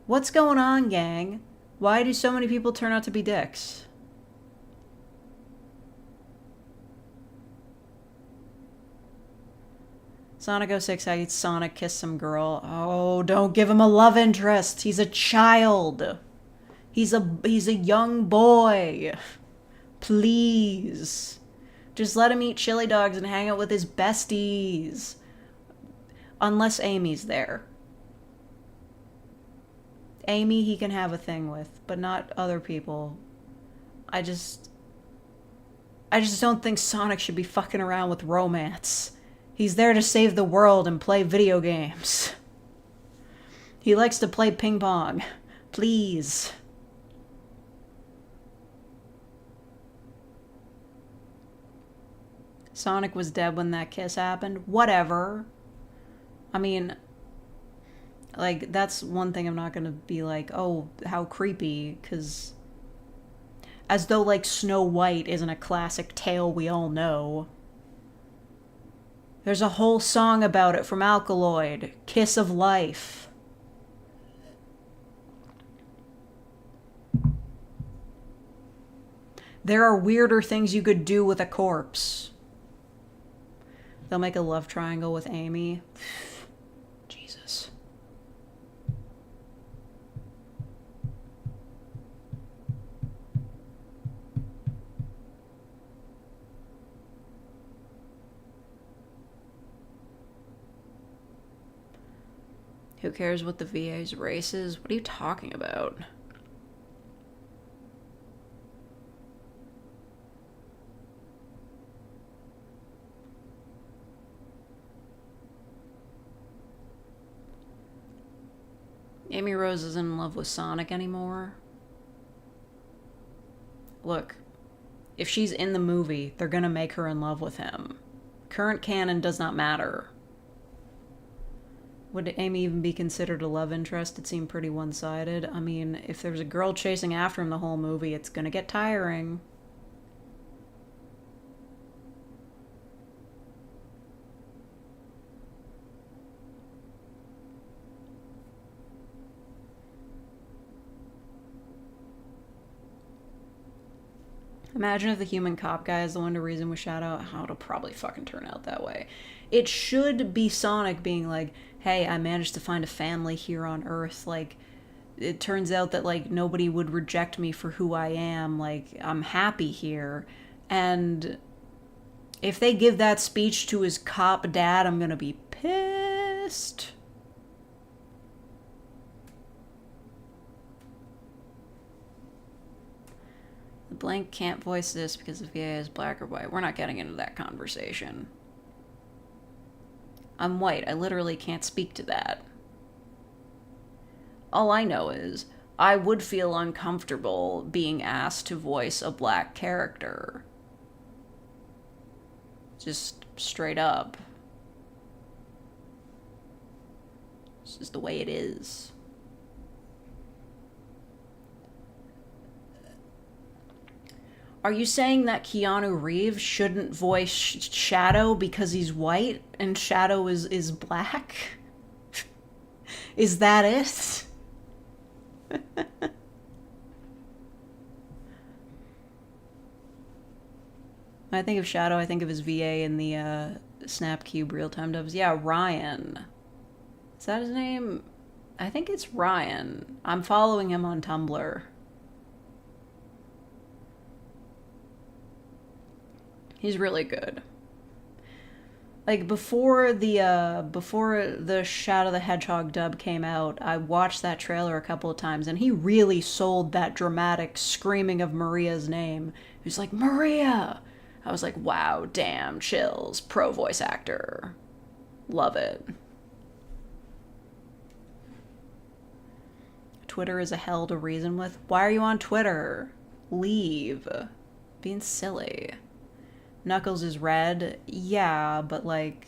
What's going on, gang? Why do so many people turn out to be dicks? Sonic 06, how Sonic kissed some girl. Oh, don't give him a love interest. He's a child. He's a young boy. Please. Just let him eat chili dogs and hang out with his besties. Unless Amy's there. Amy he can have a thing with, but not other people. I just don't think Sonic should be fucking around with romance. He's there to save the world and play video games. He likes to play ping pong. Please. Sonic was dead when that kiss happened. Whatever. I mean, like, that's one thing I'm not gonna be like, oh, how creepy, because as though, like, Snow White isn't a classic tale we all know. There's a whole song about it from Alkaloid, Kiss of Life. There are weirder things you could do with a corpse. They'll make a love triangle with Amy. Jesus. Who cares what the VA's race is? What are you talking about? Amy Rose isn't in love with Sonic anymore. Look, if she's in the movie, they're gonna make her in love with him. Current canon does not matter. Would Amy even be considered a love interest? It seemed pretty one-sided. I mean, if there's a girl chasing after him the whole movie, it's gonna get tiring. Imagine if the human cop guy is the one to reason with Shadow. How it'll probably fucking turn out that way. It should be Sonic being like, hey, I managed to find a family here on Earth. Like, it turns out that, like, nobody would reject me for who I am. Like, I'm happy here. And if they give that speech to his cop dad, I'm gonna be pissed. The blank can't voice this because the VA is black or white. We're not getting into that conversation. I'm white. I literally can't speak to that. All I know is I would feel uncomfortable being asked to voice a black character. Just straight up. It's just the way it is. Are you saying that Keanu Reeves shouldn't voice Shadow because he's white and Shadow is black? Is that it? When I think of Shadow, I think of his VA in the Snapcube real-time dubs. Yeah, Ryan. Is that his name? I think it's Ryan. I'm following him on Tumblr. He's really good. Like before the Shadow the Hedgehog dub came out, I watched that trailer a couple of times, and he really sold that dramatic screaming of Maria's name. He was like, Maria! I was like, wow, damn, chills, pro voice actor. Love it. Twitter is a hell to reason with. Why are you on Twitter? Leave. Being silly. Knuckles is red. Yeah, but like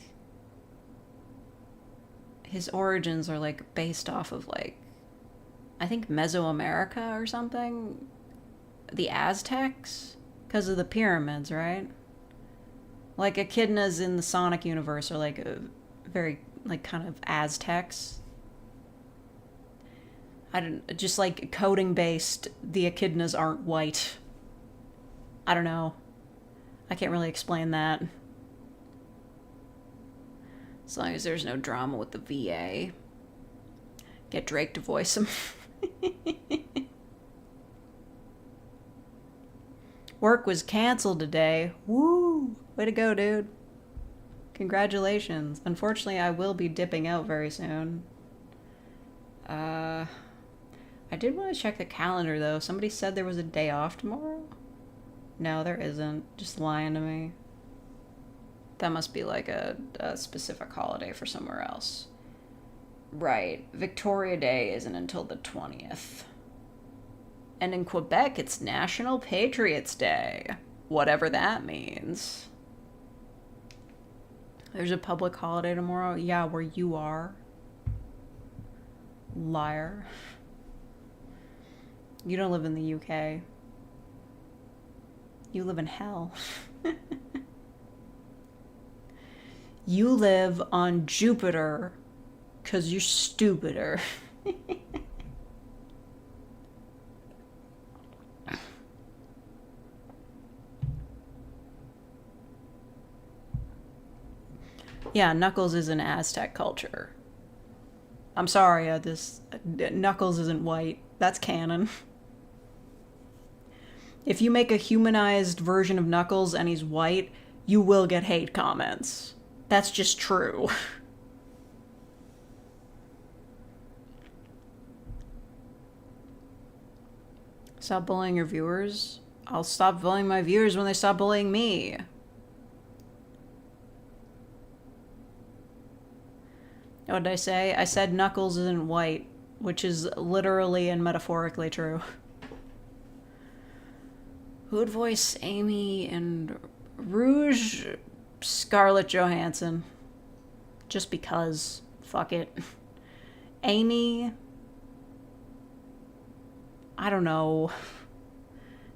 his origins are like based off of like I think Mesoamerica or something. The Aztecs? Because of the pyramids, right? Like echidnas in the Sonic universe are like a very like kind of Aztecs. I don't just like coding based, the echidnas aren't white. I don't know. I can't really explain that. As long as there's no drama with the VA. Get Drake to voice him. Work was canceled today. Woo! Way to go, dude. Congratulations. Unfortunately, I will be dipping out very soon. I did want to check the calendar, though. Somebody said there was a day off tomorrow? No, there isn't. Just lying to me. That must be like a specific holiday for somewhere else. Right. Victoria Day isn't until the 20th. And in Quebec, it's National Patriots Day. Whatever that means. There's a public holiday tomorrow? Yeah, where you are. Liar. You don't live in the UK. You live in hell. You live on Jupiter because you're stupider. Yeah, Knuckles is an Aztec culture. I'm sorry, Knuckles isn't white. That's canon. If you make a humanized version of Knuckles and he's white, you will get hate comments. That's just true. Stop bullying your viewers? I'll stop bullying my viewers when they stop bullying me. What did I say? I said Knuckles isn't white, which is literally and metaphorically true. Who would voice Amy and Rouge? Scarlett Johansson. Just because. Fuck it. Amy? I don't know.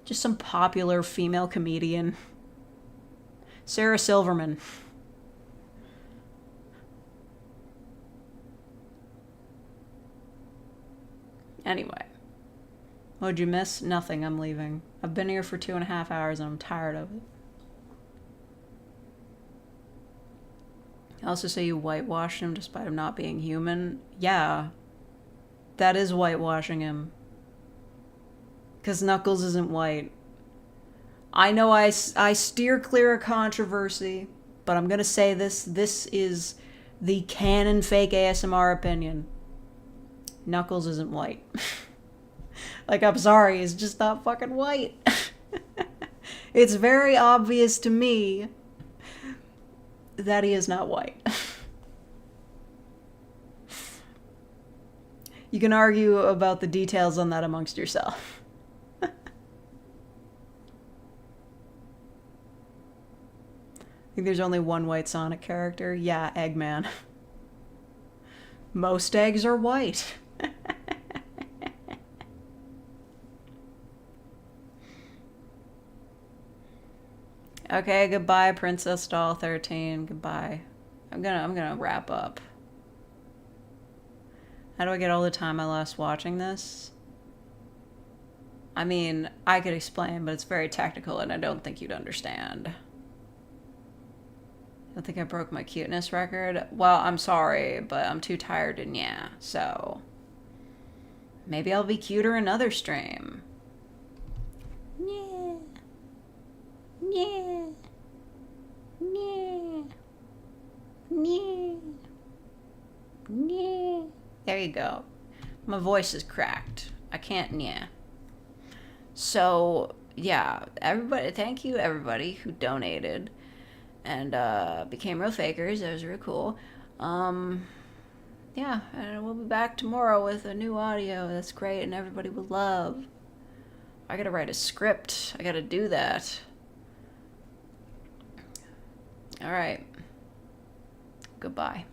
Just some popular female comedian. Sarah Silverman. Anyway. What'd you miss? Nothing. I'm leaving. I've been here for 2.5 hours and I'm tired of it. I also say you whitewashed him despite him not being human. Yeah. That is whitewashing him. Because Knuckles isn't white. I know I steer clear of controversy, but I'm going to say this. This is the canon fake ASMR opinion. Knuckles isn't white. Like, I'm sorry, he's just not fucking white. It's very obvious to me that he is not white. You can argue about the details on that amongst yourself. I think there's only one white Sonic character. Yeah, Eggman. Most eggs are white. Okay, goodbye, Princess Doll 13. Goodbye. I'm gonna wrap up. How do I get all the time I lost watching this? I mean, I could explain, but it's very technical and I don't think you'd understand. I think I broke my cuteness record. Well, I'm sorry, but I'm too tired and yeah, so maybe I'll be cuter another stream. Yeah. Yeah. Yeah. Yeah. Yeah. There you go. My voice is cracked. I can't, yeah. So, yeah, everybody, thank you everybody who donated and became real fakers. That was really cool. Yeah, and we'll be back tomorrow with a new audio. That's great, and everybody will love. I gotta write a script. I gotta do that. All right. Goodbye.